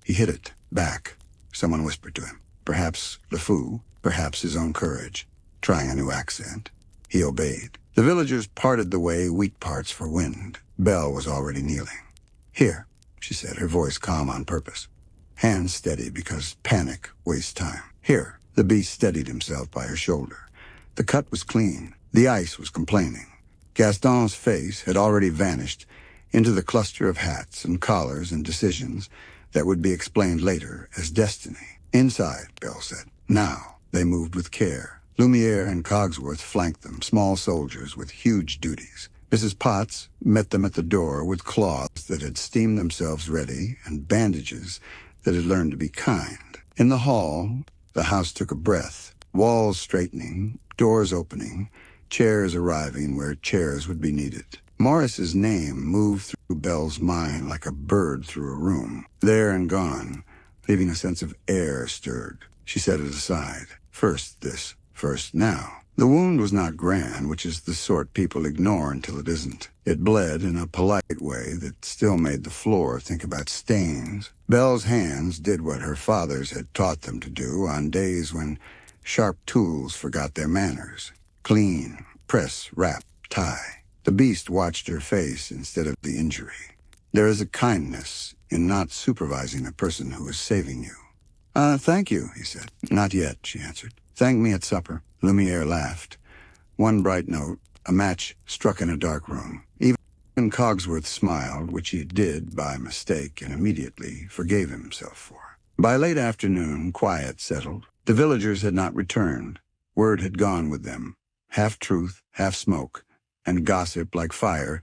He hit it back. Someone whispered to him. Perhaps LeFou, perhaps his own courage. Trying a new accent. He obeyed. The villagers parted the way wheat parts for wind. Belle was already kneeling. "Here," she said, her voice calm on purpose. Hands steady because panic wastes time. "Here." The beast steadied himself by her shoulder. The cut was clean. The ice was complaining. Gaston's face had already vanished into the cluster of hats and collars and decisions that would be explained later as destiny. "Inside," Belle said. Now they moved with care. Lumiere and Cogsworth flanked them, small soldiers with huge duties. Mrs. Potts met them at the door with cloths that had steamed themselves ready and bandages that had learned to be kind. In the hall, the house took a breath. Walls straightening, doors opening, chairs arriving where chairs would be needed. Morris's name moved through Belle's mind like a bird through a room. There and gone, leaving a sense of air stirred. She set it aside. First this, first now. The wound was not grand, which is the sort people ignore until it isn't. It bled in a polite way that still made the floor think about stains. Belle's hands did what her fathers had taught them to do on days when sharp tools forgot their manners. Clean, press, wrap, tie. The beast watched her face instead of the injury. There is a kindness in not supervising the person who is saving you. Thank you, he said. Not yet, she answered. Thank me at supper. Lumiere laughed. One bright note, a match struck in a dark room. Even Cogsworth smiled, which he did by mistake and immediately forgave himself for. By late afternoon, quiet settled. The villagers had not returned. Word had gone with them. Half truth, half smoke, and gossip like fire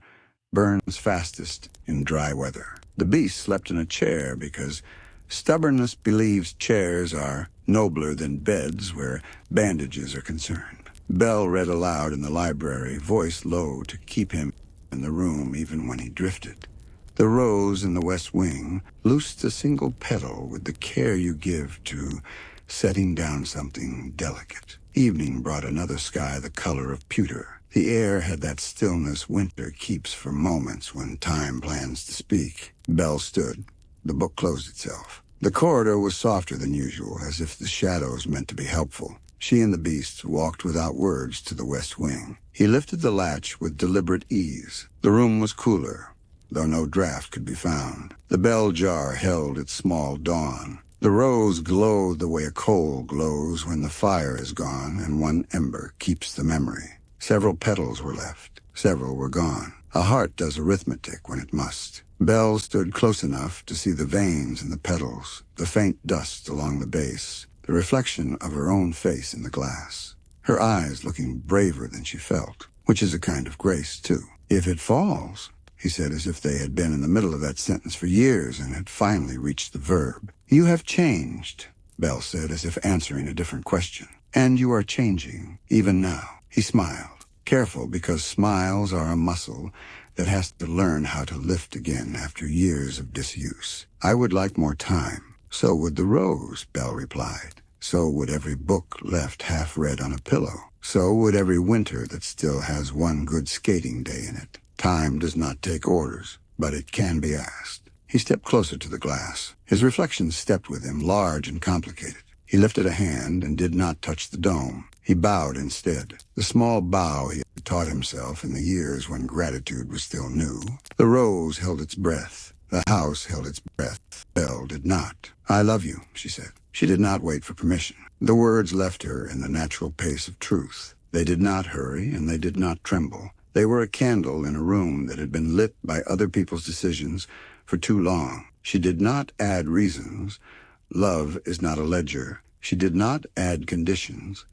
burns fastest in dry weather. The beast slept in a chair because stubbornness believes chairs are nobler than beds where bandages are concerned. Belle read aloud in the library, voice low to keep him in the room even when he drifted. The rose in the west wing loosed a single petal with the care you give to setting down something delicate. Evening brought another sky the color of pewter. The air had that stillness winter keeps for moments when time plans to speak. Belle stood. The book closed itself. The corridor was softer than usual, as if the shadows meant to be helpful. She and the beast walked without words to the west wing. He lifted the latch with deliberate ease. The room was cooler, though no draft could be found. The bell jar held its small dawn. The rose glowed the way a coal glows when the fire is gone and one ember keeps the memory. Several petals were left. Several were gone. A heart does arithmetic when it must. Belle stood close enough to see the veins in the petals, the faint dust along the base, the reflection of her own face in the glass. Her eyes looking braver than she felt, which is a kind of grace, too. If it falls, he said as if they had been in the middle of that sentence for years and had finally reached the verb. You have changed, Belle said as if answering a different question. And you are changing, even now. He smiled. Careful, because smiles are a muscle that has to learn how to lift again after years of disuse. I would like more time. So would the rose, Belle replied. So would every book left half read on a pillow. So would every winter that still has one good skating day in it. Time does not take orders, but it can be asked. He stepped closer to the glass. His reflection stepped with him, large and complicated. He lifted a hand and did not touch the dome. He bowed instead, the small bow he had taught himself in the years when gratitude was still new. The rose held its breath. The house held its breath. Belle did not. I love you, she said. She did not wait for permission. The words left her in the natural pace of truth. They did not hurry, and they did not tremble. They were a candle in a room that had been lit by other people's decisions for too long. She did not add reasons. Love is not a ledger. She did not add conditions.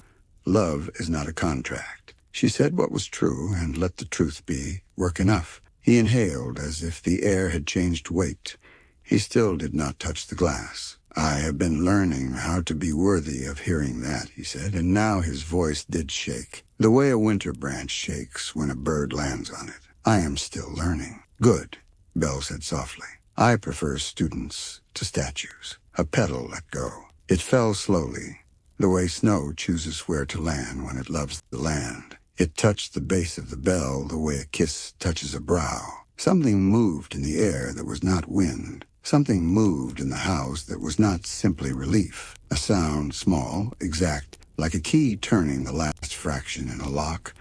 Love is not a contract. She said what was true and let the truth be work enough. He inhaled as if the air had changed weight. He still did not touch the glass. I have been learning how to be worthy of hearing that, he said, and now his voice did shake, the way a winter branch shakes when a bird lands on it. I am still learning. Good, Belle said softly. I prefer students to statues. A petal let go. It fell slowly, the way snow chooses where to land when it loves the land. It touched the base of the bell the way a kiss touches a brow. Something moved in the air that was not wind. Something moved in the house that was not simply relief. A sound, small, exact, like a key turning the last fraction in a lock,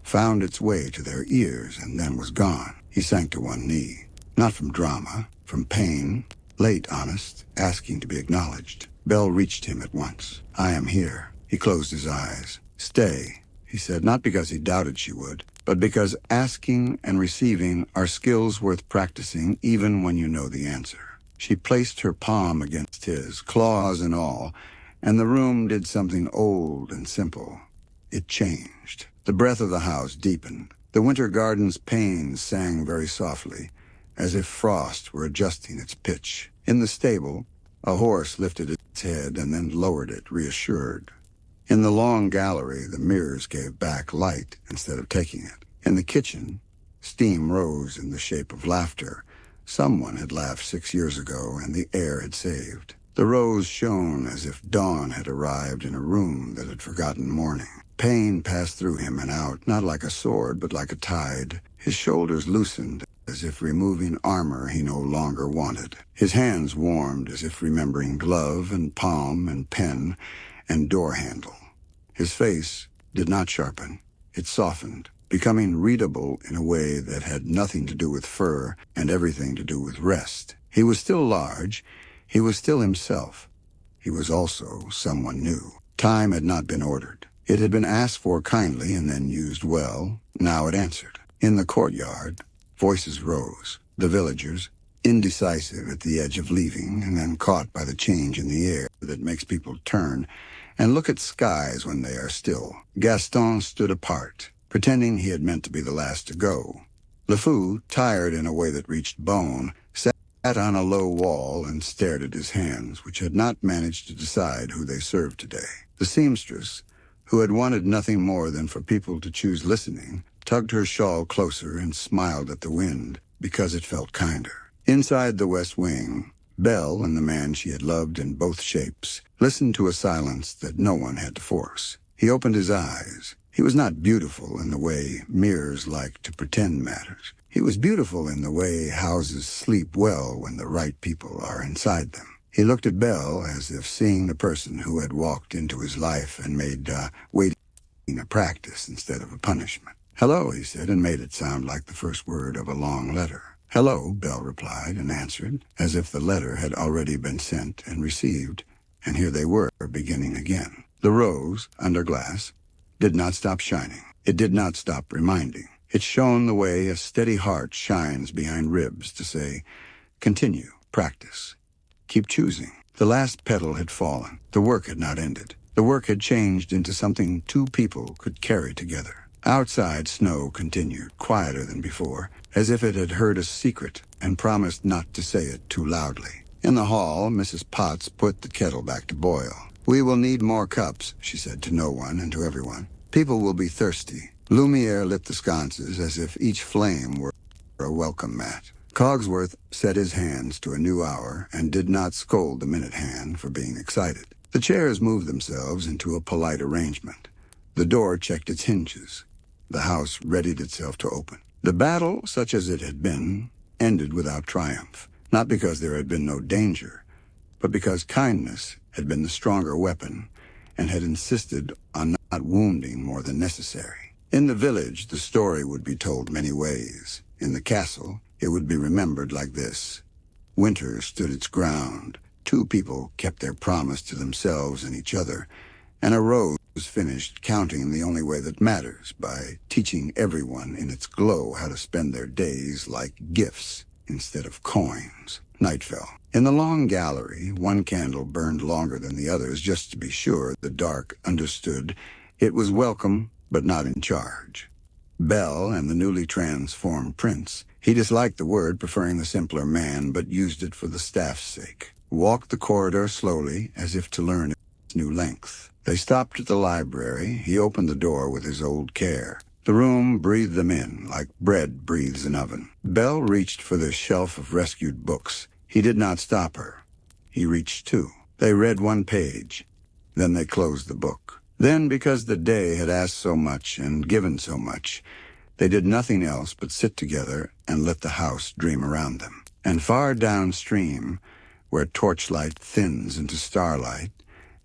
found its way to their ears and then was gone. He sank to one knee. Not from drama, from pain, late, honest, asking to be acknowledged. Belle reached him at once. I am here. He closed his eyes. Stay, he said, not because he doubted she would, but because asking and receiving are skills worth practicing even when you know the answer. She placed her palm against his, claws and all, and the room did something old and simple. It changed. The breath of the house deepened. The winter garden's panes sang very softly, as if frost were adjusting its pitch. In the stable, a horse lifted its head and then lowered it, reassured. In the long gallery, the mirrors gave back light instead of taking it. In the kitchen, steam rose in the shape of laughter. Someone had laughed 6 years ago, and the air had saved. The rose shone as if dawn had arrived in a room that had forgotten morning. Pain passed through him and out, not like a sword, but like a tide. His shoulders loosened, as if removing armor he no longer wanted. His hands warmed, as if remembering glove and palm and pen and door handle. His face did not sharpen. It softened, becoming readable in a way that had nothing to do with fur and everything to do with rest. He was still large. He was still himself. He was also someone new. Time had not been ordered. It had been asked for kindly and then used well. Now it answered. In the courtyard, voices rose. The villagers, indecisive at the edge of leaving and then caught by the change in the air that makes people turn and look at skies when they are still. Gaston stood apart, pretending he had meant to be the last to go. LeFou, tired in a way that reached bone, sat on a low wall and stared at his hands, which had not managed to decide who they served today. The seamstress, who had wanted nothing more than for people to choose listening, tugged her shawl closer and smiled at the wind because it felt kinder. Inside the West Wing, Belle and the man she had loved in both shapes listened to a silence that no one had to force. He opened his eyes. He was not beautiful in the way mirrors like to pretend matters. He was beautiful in the way houses sleep well when the right people are inside them. He looked at Belle as if seeing the person who had walked into his life and made waiting a practice instead of a punishment. "Hello," he said, and made it sound like the first word of a long letter. "Hello," Belle replied and answered, as if the letter had already been sent and received, and here they were, beginning again. The rose, under glass, did not stop shining. It did not stop reminding. It shone the way a steady heart shines behind ribs to say, "Continue, practice. Keep choosing." The last petal had fallen. The work had not ended. The work had changed into something two people could carry together. Outside, snow continued, quieter than before, as if it had heard a secret and promised not to say it too loudly. In the hall, Mrs. Potts put the kettle back to boil. "We will need more cups," she said to no one and to everyone. "People will be thirsty." Lumiere lit the sconces as if each flame were a welcome mat. Cogsworth set his hands to a new hour and did not scold the minute hand for being excited. The chairs moved themselves into a polite arrangement. The door checked its hinges. The house readied itself to open. The battle, such as it had been, ended without triumph, not because there had been no danger, but because kindness had been the stronger weapon and had insisted on not wounding more than necessary. In the village, the story would be told many ways. In the castle, it would be remembered like this. Winter stood its ground. Two people kept their promise to themselves and each other, and a rose finished counting the only way that matters, by teaching everyone in its glow how to spend their days like gifts instead of coins. Night fell. In the long gallery, one candle burned longer than the others, just to be sure the dark understood it was welcome but not in charge. Belle and the newly transformed prince, he disliked the word, preferring the simpler man, but used it for the staff's sake, walked the corridor slowly, as if to learn its new length. They stopped at the library. He opened the door with his old care. The room breathed them in, like bread breathes an oven. Belle reached for the shelf of rescued books. He did not stop her. He reached too. They read one page. Then they closed the book. Then, because the day had asked so much and given so much, they did nothing else but sit together and let the house dream around them. And far downstream, where torchlight thins into starlight,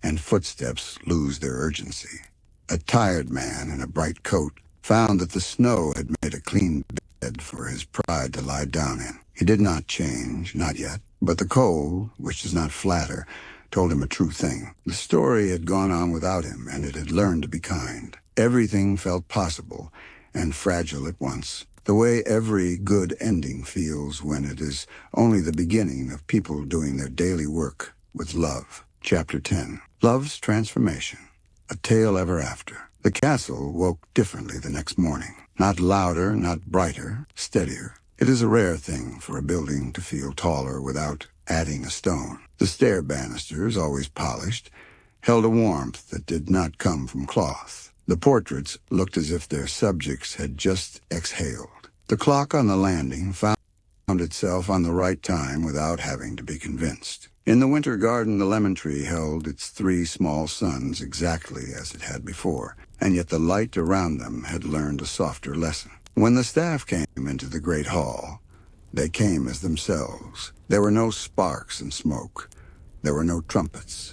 and footsteps lose their urgency, a tired man in a bright coat found that the snow had made a clean bed for his pride to lie down in. He did not change, not yet, but the cold, which does not flatter, told him a true thing. The story had gone on without him, and it had learned to be kind. Everything felt possible and fragile at once, the way every good ending feels when it is only the beginning of people doing their daily work with love. Chapter 10. Love's Transformation. A Tale Ever After. The castle woke differently the next morning. Not louder, not brighter, steadier. It is a rare thing for a building to feel taller without adding a stone. The stair banisters, always polished, held a warmth that did not come from cloth. The portraits looked as if their subjects had just exhaled. The clock on the landing found itself on the right time without having to be convinced. In the winter garden, the lemon tree held its 3 small sons exactly as it had before, and yet the light around them had learned a softer lesson. When the staff came into the great hall, they came as themselves. There were no sparks and smoke. There were no trumpets.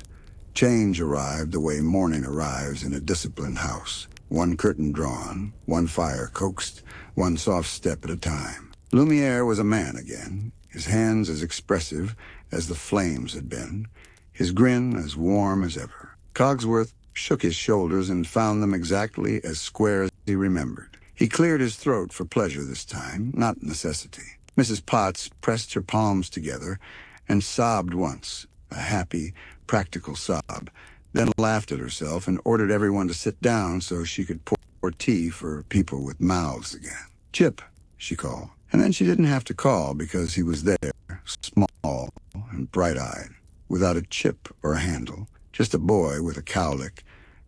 Change arrived the way morning arrives in a disciplined house. One curtain drawn, one fire coaxed, one soft step at a time. Lumiere was a man again, his hands as expressive as the flames had been, his grin as warm as ever. Cogsworth shook his shoulders and found them exactly as square as he remembered. He cleared his throat for pleasure this time, not necessity. Mrs. Potts pressed her palms together and sobbed once, a happy, practical sob, then laughed at herself and ordered everyone to sit down so she could pour tea for people with mouths again. "Chip," she called. And then she didn't have to call because he was there, small and bright-eyed, without a chip or a handle, just a boy with a cowlick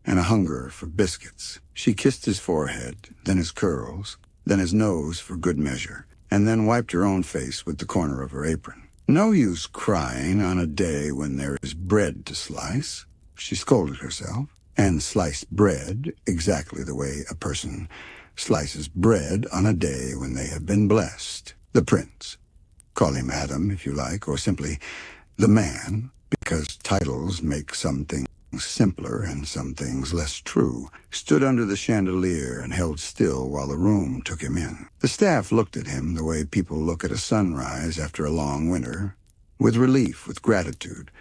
and a hunger for biscuits. She kissed his forehead, then his curls, then his nose for good measure, and then wiped her own face with the corner of her apron. "No use crying on a day when there is bread to slice," she scolded herself, and sliced bread exactly the way a person slices bread on a day when they have been blessed. The prince, call him Adam if you like, or simply the man, because titles make some things simpler and some things less true, stood under the chandelier and held still while the room took him in. The staff looked at him the way people look at a sunrise after a long winter, with relief, with gratitude,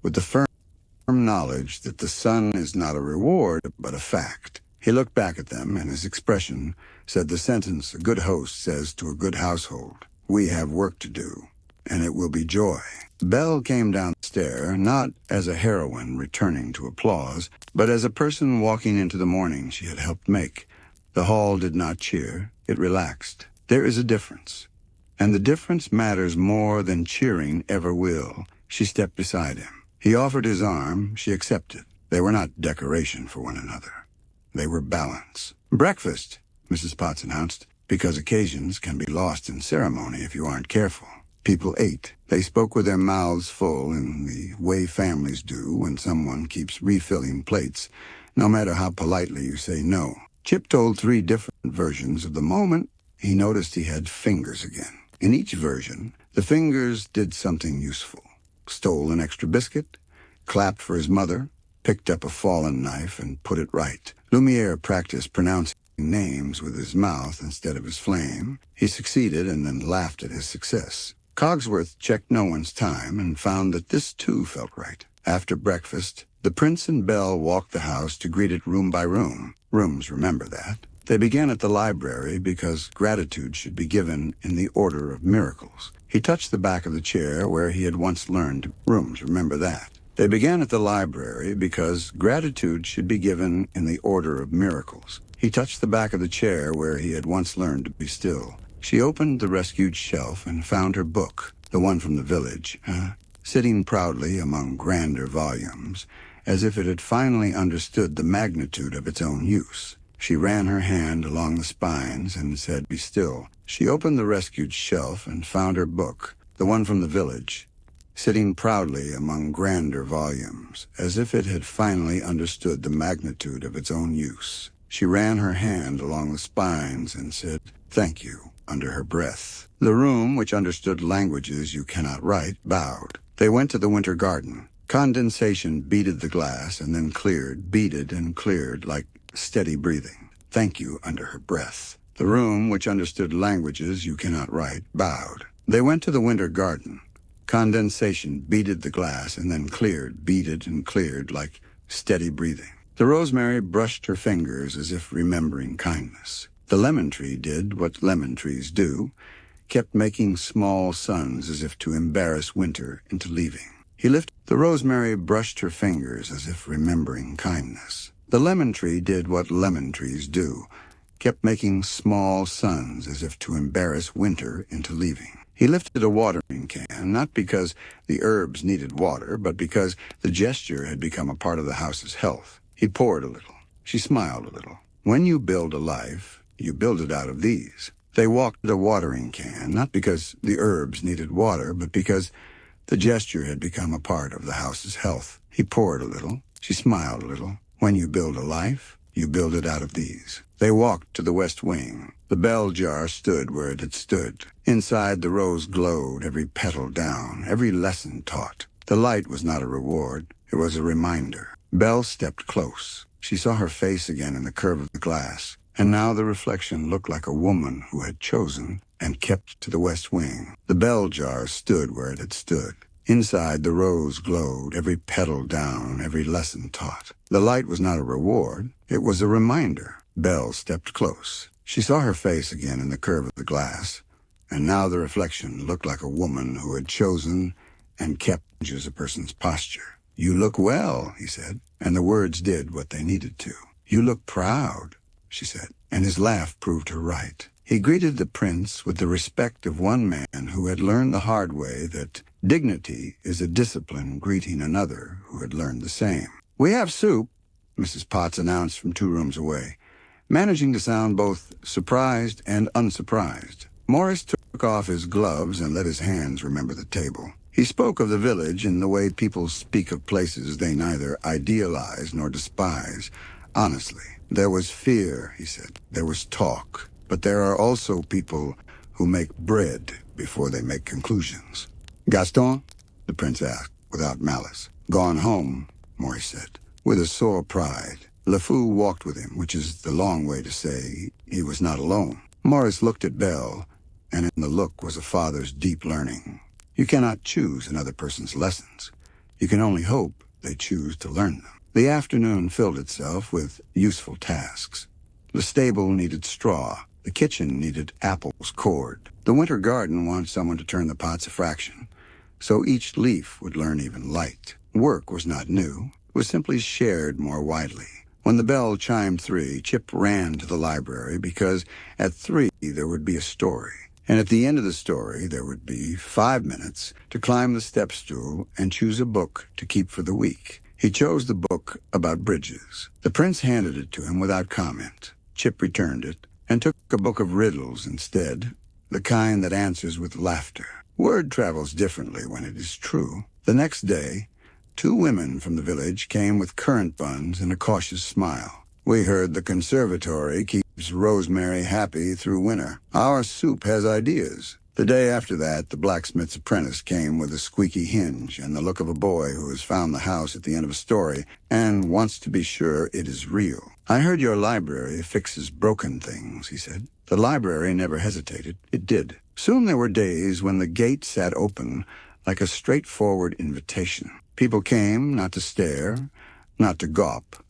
with the firm knowledge that the sun is not a reward but a fact. He looked back at them, and his expression said the sentence a good host says to a good household: "We have work to do, and it will be joy." Belle came down the stair, not as a heroine returning to applause, but as a person walking into the morning she had helped make. The hall did not cheer, it relaxed. There is a difference, and the difference matters more than cheering ever will. She stepped beside him. He offered his arm, she accepted. They were not decoration for one another. They were balance. "Breakfast," Mrs. Potts announced, because occasions can be lost in ceremony if you aren't careful. People ate. They spoke with their mouths full in the way families do when someone keeps refilling plates, no matter how politely you say no. Chip told 3 different versions of the moment he noticed he had fingers again. In each version, the fingers did something useful. Stole an extra biscuit, clapped for his mother, picked up a fallen knife and put it right. Lumiere practiced pronouncing names with his mouth instead of his flame. He succeeded and then laughed at his success. Cogsworth checked no one's time and found that this too felt right. After breakfast, the prince and Belle walked the house to greet it room by room. Rooms remember that. They began at the library because gratitude should be given in the order of miracles. He touched the back of the chair where he had once learned. Rooms remember that. They began at the library because gratitude should be given in the order of miracles. He touched the back of the chair where he had once learned to be still. She opened the rescued shelf and found her book, the one from the village, sitting proudly among grander volumes, as if it had finally understood the magnitude of its own use. She ran her hand along the spines and said, "Be still." She opened the rescued shelf and found her book, the one from the village, sitting proudly among grander volumes, as if it had finally understood the magnitude of its own use. She ran her hand along the spines and said, "Thank you," under her breath. The room, which understood languages you cannot write, bowed. They went to the winter garden. Condensation beaded the glass and then cleared, beaded and cleared like steady breathing. "Thank you," under her breath. The room, which understood languages you cannot write, bowed. They went to the winter garden. Condensation beaded the glass and then cleared, beaded and cleared like steady breathing. The rosemary brushed her fingers as if remembering kindness. The lemon tree did what lemon trees do, kept making small suns as if to embarrass winter into leaving. He lifted. The rosemary brushed her fingers as if remembering kindness. The lemon tree did what lemon trees do, kept making small suns as if to embarrass winter into leaving. He lifted a watering can, not because the herbs needed water, but because the gesture had become a part of the house's health. He poured a little. She smiled a little. When you build a life, you build it out of these. They walked a watering can, not because the herbs needed water, but because the gesture had become a part of the house's health. He poured a little. She smiled a little. When you build a life, You build it out of these. They walked to the west wing. The bell jar stood where it had stood. Inside, the rose glowed, every petal down, every lesson taught. The light was not a reward. It was a reminder. Belle stepped close. She saw her face again in the curve of the glass, and now the reflection looked like a woman who had chosen and kept to the west wing. The bell jar stood where it had stood. Inside, the rose glowed, every petal down, every lesson taught. The light was not a reward. It was a reminder. Belle stepped close. She saw her face again in the curve of the glass, and now the reflection looked like a woman who had chosen and kept a person's posture. "You look well," he said, and the words did what they needed to. "You look proud," she said, and his laugh proved her right. He greeted the prince with the respect of one man who had learned the hard way that dignity is a discipline greeting another who had learned the same. "We have soup," Mrs. Potts announced from 2 rooms away, managing to sound both surprised and unsurprised. Morris took off his gloves and let his hands remember the table. He spoke of the village in the way people speak of places they neither idealize nor despise. Honestly, there was fear, he said. There was talk. But there are also people who make bread before they make conclusions. "Gaston?" the prince asked, without malice. "Gone home," Morris said, with a sore pride. LeFou walked with him, which is the long way to say he was not alone. Morris looked at Belle, and in the look was a father's deep learning. You cannot choose another person's lessons. You can only hope they choose to learn them. The afternoon filled itself with useful tasks. The stable needed straw. The kitchen needed apples cored. The winter garden wanted someone to turn the pots a fraction, so each leaf would learn even light. Work was not new. It was simply shared more widely. When the bell chimed 3, Chip ran to the library because at 3 there would be a story. And at the end of the story, there would be 5 minutes to climb the step stool and choose a book to keep for the week. He chose the book about bridges. The prince handed it to him without comment. Chip returned it and took a book of riddles instead, the kind that answers with laughter. Word travels differently when it is true. The next day, 2 women from the village came with currant buns and a cautious smile. "We heard the conservatory keeps Rosemary happy through winter. Our soup has ideas." The day after that, the blacksmith's apprentice came with a squeaky hinge and the look of a boy who has found the house at the end of a story and wants to be sure it is real. "I heard your library fixes broken things," he said. The library never hesitated. It did. Soon there were days when the gate sat open like a straightforward invitation. People came not to stare, not to gawp,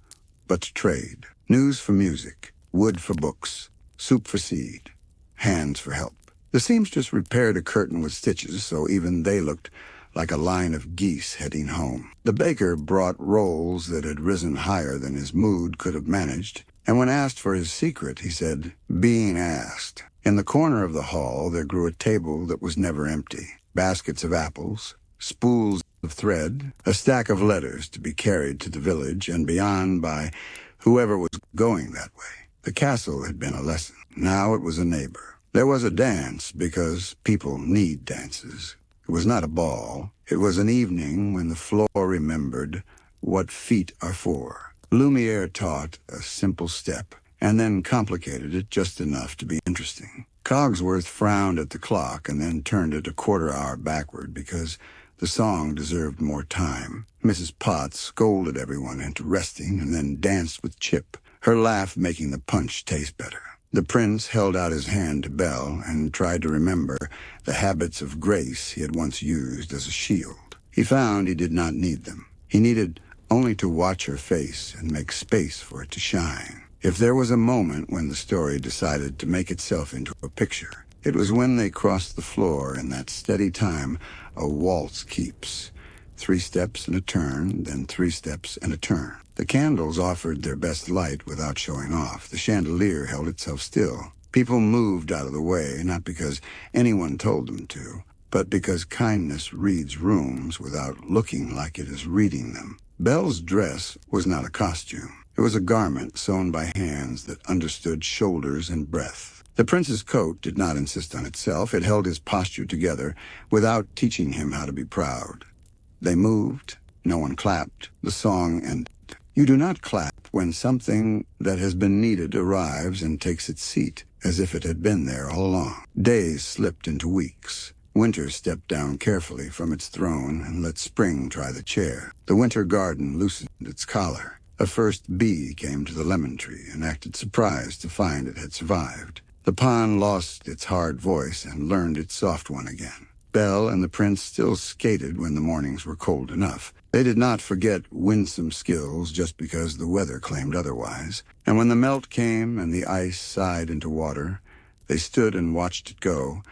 but to trade. News for music, wood for books, soup for seed, hands for help. The seamstress repaired a curtain with stitches, so even they looked like a line of geese heading home. The baker brought rolls that had risen higher than his mood could have managed, and when asked for his secret, he said, "Being asked." In the corner of the hall, there grew a table that was never empty. Baskets of apples, spools of thread, a stack of letters to be carried to the village and beyond by whoever was going that way. The castle had been a lesson. Now it was a neighbor. There was a dance because people need dances. It was not a ball. It was an evening when the floor remembered what feet are for. Lumiere taught a simple step and then complicated it just enough to be interesting. Cogsworth frowned at the clock and then turned it a quarter-hour backward because the song deserved more time. Mrs. Potts scolded everyone into resting and then danced with Chip, her laugh making the punch taste better. The prince held out his hand to Belle and tried to remember the habits of grace he had once used as a shield. He found he did not need them. He needed only to watch her face and make space for it to shine. If there was a moment when the story decided to make itself into a picture, it was when they crossed the floor in that steady time a waltz keeps. 3 steps and a turn, then 3 steps and a turn. The candles offered their best light without showing off. The chandelier held itself still. People moved out of the way, not because anyone told them to, but because kindness reads rooms without looking like it is reading them. Belle's dress was not a costume. It was a garment sewn by hands that understood shoulders and breadth. The prince's coat did not insist on itself. It held his posture together without teaching him how to be proud. They moved. No one clapped. The song ended. You do not clap when something that has been needed arrives and takes its seat, as if it had been there all along. Days slipped into weeks. Winter stepped down carefully from its throne and let spring try the chair. The winter garden loosened its collar. A first bee came to the lemon tree and acted surprised to find it had survived. The pond lost its hard voice and learned its soft one again. Belle and the prince still skated when the mornings were cold enough. They did not forget winsome skills just because the weather claimed otherwise. And when the melt came and the ice sighed into water, they stood and watched it go,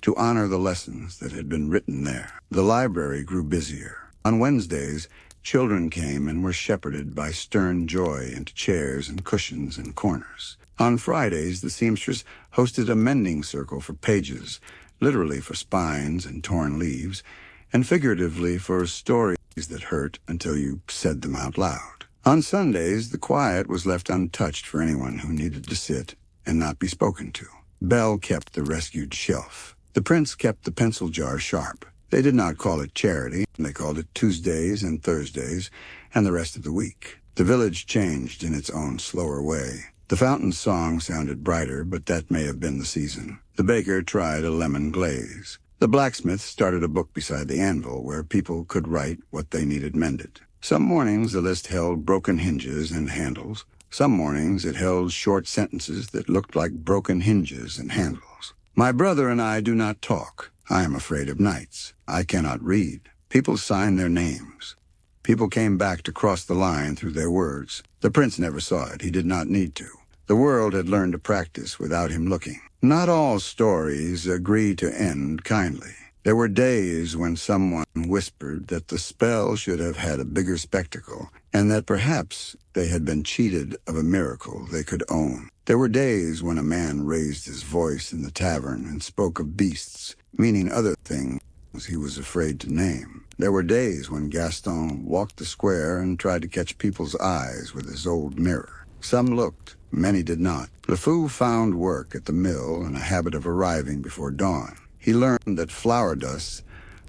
to honor the lessons that had been written there. The library grew busier. On Wednesdays, children came and were shepherded by stern joy into chairs and cushions and corners. On Fridays, the seamstress hosted a mending circle for pages, literally for spines and torn leaves, and figuratively for stories that hurt until you said them out loud. On Sundays, the quiet was left untouched for anyone who needed to sit and not be spoken to. Belle kept the rescued shelf. The prince kept the pencil jar sharp. They did not call it charity. They called it Tuesdays and Thursdays and the rest of the week. The village changed in its own slower way. The fountain's song sounded brighter, but that may have been the season. The baker tried a lemon glaze. The blacksmith started a book beside the anvil where people could write what they needed mended. Some mornings the list held broken hinges and handles. Some mornings it held short sentences that looked like broken hinges and handles. My brother and I do not talk. I am afraid of nights. I cannot read. People sign their names. People came back to cross the line through their words. The prince never saw it. He did not need to. The world had learned to practice without him looking. Not all stories agree to end kindly. There were days when someone whispered that the spell should have had a bigger spectacle, and that perhaps they had been cheated of a miracle they could own. There were days when a man raised his voice in the tavern and spoke of beasts, meaning other things he was afraid to name. There were days when Gaston walked the square and tried to catch people's eyes with his old mirror. Some looked, many did not. Le Fou found work at the mill and a habit of arriving before dawn. He learned that flower dust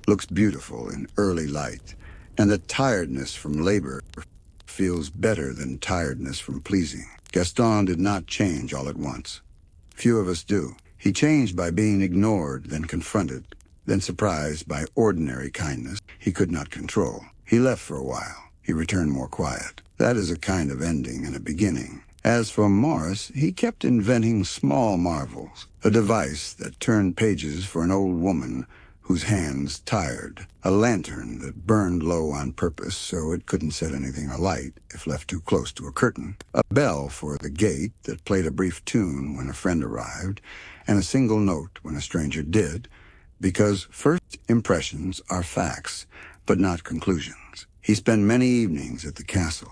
looks beautiful in early light, and that tiredness from labor feels better than tiredness from pleasing. Gaston did not change all at once. Few of us do. He changed by being ignored, then confronted, then surprised by ordinary kindness he could not control. He left for a while. He returned more quiet. That is a kind of ending and a beginning. As for Morris, he kept inventing small marvels, a device that turned pages for an old woman whose hands tired, a lantern that burned low on purpose so it couldn't set anything alight if left too close to a curtain, a bell for the gate that played a brief tune when a friend arrived, and a single note when a stranger did, because first impressions are facts, but not conclusions. He spent many evenings at the castle,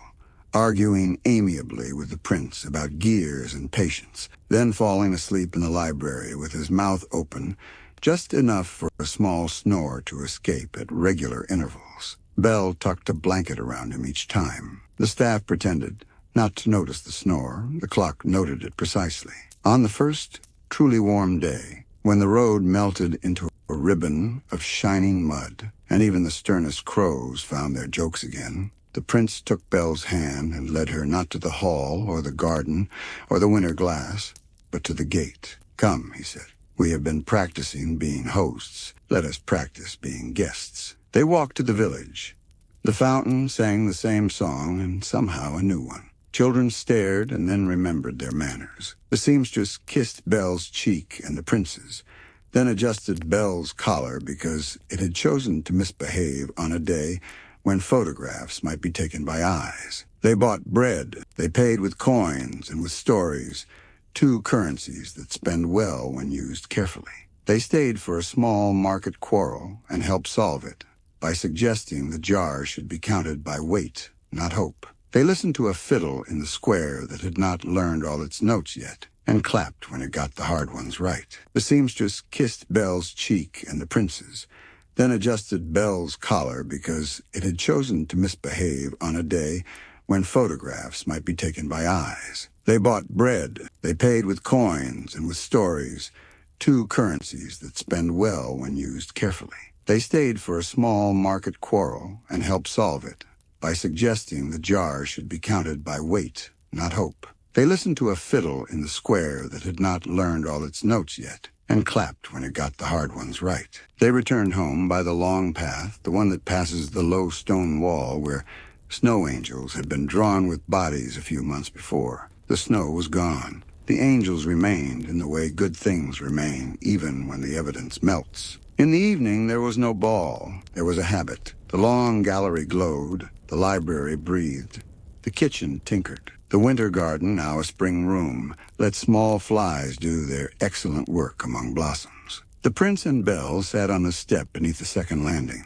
arguing amiably with the prince about gears and patience, then falling asleep in the library with his mouth open, just enough for a small snore to escape at regular intervals. Belle tucked a blanket around him each time. The staff pretended not to notice the snore. The clock noted it precisely. On the first truly warm day, when the road melted into a ribbon of shining mud, and even the sternest crows found their jokes again, the prince took Belle's hand and led her not to the hall or the garden or the winter glass, but to the gate. Come, he said. We have been practicing being hosts. Let us practice being guests. They walked to the village. The fountain sang the same song and somehow a new one. Children stared and then remembered their manners. The seamstress kissed Belle's cheek and the prince's, then adjusted Belle's collar because it had chosen to misbehave on a day when photographs might be taken by eyes. They bought bread. They paid with coins and with stories, two currencies that spend well when used carefully. They stayed for a small market quarrel and helped solve it by suggesting the jar should be counted by weight, not hope. They listened to a fiddle in the square that had not learned all its notes yet, and clapped when it got the hard ones right. The seamstress kissed Belle's cheek and the prince's, then adjusted Belle's collar because it had chosen to misbehave on a day when photographs might be taken by eyes. They bought bread. They paid with coins and with stories, two currencies that spend well when used carefully. They stayed for a small market quarrel and helped solve it by by suggesting the jar should be counted by weight, not hope. They listened to a fiddle in the square that had not learned all its notes yet, and clapped when it got the hard ones right. They returned home by the long path, the one that passes the low stone wall where snow angels had been drawn with bodies a few months before. The snow was gone. The angels remained in the way good things remain, even when the evidence melts. In the evening, there was no ball. There was a habit. The long gallery glowed. The library breathed. The kitchen tinkered. The winter garden, now a spring room, let small flies do their excellent work among blossoms. The prince and Belle sat on the step beneath the second landing,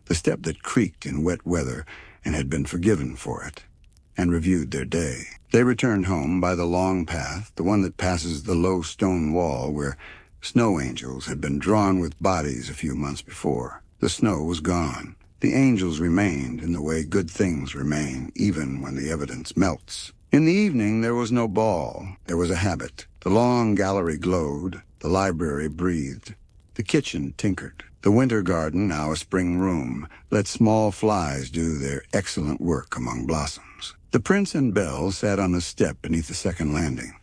the step that creaked in wet weather and had been forgiven for it, and reviewed their day. They returned home by the long path, the one that passes the low stone wall where snow angels had been drawn with bodies a few months before. The snow was gone. The angels remained in the way good things remain, even when the evidence melts. In the evening, there was no ball. There was a habit. The long gallery glowed. The library breathed. The kitchen tinkered. The winter garden, now a spring room, let small flies do their excellent work among blossoms. The prince and Belle sat on the step beneath the second landing,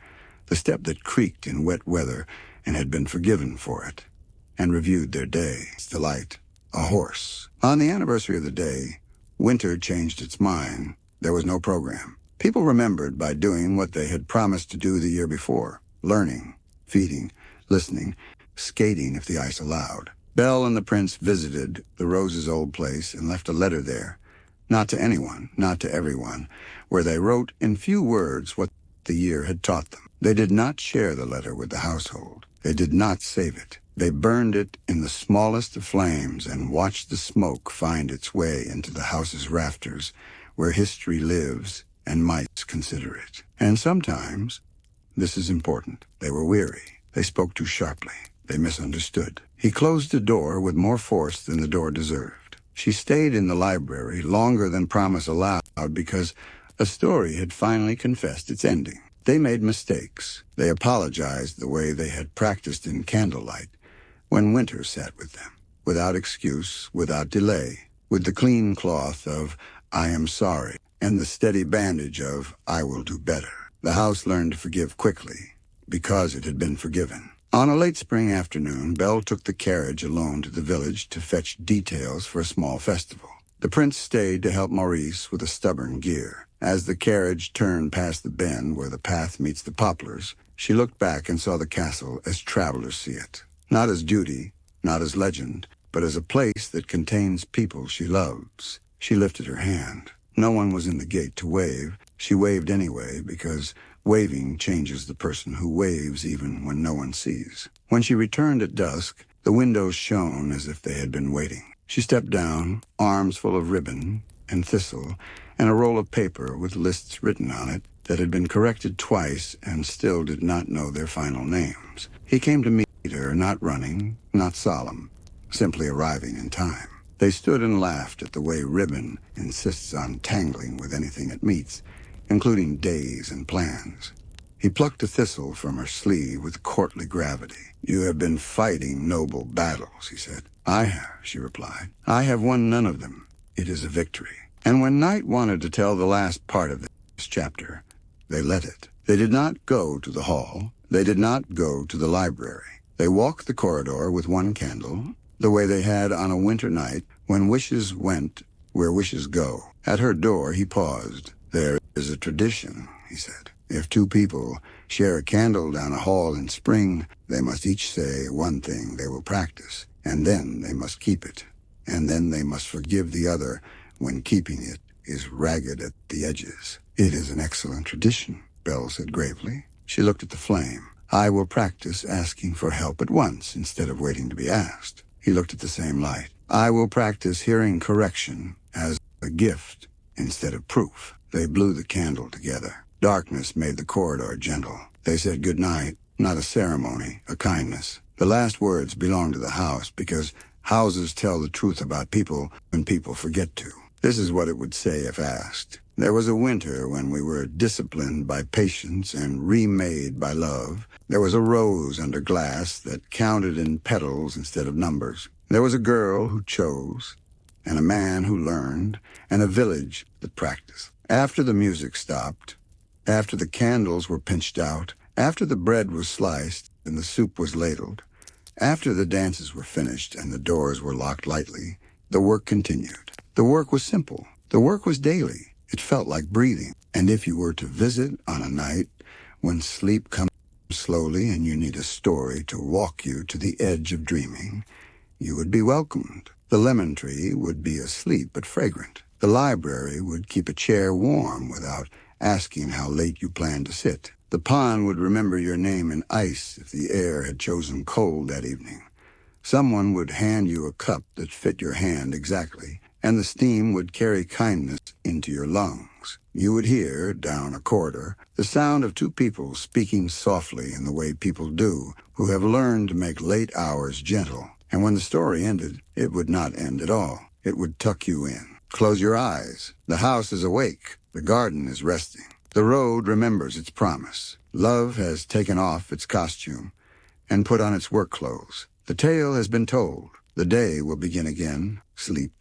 the step that creaked in wet weather and had been forgiven for it, and reviewed their day. Delight, a horse. On the anniversary of the day, winter changed its mind. There was no program. People remembered by doing what they had promised to do the year before, learning, feeding, listening, skating if the ice allowed. Belle and the prince visited the Rose's old place and left a letter there, not to anyone, not to everyone, where they wrote in few words what the year had taught them. They did not share the letter with the household. They did not save it. They burned it in the smallest of flames and watched the smoke find its way into the house's rafters, where history lives and might consider it. And sometimes, this is important, they were weary. They spoke too sharply. They misunderstood. He closed the door with more force than the door deserved. She stayed in the library longer than promise allowed because a story had finally confessed its ending. They made mistakes. They apologized the way they had practiced in candlelight when winter sat with them, without excuse, without delay, with the clean cloth of "I am sorry" and the steady bandage of "I will do better." The house learned to forgive quickly because it had been forgiven. On a late spring afternoon, Belle took the carriage alone to the village to fetch details for a small festival. The prince stayed to help Maurice with a stubborn gear. As the carriage turned past the bend where the path meets the poplars, she looked back and saw the castle as travelers see it. Not as duty, not as legend, but as a place that contains people she loves. She lifted her hand. No one was in the gate to wave. She waved anyway because waving changes the person who waves even when no one sees. When she returned at dusk, the windows shone as if they had been waiting. She stepped down, arms full of ribbon and thistle, and a roll of paper with lists written on it that had been corrected twice and still did not know their final names. He came to meet her, not running, not solemn, simply arriving in time. They stood and laughed at the way ribbon insists on tangling with anything it meets, including days and plans. He plucked a thistle from her sleeve with courtly gravity. "You have been fighting noble battles," he said. "I have," she replied. "I have won none of them. It is a victory." And when night wanted to tell the last part of this chapter, they let it. They did not go to the hall. They did not go to the library. They walked the corridor with one candle, the way they had on a winter night when wishes went where wishes go. At her door, he paused. "There is a tradition," he said. "If two people share a candle down a hall in spring, they must each say one thing they will practice, and then they must keep it. And then they must forgive the other when keeping it is ragged at the edges." "It is an excellent tradition," Belle said gravely. She looked at the flame. "I will practice asking for help at once instead of waiting to be asked." He looked at the same light. "I will practice hearing correction as a gift instead of proof." They blew the candle together. Darkness made the corridor gentle. They said good night, not a ceremony, a kindness. The last words belonged to the house because houses tell the truth about people when people forget to. This is what it would say if asked. "There was a winter when we were disciplined by patience and remade by love. There was a rose under glass that counted in petals instead of numbers. There was a girl who chose, and a man who learned, and a village that practiced. After the music stopped, after the candles were pinched out, after the bread was sliced and the soup was ladled, after the dances were finished and the doors were locked lightly, the work continued. The work was simple. The work was daily. It felt like breathing. And if you were to visit on a night when sleep comes slowly and you need a story to walk you to the edge of dreaming, you would be welcomed. The lemon tree would be asleep but fragrant. The library would keep a chair warm without asking how late you planned to sit. The pond would remember your name in ice if the air had chosen cold that evening. Someone would hand you a cup that fit your hand exactly, and the steam would carry kindness into your lungs. You would hear, down a corridor, the sound of two people speaking softly in the way people do who have learned to make late hours gentle. And when the story ended, it would not end at all. It would tuck you in. Close your eyes. The house is awake. The garden is resting. The road remembers its promise. Love has taken off its costume and put on its work clothes. The tale has been told. The day will begin again. Sleep.